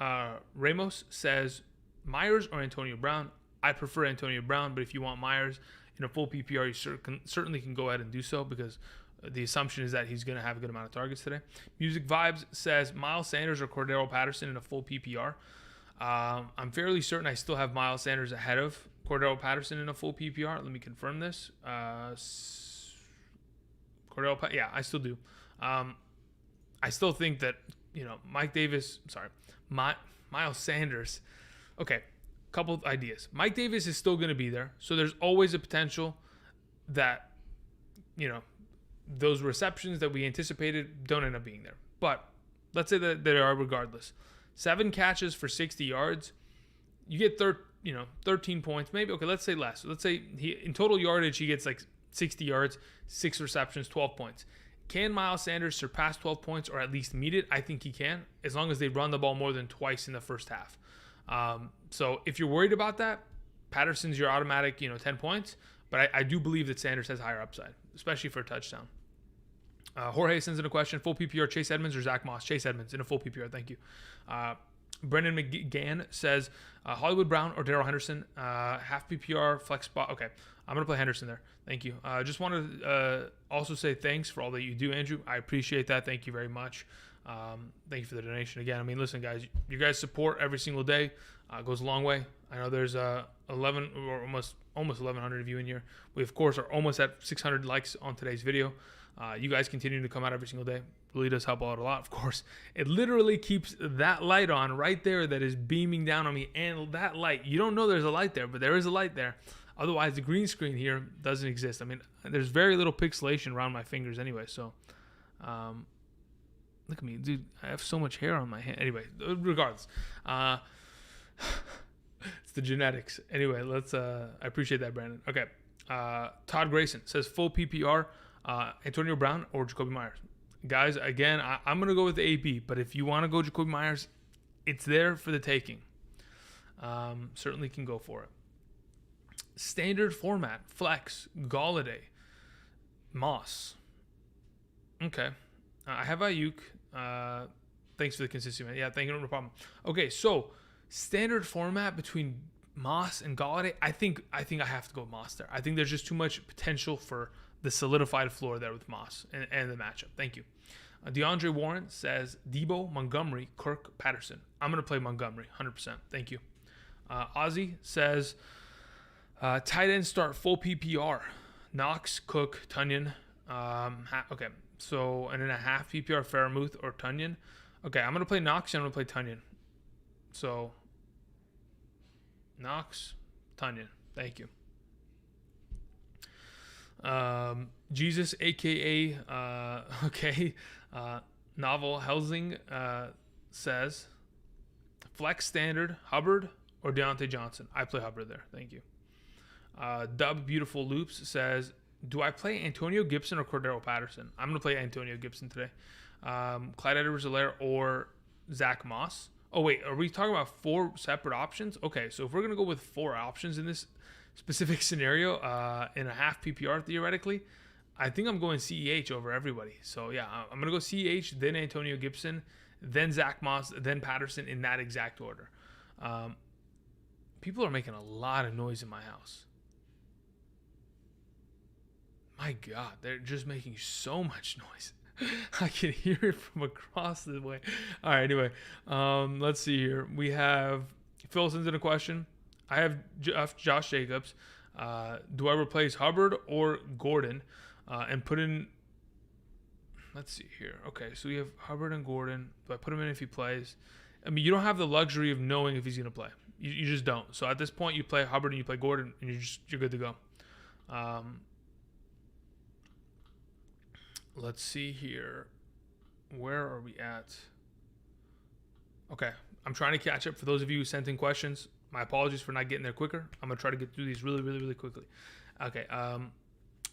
Ramos says Myers or Antonio Brown. I prefer Antonio Brown, but if you want Myers in a full PPR, you certainly can go ahead and do so, because the assumption is that he's going to have a good amount of targets today. Music Vibes says Miles Sanders or Cordero Patterson in a full PPR. I'm fairly certain I still have Miles Sanders ahead of Cordell Patterson in a full PPR. Let me confirm this. Yeah, I still do. I still think that, Miles Sanders. Okay, couple of ideas. Mike Davis is still going to be there, so there's always a potential that, those receptions that we anticipated don't end up being there. But let's say that they are regardless. 7 catches for 60 yards. You get 13 points. Maybe, okay, let's say less. Let's say in total yardage, he gets like 60 yards, 6 receptions, 12 points. Can Miles Sanders surpass 12 points or at least meet it? I think he can, as long as they run the ball more than twice in the first half. So if you're worried about that, Patterson's your automatic, 10 points. But I do believe that Sanders has higher upside, especially for a touchdown. Jorge sends in a question: full PPR, Chase Edmunds or Zach Moss? Chase Edmunds in a full PPR. Thank you. Brendan McGann says Hollywood Brown or Darrell Henderson, half PPR, flex spot. Okay, I'm going to play Henderson there. Thank you. Just wanted to also say thanks for all that you do, Andrew. I appreciate that. Thank you very much. Thank you for the donation again. I mean, listen, guys, you guys support every single day. Goes a long way. I know there's 11 or almost 1,100 of you in here. We, of course, are almost at 600 likes on today's video. You guys continue to come out every single day. Really does help out a lot, of course. It literally keeps that light on right there that is beaming down on me. And that light, you don't know there's a light there, but there is a light there. Otherwise, the green screen here doesn't exist. I mean, there's very little pixelation around my fingers anyway. So, look at me, dude. I have so much hair on my hand. Anyway, regardless. It's the genetics. Anyway, I appreciate that, Brandon. Okay. Todd Grayson says full PPR, Antonio Brown or Jacoby Myers. Guys, again, I'm going to go with the AB, but if you want to go Jacoby Myers, it's there for the taking. Certainly can go for it. Standard format, flex, Gallarde, Moss. Okay. I have Ayuk. Thanks for the consistency, man. Yeah, thank you, no problem. Okay, so standard format between Moss and Gallarde, I think I have to go with Moss there. I think there's just too much potential for the solidified floor there with Moss and the matchup. Thank you. DeAndre Warren says Debo, Montgomery, Kirk, Patterson. I'm going to play Montgomery, 100%. Thank you. Ozzy says tight end start full PPR. Knox, Cook, Tunyon. Okay, so and then a half PPR, Fairmouth or Tunyon. Okay, I'm going to play Knox and I'm going to play Tunyon. So Knox, Tunyon. Thank you. Jesus, aka Novel Helsing says flex standard Hubbard or Deontay Johnson. I play Hubbard there. Thank you. Dub Beautiful Loops says, do I play Antonio Gibson or Cordero Patterson? I'm gonna play Antonio Gibson today. Clyde Edwards-Helaire or Zach Moss. Oh wait, are we talking about 4 separate options? Okay, so if we're gonna go with 4 options in this specific scenario, in a half PPR theoretically, I think I'm going CEH over everybody. So yeah, I'm gonna go CEH, then Antonio Gibson, then Zach Moss, then Patterson in that exact order. People are making a lot of noise in my house. My God, they're just making so much noise. I can hear it from across the way. All right, anyway, let's see here. We have Phil sends in a question. I have Josh Jacobs. Do I replace Hubbard or Gordon and put in... Let's see here. Okay, so we have Hubbard and Gordon. Do I put him in if he plays? I mean, you don't have the luxury of knowing if he's going to play. You just don't. So at this point, you play Hubbard and you play Gordon, and you're good to go. Let's see here. Where are we at? Okay, I'm trying to catch up. For those of you who sent in questions, my apologies for not getting there quicker. I'm going to try to get through these really, really, really quickly. Okay,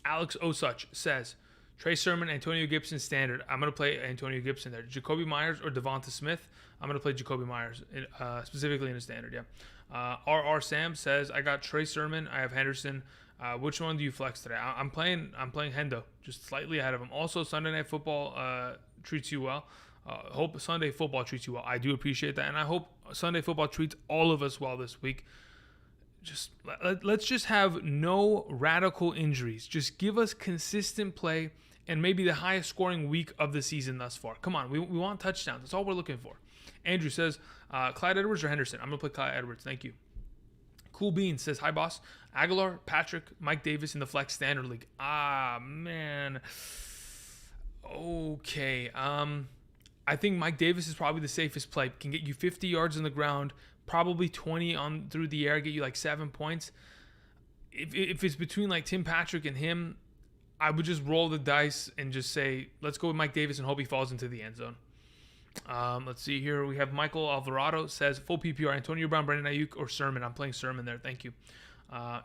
Alex Osuch says, Trey Sermon, Antonio Gibson, standard. I'm going to play Antonio Gibson there. Jacoby Myers or Devonta Smith? I'm going to play Jacoby Myers, specifically in a standard, yeah. RR Sam says, I got Trey Sermon. I have Henderson. Which one do you flex today? I'm playing Hendo, just slightly ahead of him. Also, Sunday Night Football treats you well. Hope Sunday Football treats you well. I do appreciate that, and I hope Sunday Football treats all of us well this week. Let's just have no radical injuries. Just give us consistent play and maybe the highest scoring week of the season thus far. Come on, we want touchdowns. That's all we're looking for. Andrew says, Clyde Edwards or Henderson? I'm going to play Clyde Edwards. Thank you. Cool Beans says, hi, boss. Aguilar, Patrick, Mike Davis in the Flex Standard League. Ah, man. Okay. I think Mike Davis is probably the safest play. Can get you 50 yards on the ground, probably 20 on through the air, get you like 7 points. If it's between like Tim Patrick and him, I would just roll the dice and just say, let's go with Mike Davis and hope he falls into the end zone. Let's see here. We have Michael Alvarado says, full PPR, Antonio Brown, Brandon Ayuk, or Sermon. I'm playing Sermon there. Thank you.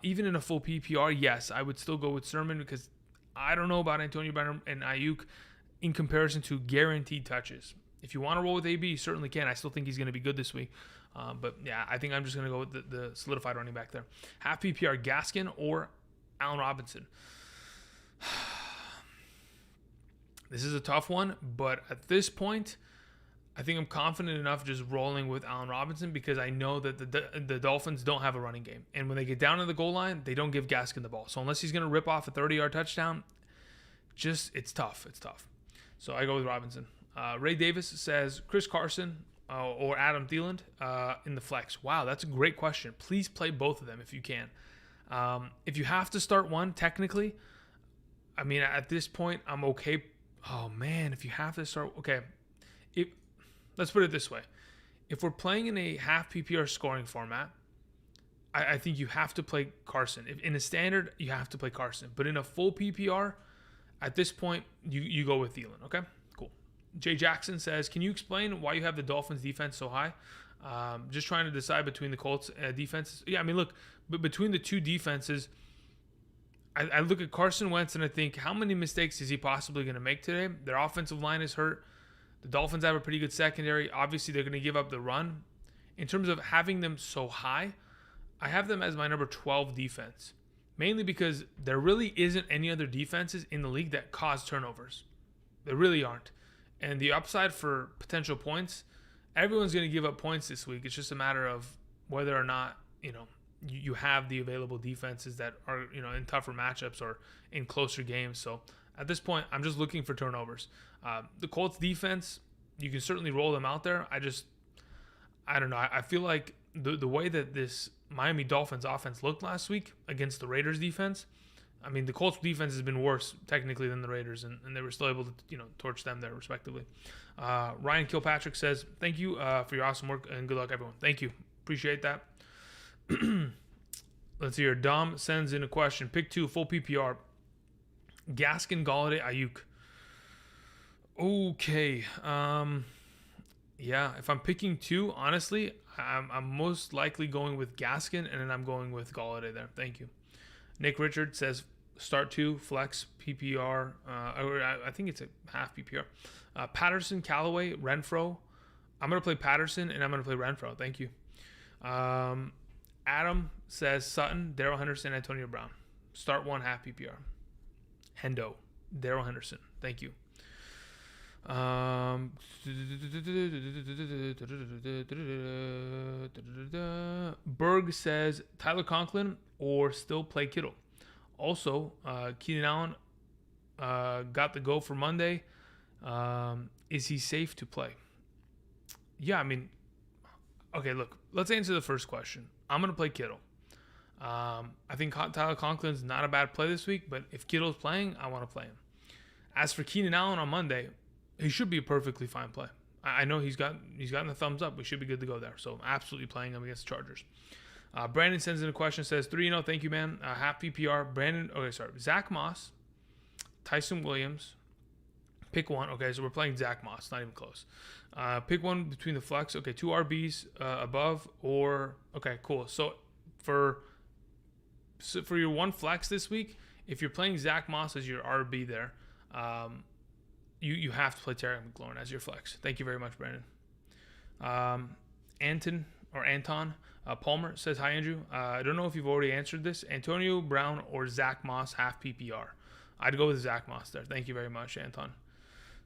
Even in a full PPR, yes, I would still go with Sermon because I don't know about Antonio Brown and Ayuk in comparison to guaranteed touches. If you want to roll with AB, you certainly can. I still think he's going to be good this week. But yeah, I think I'm just going to go with the solidified running back there. Half PPR, Gaskin or Allen Robinson. This is a tough one, but at this point, I think I'm confident enough just rolling with Allen Robinson because I know that the Dolphins don't have a running game. And when they get down to the goal line, they don't give Gaskin the ball. So unless he's going to rip off a 30-yard touchdown, it's tough. It's tough. So I go with Robinson. Ray Davis says, Chris Carson or Adam Thielen in the flex. Wow, that's a great question. Please play both of them if you can. If you have to start one, technically, I mean, at this point, I'm okay. Oh, man, if you have to start, okay. Let's put it this way. If we're playing in a half PPR scoring format, I think you have to play Carson. If in a standard, you have to play Carson. But in a full PPR, at this point, you go with Thielen, okay? Cool. Jay Jackson says, can you explain why you have the Dolphins defense so high? Just trying to decide between the Colts defenses. Yeah, I mean, look, but between the two defenses, I look at Carson Wentz and I think, how many mistakes is he possibly going to make today? Their offensive line is hurt. The Dolphins have a pretty good secondary. Obviously, they're going to give up the run. In terms of having them so high, I have them as my number 12 defense, mainly because there really isn't any other defenses in the league that cause turnovers. There really aren't. And the upside for potential points, everyone's going to give up points this week. It's just a matter of whether or not, you have the available defenses that are, in tougher matchups or in closer games. So at this point, I'm just looking for turnovers. The Colts defense, you can certainly roll them out there. I don't know. I feel like the way that this Miami Dolphins offense looked last week against the Raiders defense, I mean, the Colts defense has been worse technically than the Raiders, and they were still able to, torch them there respectively. Ryan Kilpatrick says, thank you for your awesome work and good luck, everyone. Thank you. Appreciate that. Let's see here. Dom sends in a question. Pick 2, full PPR. Gaskin, Gallarde, Ayuk. Okay. Yeah, if I'm picking 2, honestly, I'm most likely going with Gaskin, and then I'm going with Gallarde there. Thank you. Nick Richard says, start 2, flex, PPR. I think it's a half PPR. Patterson, Callaway, Renfro. I'm going to play Patterson, and I'm going to play Renfro. Thank you. Adam says Sutton, Darrell Henderson, Antonio Brown. Start 1, half PPR. Hendo, Darrell Henderson. Thank you. Berg says Tyler Conklin or still play Kittle. Also, Keenan Allen got the go for Monday. Is he safe to play? Yeah, I mean, okay, look, let's answer the first question. I'm going to play Kittle. I think Tyler Conklin's not a bad play this week, but if Kittle's playing, I want to play him. As for Keenan Allen on Monday, he should be a perfectly fine play. I know he's gotten the thumbs up. We should be good to go there. So absolutely playing him against the Chargers. Brandon sends in a question, says 3-0. Thank you, man. Half PPR. Zach Moss, Tyson Williams. Pick one. Okay, so we're playing Zach Moss. Not even close. Pick one between the flex. Okay, 2 RBs above or okay, cool. So for your one flex this week, if you're playing Zach Moss as your RB there, you have to play Terry McLaurin as your flex. Thank you very much, Brandon. Anton Anton Palmer says, hi, Andrew. I don't know if you've already answered this. Antonio Brown or Zach Moss, half PPR. I'd go with Zach Moss there. Thank you very much, Anton.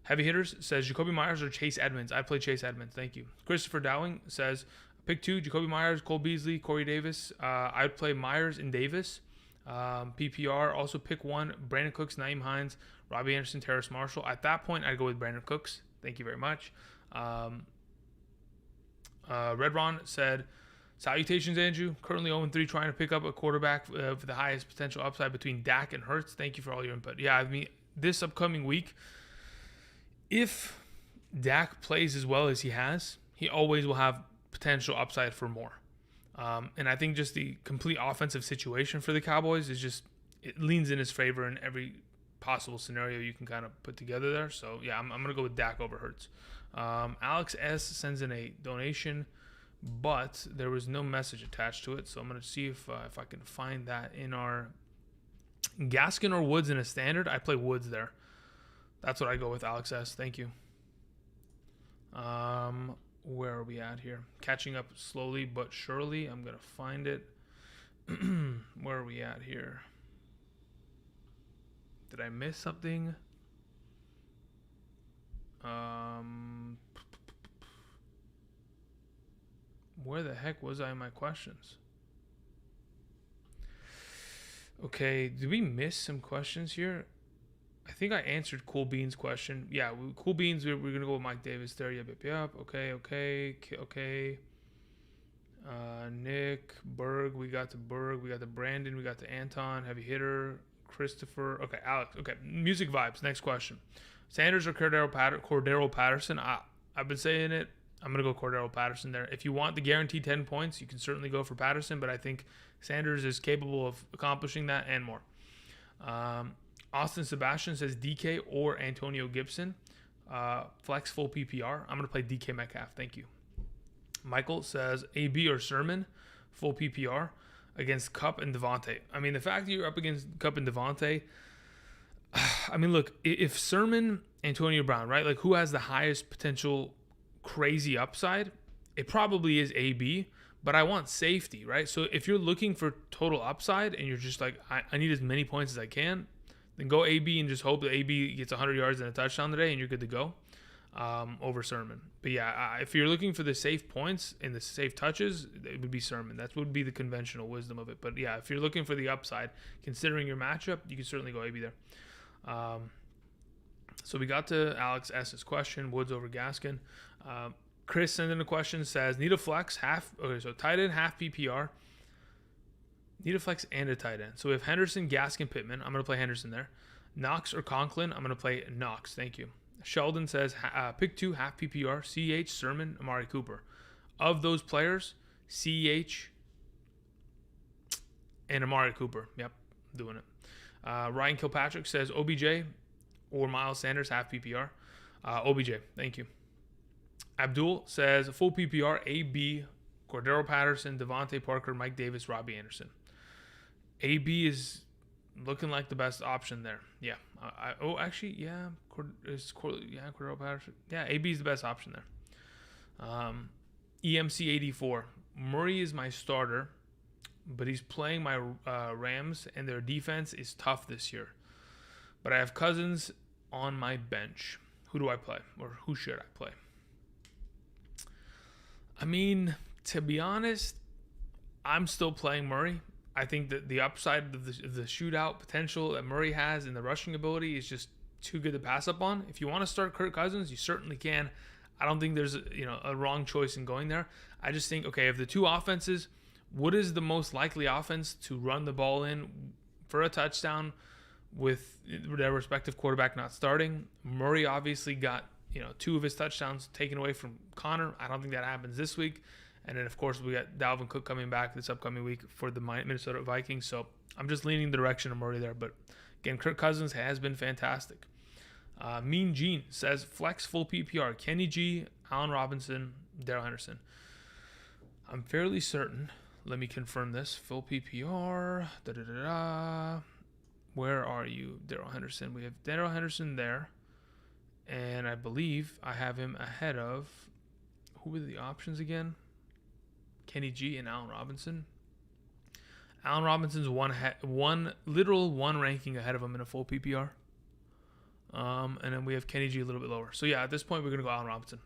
Heavy Hitters says, Jacoby Myers or Chase Edmunds. I'd play Chase Edmunds. Thank you. Christopher Dowling says, pick 2, Jacoby Myers, Cole Beasley, Corey Davis. I'd play Myers and Davis. PPR. Also pick 1, Brandon Cooks, Naeem Hines, Robbie Anderson, Terrace Marshall. At that point, I'd go with Brandon Cooks. Thank you very much. Red Ron said, salutations, Andrew. Currently 0-3, trying to pick up a quarterback for the highest potential upside between Dak and Hurts. Thank you for all your input. Yeah, I mean, this upcoming week, if Dak plays as well as he has, he always will have potential upside for more. And I think just the complete offensive situation for the Cowboys is just, it leans in his favor in every possible scenario you can kind of put together there. So, yeah, I'm going to go with Dak over Hurts. Alex S. sends in a donation, but there was no message attached to it. So I'm going to see if I can find that in our Gaskin or Woods in a standard. I play Woods there. That's what I go with, Alex S. Thank you. Where are we at here? Catching up slowly but surely. I'm going to find it. Where are we at here? Did I miss something? Where the heck was I in my questions? Okay, did we miss some questions here? I think I answered Cool Beans' question. Yeah, Cool Beans, we're going to go with Mike Davis there. Yep. Okay. Nick, Berg, we got to Berg. We got to Brandon. We got to Anton, Heavy Hitter, Christopher. Okay, Alex. Okay, music vibes. Next question. Sanders or Cordero Patterson? I've been saying it. I'm going to go Cordero Patterson there. If you want the guaranteed 10 points, you can certainly go for Patterson, but I think Sanders is capable of accomplishing that and more. Austin Sebastian says DK or Antonio Gibson. Flex full PPR. I'm going to play DK Metcalf. Thank you. Michael says AB or Sermon, full PPR against Kupp and Devonta. I mean, the fact that you're up against Kupp and Devonta, I mean, look, if Sermon, Antonio Brown, right? Like, who has the highest potential crazy upside? It probably is AB, but I want safety, right? So if you're looking for total upside and you're just like, I need as many points as I can, then go AB and just hope that AB gets 100 yards and a touchdown today and you're good to go over Sermon. But yeah, if you're looking for the safe points and the safe touches, it would be Sermon. That would be the conventional wisdom of it. But yeah, if you're looking for the upside, considering your matchup, you can certainly go AB there. So we got to Alex S.'s question, Woods over Gaskin. Chris sent in a question, says, need a flex, so tight end, half PPR. Need a flex and a tight end. So we have Henderson, Gaskin, Pittman. I'm going to play Henderson there. Knox or Conklin. I'm going to play Knox. Thank you. Sheldon says, pick 2, half PPR. CH, Sermon, Amari Cooper. Of those players, CH and Amari Cooper. Yep, doing it. Ryan Kilpatrick says, OBJ or Miles Sanders, half PPR. OBJ. Thank you. Abdul says, full PPR, AB, Cordero Patterson, Devontae Parker, Mike Davis, Robbie Anderson. AB is looking like the best option there. Yeah. Cordero Patterson. Yeah, AB is the best option there. EMC 84. Murray is my starter, but he's playing my Rams, and their defense is tough this year. But I have Cousins on my bench. Who do I play? Or who should I play? I mean, to be honest, I'm still playing Murray. I think that the upside of the shootout potential that Murray has and the rushing ability is just too good to pass up on. If you want to start Kirk Cousins, you certainly can. I don't think there's a wrong choice in going there. I just think, okay, of the two offenses, what is the most likely offense to run the ball in for a touchdown with their respective quarterback not starting? Murray obviously got 2 of his touchdowns taken away from Connor. I don't think that happens this week. And then, of course, we got Dalvin Cook coming back this upcoming week for the Minnesota Vikings. So I'm just leaning the direction of Murray there. But, again, Kirk Cousins has been fantastic. Mean Gene says, flex full PPR. Kenny G, Allen Robinson, Darrell Henderson. I'm fairly certain. Let me confirm this. Full PPR. Where are you, Darrell Henderson? We have Darrell Henderson there. And I believe I have him ahead of, who were the options again? Kenny G, and Allen Robinson. Allen Robinson's one ranking ahead of him in a full PPR. And then we have Kenny G a little bit lower. So yeah, at this point we're gonna go Allen Robinson.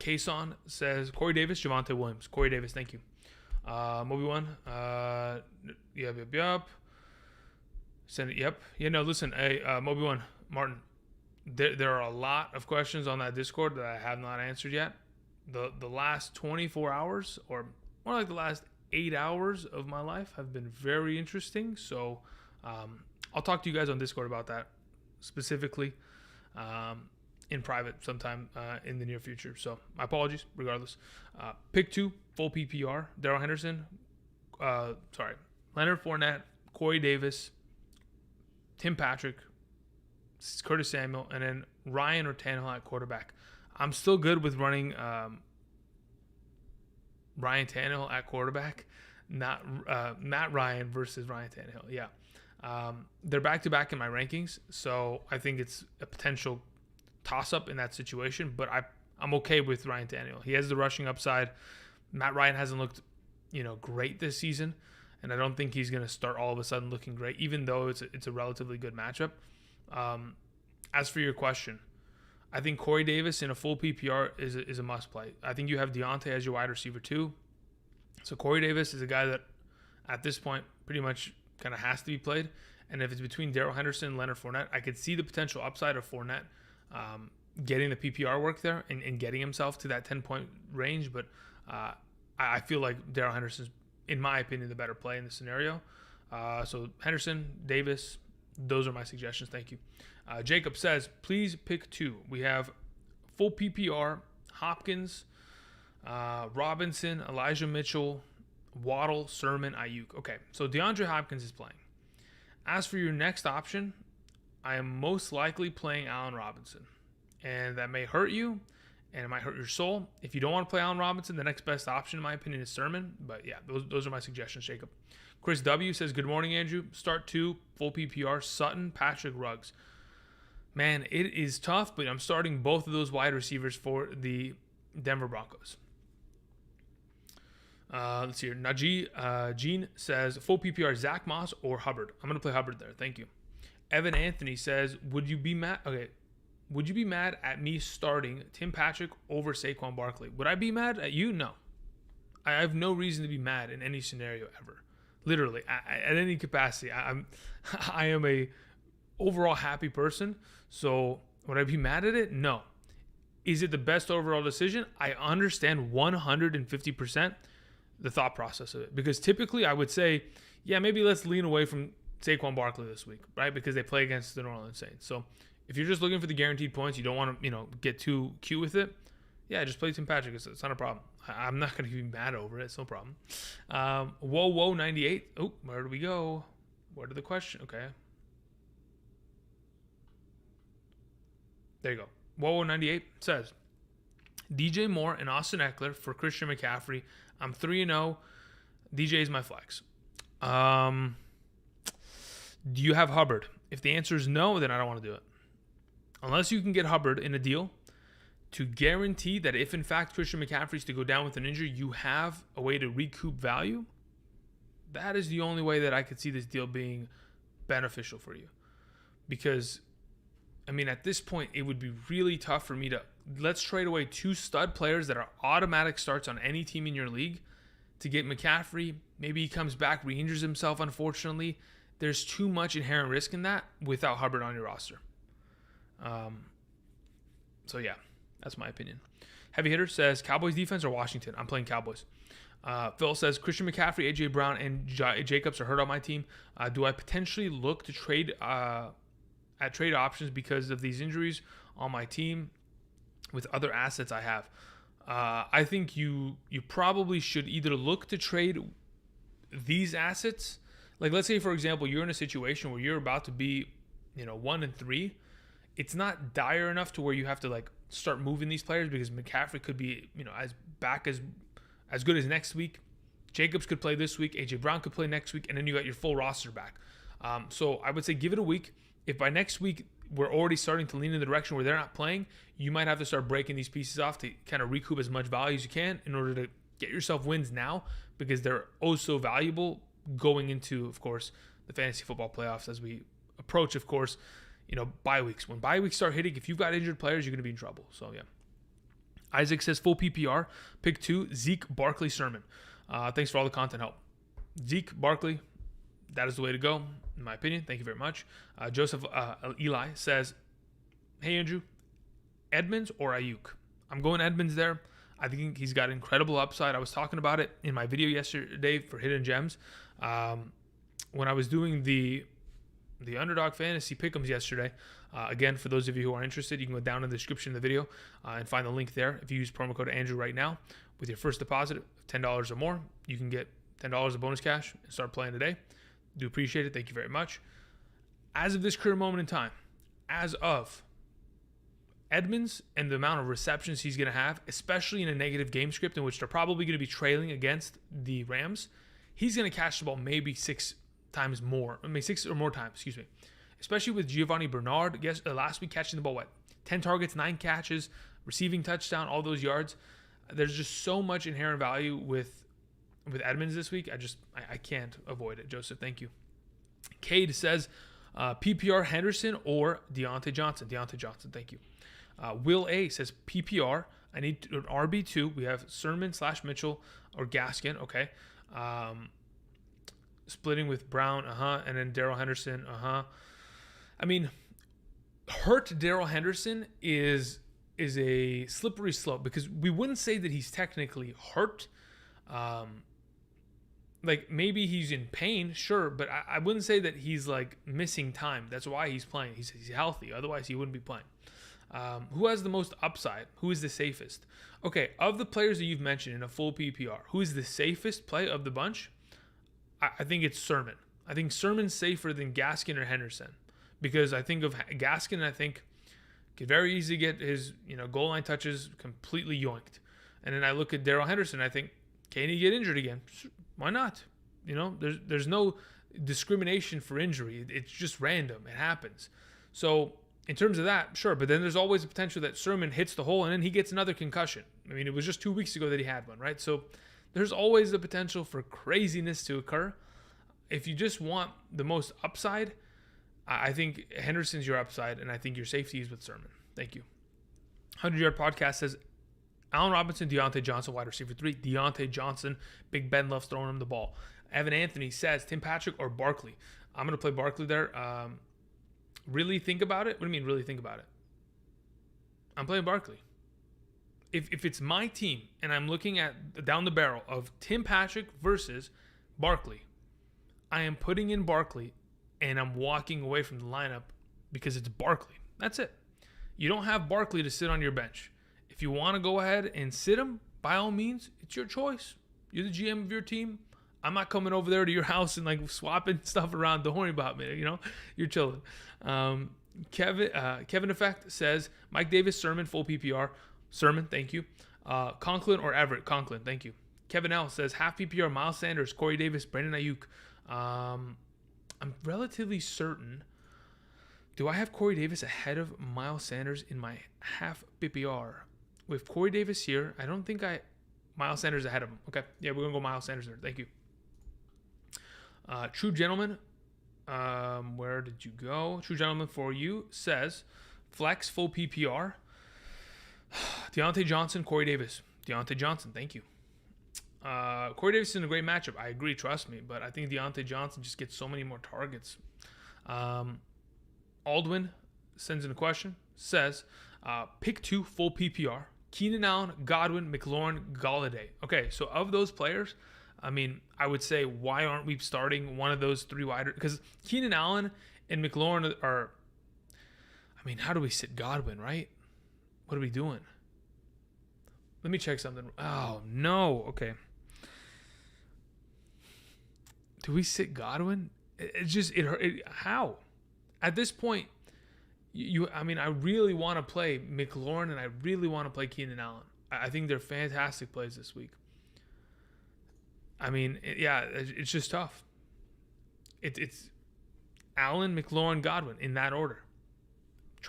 Kason says Corey Davis, Javonte Williams. Corey Davis, thank you. Moby1, yep. Send it, yep. Yeah, no, listen, hey, Moby1, Martin, there are a lot of questions on that Discord that I have not answered yet. The last 24 hours, or more like the last 8 hours of my life, have been very interesting. So I'll talk to you guys on Discord about that specifically in private sometime in the near future. So my apologies, regardless. Pick 2, full PPR, Darrell Henderson, Leonard Fournette, Corey Davis, Tim Patrick, Curtis Samuel, and then Ryan or Tannehill at quarterback. I'm still good with running Ryan Tannehill at quarterback, not Matt Ryan versus Ryan Tannehill. Yeah. They're back-to-back in my rankings, so I think it's a potential toss-up in that situation, but I'm okay with Ryan Tannehill. He has the rushing upside. Matt Ryan hasn't looked, great this season, and I don't think he's going to start all of a sudden looking great, even though it's a relatively good matchup. As for your question, I think Corey Davis in a full PPR is a must-play. I think you have Deonta as your wide receiver too. So Corey Davis is a guy that at this point pretty much kind of has to be played. And if it's between Darrell Henderson and Leonard Fournette, I could see the potential upside of Fournette getting the PPR work there and getting himself to that 10-point range. But I feel like Darrell Henderson's, in my opinion, the better play in this scenario. So Henderson, Davis, those are my suggestions. Thank you. Jacob says, please pick 2. We have full PPR, Hopkins, Robinson, Elijah Mitchell, Waddle, Sermon, Ayuk. Okay, so DeAndre Hopkins is playing. As for your next option, I am most likely playing Allen Robinson. And that may hurt you, and it might hurt your soul. If you don't want to play Allen Robinson, the next best option, in my opinion, is Sermon. But yeah, those are my suggestions, Jacob. Chris W. says, good morning, Andrew. Start 2, full PPR, Sutton, Patrick, Ruggs. Man, it is tough, but I'm starting both of those wide receivers for the Denver Broncos. Let's see here. Najee Jean says, full PPR, Zach Moss or Hubbard. I'm going to play Hubbard there. Thank you. Evan Anthony says, would you be mad at me starting Tim Patrick over Saquon Barkley? Would I be mad at you? No. I have no reason to be mad in any scenario ever. Literally, at any capacity. I am a overall happy person. So would I be mad at it? No. Is it the best overall decision? I understand 150% the thought process of it. Because typically I would say, yeah, maybe let's lean away from Saquon Barkley this week, right? Because they play against the New Orleans Saints. So if you're just looking for the guaranteed points, you don't want to, get too cute with it. Yeah, just play Tim Patrick. It's not a problem. I'm not going to be mad over it. It's no problem. Whoa, 98. Oh, where do we go? Where did the question? Okay. There you go. Whoa, 98 says, DJ Moore and Austin Eckler for Christian McCaffrey. I'm 3-0. DJ is my flex. Do you have Hubbard? If the answer is no, then I don't want to do it. Unless you can get Hubbard in a deal to guarantee that if, in fact, Christian McCaffrey is to go down with an injury, you have a way to recoup value, that is the only way that I could see this deal being beneficial for you. Because, at this point, it would be really tough for me to, let's trade away 2 stud players that are automatic starts on any team in your league to get McCaffrey. Maybe he comes back, re-injures himself, unfortunately. There's too much inherent risk in that without Hubbard on your roster. So yeah, that's my opinion. Heavy Hitter says, Cowboys defense or Washington? I'm playing Cowboys. Phil says, Christian McCaffrey, A.J. Brown, and Jacobs are hurt on my team. Do I potentially look to trade at trade options because of these injuries on my team with other assets I have? I think you probably should either look to trade these assets. Like, let's say, for example, you're in a situation where you're about to be, 1-3. It's not dire enough to where you have to start moving these players because McCaffrey could be, as good as next week. Jacobs could play this week. AJ Brown could play next week, and then you got your full roster back. So I would say give it a week. If by next week we're already starting to lean in the direction where they're not playing, you might have to start breaking these pieces off to kind of recoup as much value as you can in order to get yourself wins now, because they're oh so valuable going into, of course, the fantasy football playoffs as we approach, of course, bye weeks. When bye weeks start hitting, if you've got injured players, you're going to be in trouble. So, yeah. Isaac says full PPR, pick 2, Zeke, Barkley, Sermon. Thanks for all the content help. Zeke, Barkley, that is the way to go, in my opinion. Thank you very much. Joseph Eli says, hey, Andrew, Edmunds or Ayuk? I'm going Edmunds there. I think he's got incredible upside. I was talking about it in my video yesterday for Hidden Gems. When I was doing the Underdog Fantasy Pick'ems yesterday, again, for those of you who are interested, you can go down in the description of the video and find the link there. If you use promo code Andrew right now, with your first deposit of $10 or more, you can get $10 of bonus cash and start playing today. Do appreciate it. Thank you very much. As of this current moment in time, as of Edmunds and the amount of receptions he's going to have, especially in a negative game script in which they're probably going to be trailing against the Rams, he's going to catch the ball maybe 6 or more times, especially with Giovanni Bernard last week catching the ball, 10 targets, 9 catches, receiving touchdown, all those yards. There's just so much inherent value with Edmunds this week. I can't avoid it. Joseph, thank you. Cade says PPR Henderson or Deontay Johnson. Deontay Johnson, thank you. Will A says PPR. I need an RB2. We have Sermon / Mitchell or Gaskin. Okay. Splitting with Brown. And then Darrell Henderson. I mean, hurt Darrell Henderson is a slippery slope, because we wouldn't say that he's technically hurt. Like, maybe he's in pain, sure, but I wouldn't say that he's like missing time. That's why he's playing. He's healthy. Otherwise, he wouldn't be playing. Who has the most upside? Who is the safest? Okay, of the players that you've mentioned in a full PPR, who is the safest play of the bunch? I think it's Sermon. I think Sermon's safer than Gaskin or Henderson, because I think of Gaskin, I think could very easily get his goal line touches completely yoinked. And then I look at Darrell Henderson, I think, can he get injured again? Why not? There's no discrimination for injury. It's just random. It happens. So in terms of that, sure. But then there's always the potential that Sermon hits the hole and then he gets another concussion. I mean, it was just 2 weeks ago that he had one, right? So there's always the potential for craziness to occur. If you just want the most upside, I think Henderson's your upside, and I think your safety is with Sermon. Thank you. 100-Yard Podcast says, Allen Robinson, Deontay Johnson, wide receiver 3. Deontay Johnson, Big Ben loves throwing him the ball. Evan Anthony says, Tim Patrick or Barkley? I'm going to play Barkley there. Really think about it? What do you mean, really think about it? I'm playing Barkley. If it's my team and I'm looking at down the barrel of Tim Patrick versus Barkley, I am putting in Barkley and I'm walking away from the lineup because it's Barkley. That's it. You don't have Barkley to sit on your bench. If you want to go ahead and sit him, by all means, it's your choice. You're the GM of your team. I'm not coming over there to your house and like swapping stuff around. Don't worry about me. You're chilling. Kevin Effect says Mike Davis, Sermon, full PPR. Sermon, thank you. Conklin or Everett? Conklin, thank you. Kevin L says half PPR, Miles Sanders, Corey Davis, Brandon Ayuk. I'm relatively certain. Do I have Corey Davis ahead of Miles Sanders in my half PPR? With Corey Davis here, I don't think Miles Sanders ahead of him. Okay, yeah, we're going to go Miles Sanders there. Thank you. True Gentleman, where did you go? True Gentleman for you says flex full PPR. Deontay Johnson, Corey Davis. Deontay Johnson, thank you. Corey Davis is in a great matchup. I agree, trust me. But I think Deontay Johnson just gets so many more targets. Aldwin sends in a question. Says, pick 2 full PPR. Keenan Allen, Godwin, McLaurin, Gallarde. Okay, so of those players, I mean, I would say, why aren't we starting one of those 3 wider? Because Keenan Allen and McLaurin are, I mean, how do we sit Godwin, right? What are we doing? Let me check something. Oh, no. Okay. Do we sit Godwin? How? At this point, I really want to play McLaurin and I really want to play Keenan Allen. I think they're fantastic plays this week. I mean, it's just tough. It's Allen, McLaurin, Godwin in that order.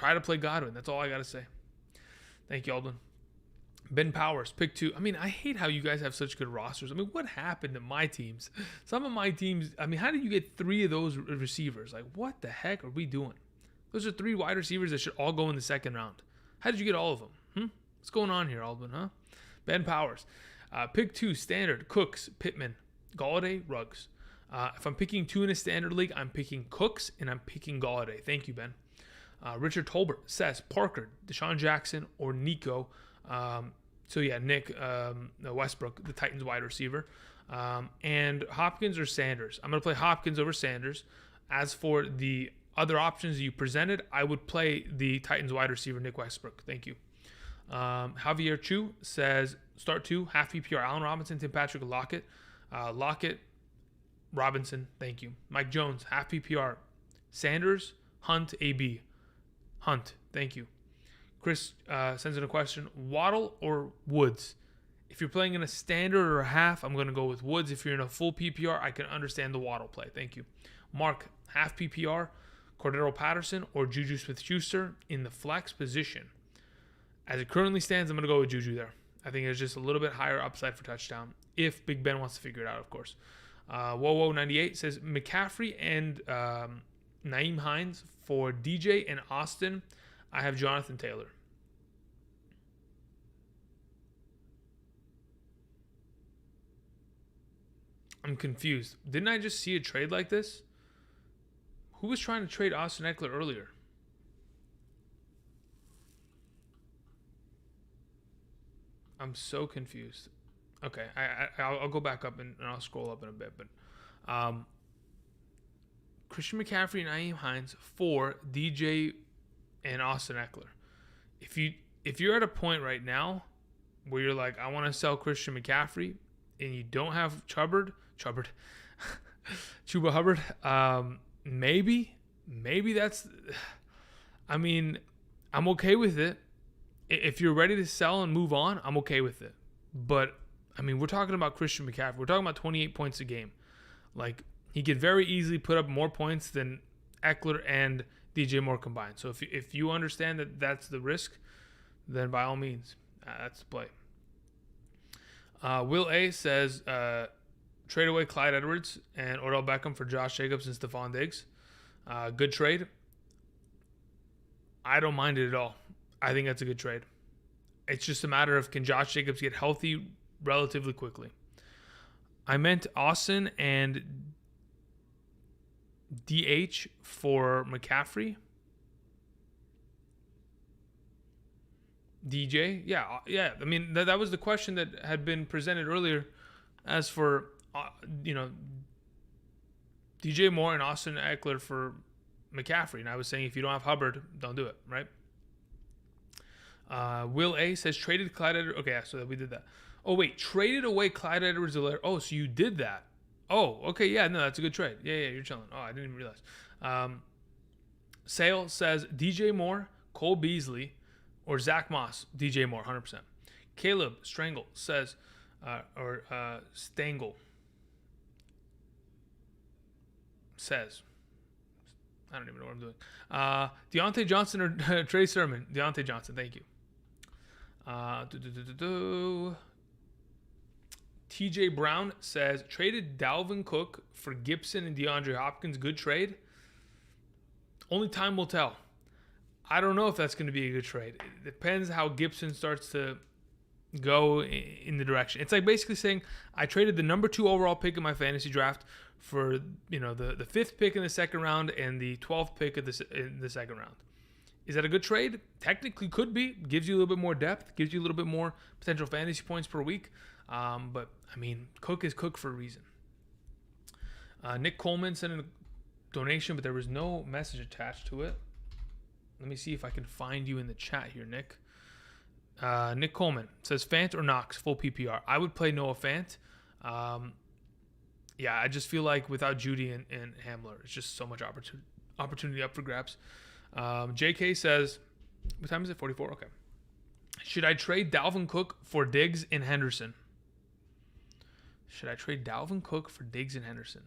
try to play Godwin. That's all I got to say. Thank you, Aldwin. Ben Powers, pick 2. I mean, I hate how you guys have such good rosters. I mean, what happened to my teams? Some of my teams, I mean, how did you get 3 of those receivers? Like, what the heck are we doing? Those are 3 wide receivers that should all go in the second round. How did you get all of them? What's going on here, Aldwin, huh? Ben Powers. Pick 2, standard, Cooks, Pittman, Gallarde, Ruggs. If I'm picking 2 in a standard league, I'm picking Cooks and I'm picking Gallarde. Thank you, Ben. Richard Tolbert says Parker, Deshaun Jackson, or Nico. So yeah, Nick Westbrook, the Titans wide receiver. And Hopkins or Sanders. I'm going to play Hopkins over Sanders. As for the other options you presented, I would play the Titans wide receiver, Nick Westbrook. Thank you. Javier Chu says start 2, half PPR, Allen Robinson, Tim Patrick, Lockett. Lockett, Robinson. Thank you. Mike Jones, half PPR, Sanders, Hunt, AB. Hunt. Thank you. Chris sends in a question, Waddle or Woods? If you're playing in a standard or a half, I'm going to go with Woods. If you're in a full PPR, I can understand the Waddle play. Thank you. Mark, half PPR, Cordero Patterson or Juju Smith-Schuster in the flex position. As it currently stands, I'm going to go with Juju there. I think it's just a little bit higher upside for touchdown, if Big Ben wants to figure it out, of course. Wowo98 says McCaffrey and Nyheim Hines for DJ and Austin. I have Jonathan Taylor. I'm confused. Didn't I just see a trade like this? Who was trying to trade Austin Eckler earlier? I'm so confused. Okay, I'll go back up and I'll scroll up in a bit. But Christian McCaffrey and Nyheim Hines for DJ and Austin Eckler. If you're at a point right now where you're like, I want to sell Christian McCaffrey, and you don't have Chuba Hubbard, maybe that's. I mean, I'm okay with it. If you're ready to sell and move on, I'm okay with it. But I mean, we're talking about Christian McCaffrey. We're talking about 28 points a game. Like, he could very easily put up more points than Eckler and DJ Moore combined. So if you understand that that's the risk, then by all means, that's the play. Will A says, trade away Clyde Edwards and Odell Beckham for Josh Jacobs and Stephon Diggs. Good trade. I don't mind it at all. I think that's a good trade. It's just a matter of, can Josh Jacobs get healthy relatively quickly? I meant Austin and DH for McCaffrey. DJ, yeah. I mean, that was the question that had been presented earlier. As for DJ Moore and Austin Eckler for McCaffrey, and I was saying if you don't have Hubbard, don't do it, right? Will A says traded Clyde Edwards. Okay, so we did that. Oh wait, traded away Clyde Edwards-Helaire. Oh, so you did that? Oh, okay, yeah, no, that's a good trade. Yeah, you're chilling. Oh, I didn't even realize. Sale says DJ Moore, Cole Beasley, or Zach Moss. DJ Moore, 100%. Caleb Strangle says, Stangle says, I don't even know what I'm doing. Deontay Johnson or Trey Sermon? Deontay Johnson, thank you. TJ Brown says, traded Dalvin Cook for Gibson and DeAndre Hopkins. Good trade? Only time will tell. I don't know if that's going to be a good trade. It depends how Gibson starts to go in the direction. It's like basically saying, I traded the number 2 overall pick in my fantasy draft for the 5th pick in the second round and the 12th pick in the second round. Is that a good trade? Technically could be. Gives you a little bit more depth. Gives you a little bit more potential fantasy points per week. But, I mean, Cook is Cook for a reason. Nick Coleman sent in a donation, but there was no message attached to it. Let me see if I can find you in the chat here, Nick. Nick Coleman says, Fant or Knox, full PPR. I would play Noah Fant. Yeah, I just feel like without Judy and Hamler, it's just so much opportunity up for grabs. JK says, what time is it? 44? Okay. Should I trade Dalvin Cook for Diggs and Henderson? Should I trade Dalvin Cook for Diggs and Henderson?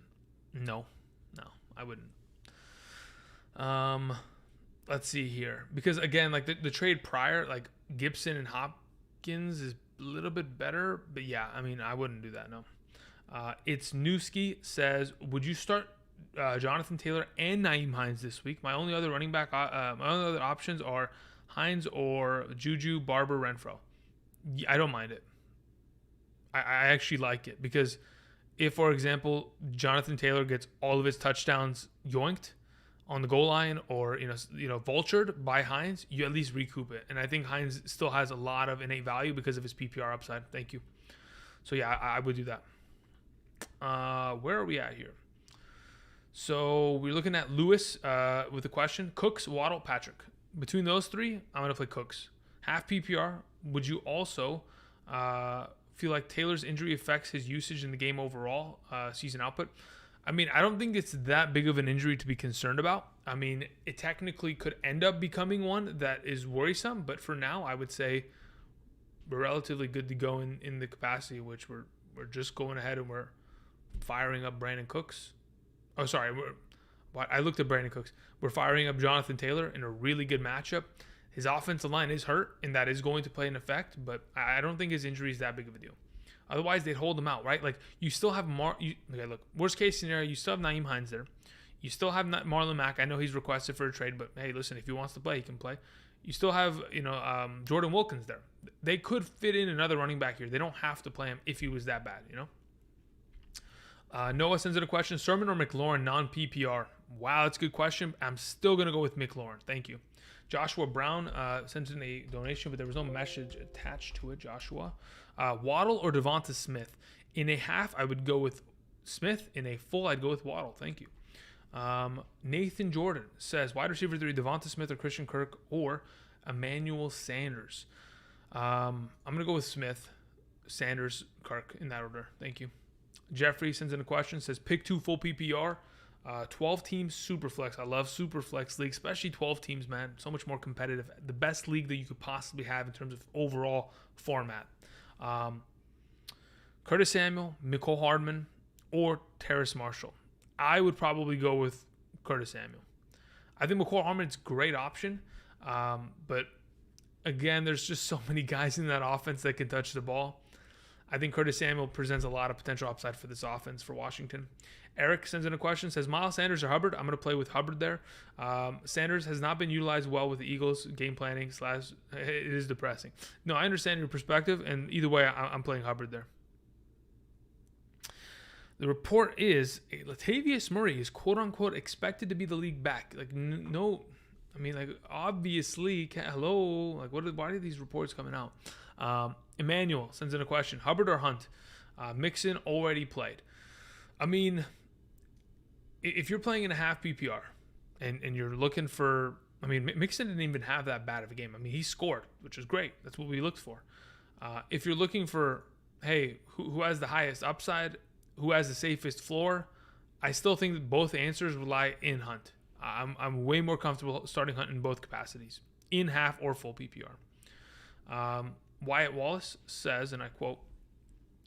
No, I wouldn't. let's see here. Because, again, like the trade prior, like Gibson and Hopkins is a little bit better. But, yeah, I mean, I wouldn't do that, no. It's Newski says, would you start Jonathan Taylor and Nyheim Hines this week? My only other running back, my only other options are Hines or Juju, Barber, Renfro. I don't mind it. I actually like it because if, for example, Jonathan Taylor gets all of his touchdowns yoinked on the goal line or vultured by Hines, you at least recoup it. And I think Hines still has a lot of innate value because of his PPR upside. Thank you. So yeah, I would do that. Where are we at here? So we're looking at Lewis with a question. Cooks, Waddle, Patrick. Between those three, I'm going to play Cooks. Half PPR. Would you also feel like Taylor's injury affects his usage in the game overall, season output? I mean, I don't think it's that big of an injury to be concerned about. I mean, it technically could end up becoming one that is worrisome, but for now, I would say we're relatively good to go in the capacity, which we're just going ahead and we're firing up Brandon Cooks. Oh, sorry. I looked at Brandon Cooks. We're firing up Jonathan Taylor in a really good matchup. His offensive line is hurt, and that is going to play an effect, but I don't think his injury is that big of a deal. Otherwise, they'd hold him out, right? Like, you still have okay, look, worst case scenario, you still have Nyheim Hines there. You still have Marlon Mack. I know he's requested for a trade, but hey, listen, if he wants to play, he can play. You still have, Jordan Wilkins there. They could fit in another running back here. They don't have to play him if he was that bad, Noah sends in a question. Sermon or McLaurin, non-PPR? Wow, that's a good question. I'm still going to go with McLaurin. Thank you. Joshua Brown sends in a donation, but there was no message attached to it. Joshua. Waddle or Devonta Smith? In a half, I would go with Smith. In a full, I'd go with Waddle. Thank you. Nathan Jordan says, wide receiver 3, Devonta Smith or Christian Kirk or Emmanuel Sanders? I'm going to go with Smith, Sanders, Kirk in that order. Thank you. Jeffrey sends in a question, says, pick 2 full PPR, 12 teams, Superflex. I love Superflex league, especially 12 teams, man. So much more competitive. The best league that you could possibly have in terms of overall format. Curtis Samuel, Mecole Hardman, or Terrace Marshall. I would probably go with Curtis Samuel. I think Mecole Hardman's a great option, but again, there's just so many guys in that offense that can touch the ball. I think Curtis Samuel presents a lot of potential upside for this offense for Washington. Eric sends in a question, says, Miles Sanders or Hubbard? I'm going to play with Hubbard there. Sanders has not been utilized well with the Eagles game planning / it is depressing. No, I understand your perspective, and either way, I'm playing Hubbard there. The report is Latavius Murray is quote-unquote expected to be the league back. Like, no, I mean, like, obviously, hello, like, why are these reports coming out? Emmanuel sends in a question. Hubbard or Hunt? Mixon already played. I mean, if you're playing in a half PPR and you're looking for, I mean, Mixon didn't even have that bad of a game. I mean, he scored, which is great. That's what we looked for. If you're looking for, hey, who has the highest upside, who has the safest floor, I still think that both answers rely in Hunt. I'm way more comfortable starting Hunt in both capacities, in half or full PPR. Wyatt Wallace says, and I quote,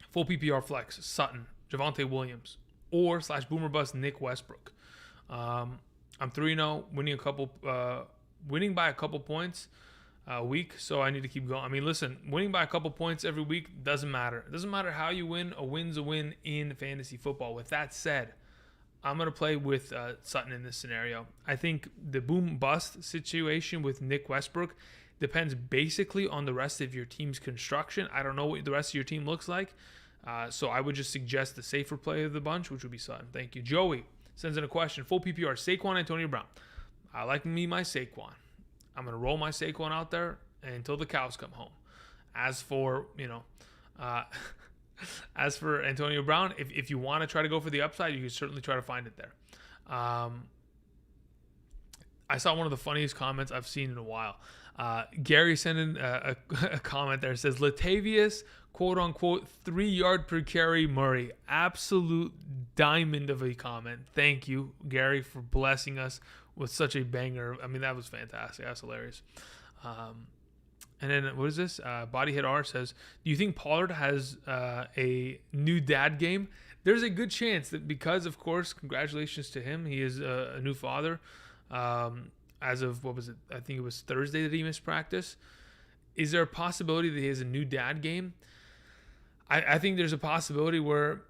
full PPR flex, Sutton, Javonte Williams, or / boomer bust Nick Westbrook. I'm 3-0, winning by a couple points a week, so I need to keep going. I mean, listen, winning by a couple points every week doesn't matter. It doesn't matter how you win. A win's a win in fantasy football. With that said, I'm going to play with Sutton in this scenario. I think the boom-bust situation with Nick Westbrook depends basically on the rest of your team's construction. I don't know what the rest of your team looks like, so I would just suggest the safer play of the bunch, which would be Sutton. Thank you. Joey sends in a question. Full PPR, Saquon, Antonio Brown. I like me my Saquon. I'm going to roll my Saquon out there until the cows come home. As for, as for Antonio Brown, if you want to try to go for the upside, you can certainly try to find it there. I saw one of the funniest comments I've seen in a while. Gary sent in a comment there. It says, Latavius, quote-unquote, 3-yard per carry Murray. Absolute diamond of a comment. Thank you, Gary, for blessing us with such a banger. I mean, that was fantastic. That's hilarious. And then, what is this? Bodyhead R says, do you think Pollard has a new dad game? There's a good chance that because, of course, congratulations to him. He is a new father. as of, what was it? I think it was Thursday that he missed practice. Is there a possibility that he has a new dad game? I think there's a possibility where,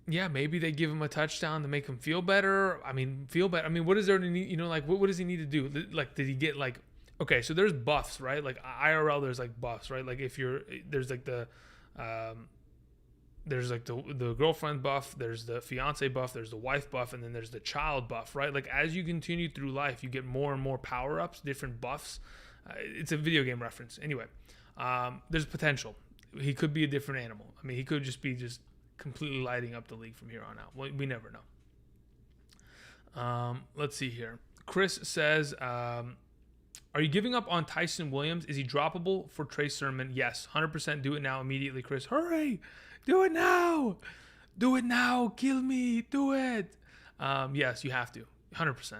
yeah, maybe they give him a touchdown to make him feel better. I mean, what is there to need? You know, like, what does he need to do? Like, did he get, like, okay, so there's buffs, right? Like, IRL, there's, like, buffs, right? Like, there's, like, the girlfriend buff, there's the fiance buff, there's the wife buff, and then there's the child buff, right? Like, as you continue through life, you get more and more power-ups, different buffs. It's a video game reference. Anyway, there's potential. He could be a different animal. I mean, he could just be completely lighting up the league from here on out. We never know. Let's see here. Chris says, are you giving up on Tyson Williams? Is he droppable for Trey Sermon? Yes, 100% do it now immediately, Chris. Hurry! Do it now! Do it now! Kill me! Do it! Yes, you have to. 100%.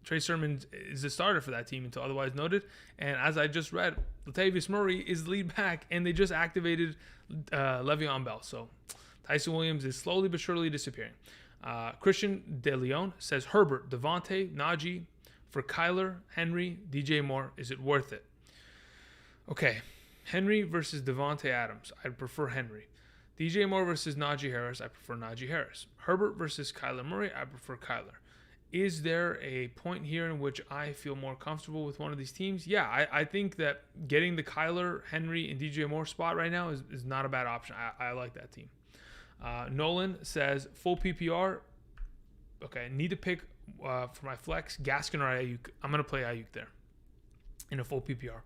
Trey Sermon is the starter for that team until otherwise noted. And as I just read, Latavius Murray is the lead back, and they just activated Le'Veon Bell. So Tyson Williams is slowly but surely disappearing. Christian De Leon says, Herbert, Devonta, Najee, for Kyler, Henry, DJ Moore, is it worth it? Okay, Henry versus Devonta Adams. I'd prefer Henry. DJ Moore versus Najee Harris. I prefer Najee Harris. Herbert versus Kyler Murray. I prefer Kyler. Is there a point here in which I feel more comfortable with one of these teams? Yeah, I think that getting the Kyler, Henry, and DJ Moore spot right now is not a bad option. I like that team. Nolan says, full PPR. Okay, need to pick for my flex, Gaskin or Ayuk. I'm going to play Ayuk there in a full PPR.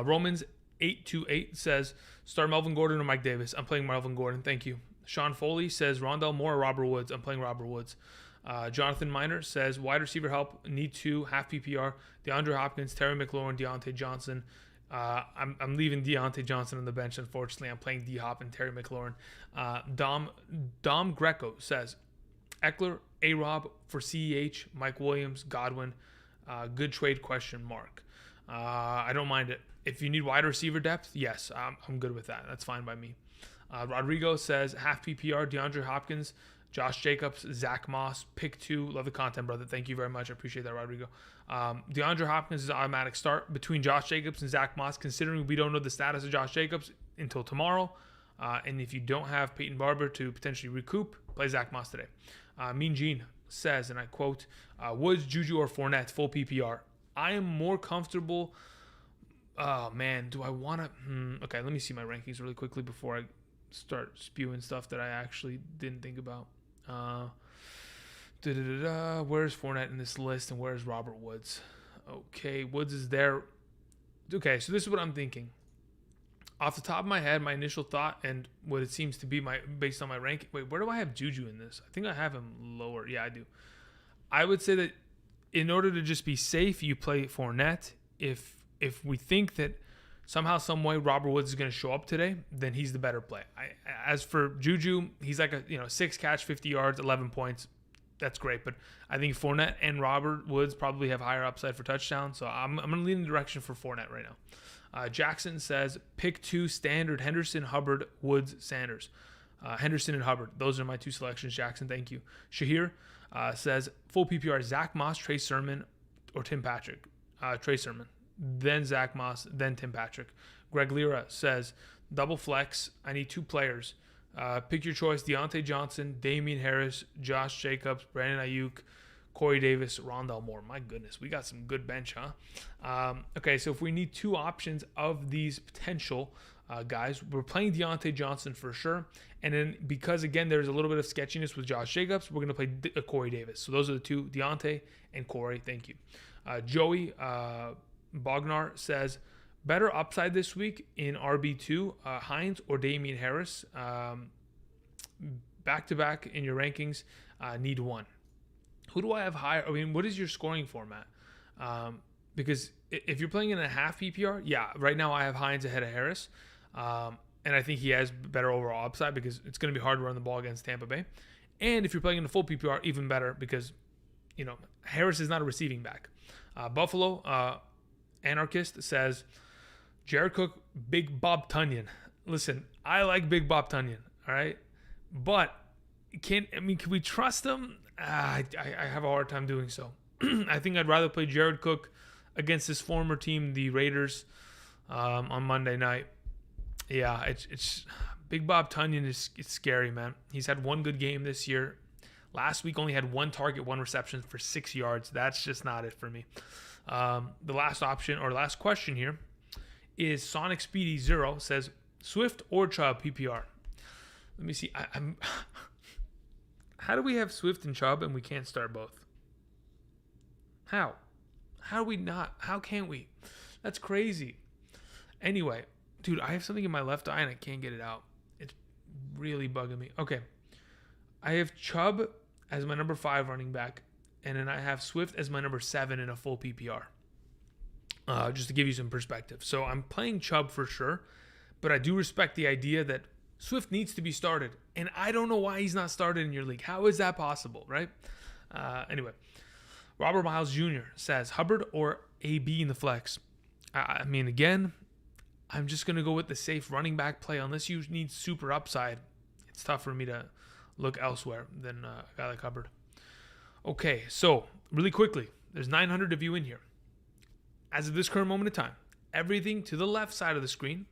Romans 828 says, start Melvin Gordon or Mike Davis. I'm playing Melvin Gordon. Thank you. Sean Foley says, Rondell Moore or Robert Woods. I'm playing Robert Woods. Jonathan Miner says, wide receiver help, need 2, half PPR. DeAndre Hopkins, Terry McLaurin, Deontay Johnson. I'm leaving Deontay Johnson on the bench, unfortunately. I'm playing D-Hop and Terry McLaurin. Dom Greco says, Eckler, A-Rob for CEH, Mike Williams, Godwin. Good trade question mark. I don't mind it. If you need wide receiver depth, yes, I'm good with that. That's fine by me. Rodrigo says, half PPR, DeAndre Hopkins, Josh Jacobs, Zach Moss, pick 2. Love the content, brother. Thank you very much. I appreciate that, Rodrigo. DeAndre Hopkins is an automatic start between Josh Jacobs and Zach Moss, considering we don't know the status of Josh Jacobs until tomorrow. And if you don't have Peyton Barber to potentially recoup, play Zach Moss today. Mean Gene says, and I quote, Woods, Juju, or Fournette, full PPR. I am more comfortable. Oh, man, do I want to? Okay, let me see my rankings really quickly before I start spewing stuff that I actually didn't think about. Where's Fournette in this list, and where's Robert Woods? Okay, Woods is there. Okay, so this is what I'm thinking. Off the top of my head, my initial thought, and what it seems to be based on my ranking. Wait, where do I have Juju in this? I think I have him lower. Yeah, I do. I would say that in order to just be safe, you play Fournette. If we think that somehow, some way, Robert Woods is going to show up today, then he's the better play. As for Juju, he's like 6 catch, 50 yards, 11 points. That's great. But I think Fournette and Robert Woods probably have higher upside for touchdowns. So I'm going to lean in the direction for Fournette right now. Jackson says, pick 2 standard, Henderson, Hubbard, Woods, Sanders. Henderson and Hubbard. Those are my 2 selections, Jackson. Thank you. Shahir says, full PPR, Zach Moss, Trey Sermon, or Tim Patrick. Trey Sermon. Then Zach Moss, then Tim Patrick. Greg Lira says, double flex, I need 2 players. Pick your choice, Deontay Johnson, Damian Harris, Josh Jacobs, Brandon Ayuk, Corey Davis, Rondell Moore. My goodness, we got some good bench, huh? Okay, so if we need 2 options of these potential guys, we're playing Deontay Johnson for sure. And then because, again, there's a little bit of sketchiness with Josh Jacobs, we're going to play Corey Davis. So those are the 2, Deontay and Corey. Thank you. Joey Bognar says, better upside this week in RB2, Hines or Damian Harris. Back-to-back in your rankings, need 1. Who do I have higher? I mean, what is your scoring format? Because if you're playing in a half PPR, yeah, right now I have Hines ahead of Harris. And I think he has better overall upside because it's going to be hard to run the ball against Tampa Bay. And if you're playing in a full PPR, even better because, Harris is not a receiving back. Buffalo Anarchist says, Jared Cook, Big Bob Tunyon. Listen, I like Big Bob Tunyon, all right? But can we trust him? I have a hard time doing so. I think I'd rather play Jared Cook against his former team, the Raiders, on Monday night. Yeah, it's Big Bob Tunyon it's scary, man. He's had one good game this year. Last week only had 1 target, 1 reception for 6 yards. That's just not it for me. The last option or last question here is Sonic Speedy 0 says Swift or Chubb PPR. Let me see. I'm how do we have Swift and Chubb and we can't start both? How? How do we not? How can't we? That's crazy. Anyway, dude, I have something in my left eye and I can't get it out. It's really bugging me. Okay. I have Chubb as my number 5 running back, and then I have Swift as my number 7 in a full PPR. Just to give you some perspective. So I'm playing Chubb for sure, but I do respect the idea that Swift needs to be started, and I don't know why he's not started in your league. How is that possible, right? Anyway, Robert Miles Jr. says Hubbard or AB in the flex. I mean, again, I'm just going to go with the safe running back play. Unless you need super upside, it's tough for me to look elsewhere than a guy like Hubbard. Okay, so really quickly, there's 900 of you in here. As of this current moment of time, everything to the left side of the screen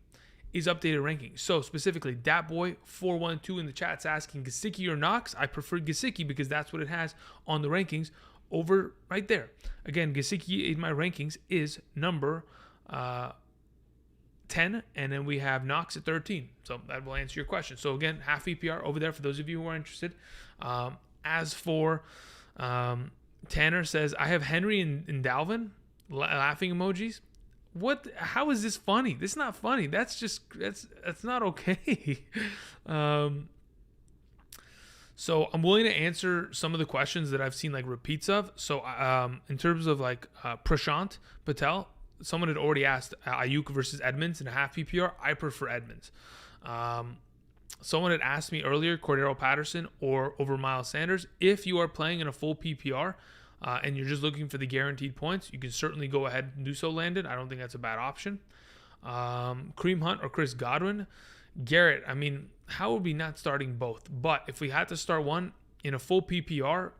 is updated rankings. So specifically, DatBoy412 in the chat's asking Gesicki or Knox. I prefer Gesicki because that's what it has on the rankings over right there. Again, Gesicki in my rankings is number 10, and then we have Knox at 13. So that will answer your question. So again, half EPR over there for those of you who are interested. As for Tanner says, I have Henry and Dalvin, laughing emojis. What? How is this funny? This is not funny. That's not okay. So I'm willing to answer some of the questions that I've seen like repeats of. So in terms of like Prashant Patel, someone had already asked Ayuk versus Edmunds in a half PPR. I prefer Edmunds. Someone had asked me earlier, Cordero Patterson or over Miles Sanders. If you are playing in a full PPR and you're just looking for the guaranteed points, you can certainly go ahead and do so, Landon. I don't think that's a bad option. Kareem Hunt or Chris Godwin. Garrett, I mean, how would we not starting both? But if we had to start one in a full PPR,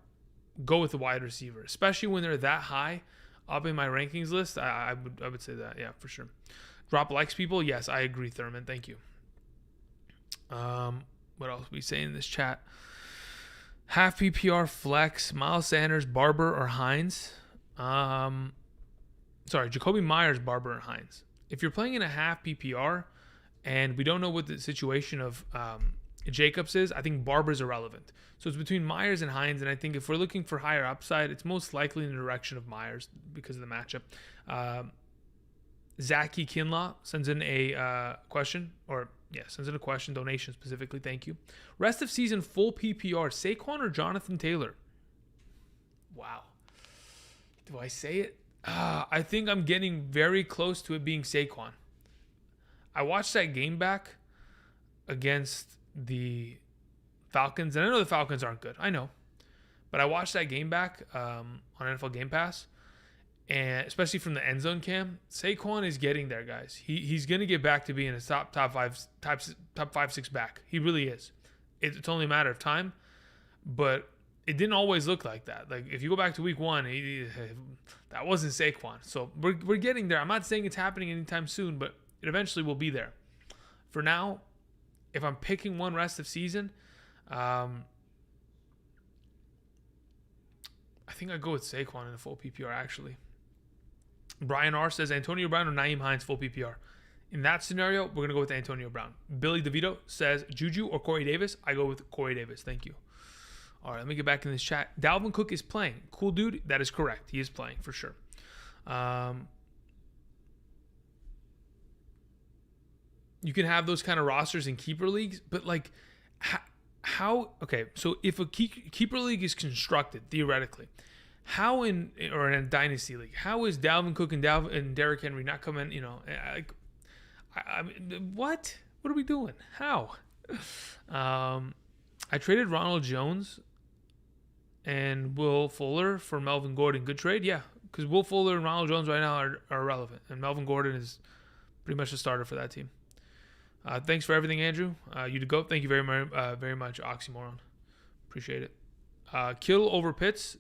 go with the wide receiver, especially when they're that high up in my rankings list. I would say that, yeah, for sure. Drop likes people. Yes, I agree, Thurman. Thank you. What else we say in this chat? Half PPR flex, Miles Sanders, Barber, or Hines. Jacoby Myers, Barber, and Hines. If you're playing in a half PPR and we don't know what the situation of Jacobs is, I think Barber's irrelevant. So it's between Myers and Hines, and I think if we're looking for higher upside, it's most likely in the direction of Myers because of the matchup. Zachy Kinlaw sends in a question, sends in a question, donation specifically, thank you. Rest of season full PPR, Saquon or Jonathan Taylor? Wow. Do I say it? I think I'm getting very close to it being Saquon. I watched that game back against the Falcons, and I know the Falcons aren't good. I know. But I watched that game back on NFL Game Pass, and especially from the end zone cam, Saquon is getting there, guys. He's going to get back to being a top 5-6 back. He really is. It's only a matter of time, but it didn't always look like that. Like if you go back to week 1, that wasn't Saquon. So we're getting there. I'm not saying it's happening anytime soon, but it eventually will be there. For now, if I'm picking one rest of season, I think I'd go with Saquon in a full PPR, actually. Brian R. says Antonio Brown or Nyheim Hines full PPR. In that scenario, we're going to go with Antonio Brown. Billy DeVito says Juju or Corey Davis. I go with Corey Davis. Thank you. All right, let me get back in this chat. Dalvin Cook is playing. Cool dude. That is correct. He is playing for sure. You can have those kind of rosters in keeper leagues, but like how okay, so if a keeper league is constructed theoretically, how in a dynasty league, how is Dalvin Cook and Derrick Henry not coming, I mean, what are we doing? How? I traded Ronald Jones and Will Fuller for Melvin Gordon. Good trade? Yeah, because Will Fuller and Ronald Jones right now are irrelevant, and Melvin Gordon is pretty much the starter for that team. Thanks for everything, Andrew. You to go. Thank you very much, Oxymoron. Appreciate it. Kill over Pitts.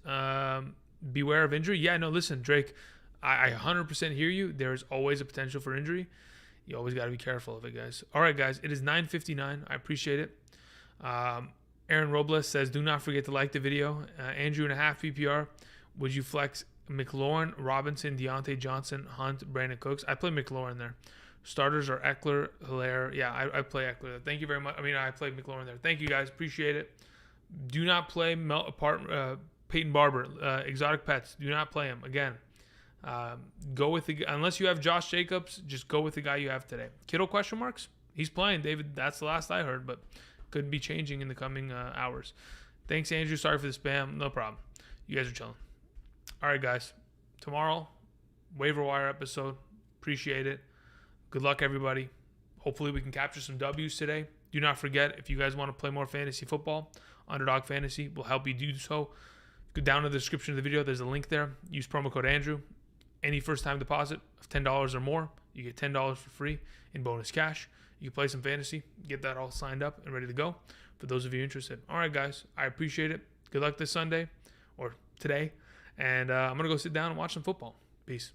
Beware of injury. Yeah, no, listen, Drake. I 100% hear you. There is always a potential for injury. You always got to be careful of it, guys. All right, guys. It is 9:59. I appreciate it. Aaron Robles says, do not forget to like the video. Andrew and a half PPR. Would you flex McLaurin, Robinson, Deontay Johnson, Hunt, Brandon Cooks? I play McLaurin there. Starters are Eckler, Hilaire. Yeah, I play Eckler. Thank you very much. I play McLaurin there. Thank you, guys. Appreciate it. Do not play Peyton Barber, Exotic Pets. Do not play him. Again, go with unless you have Josh Jacobs, just go with the guy you have today. Kittle question marks? He's playing, David. That's the last I heard, but could be changing in the coming hours. Thanks, Andrew. Sorry for the spam. No problem. You guys are chilling. All right, guys. Tomorrow, waiver wire episode. Appreciate it. Good luck, everybody. Hopefully, we can capture some W's today. Do not forget, if you guys want to play more fantasy football, Underdog Fantasy will help you do so. Go down to the description of the video. There's a link there. Use promo code Andrew. Any first-time deposit of $10 or more, you get $10 for free in bonus cash. You can play some fantasy, get that all signed up and ready to go for those of you interested. All right, guys. I appreciate it. Good luck this Sunday or today. And I'm going to go sit down and watch some football. Peace.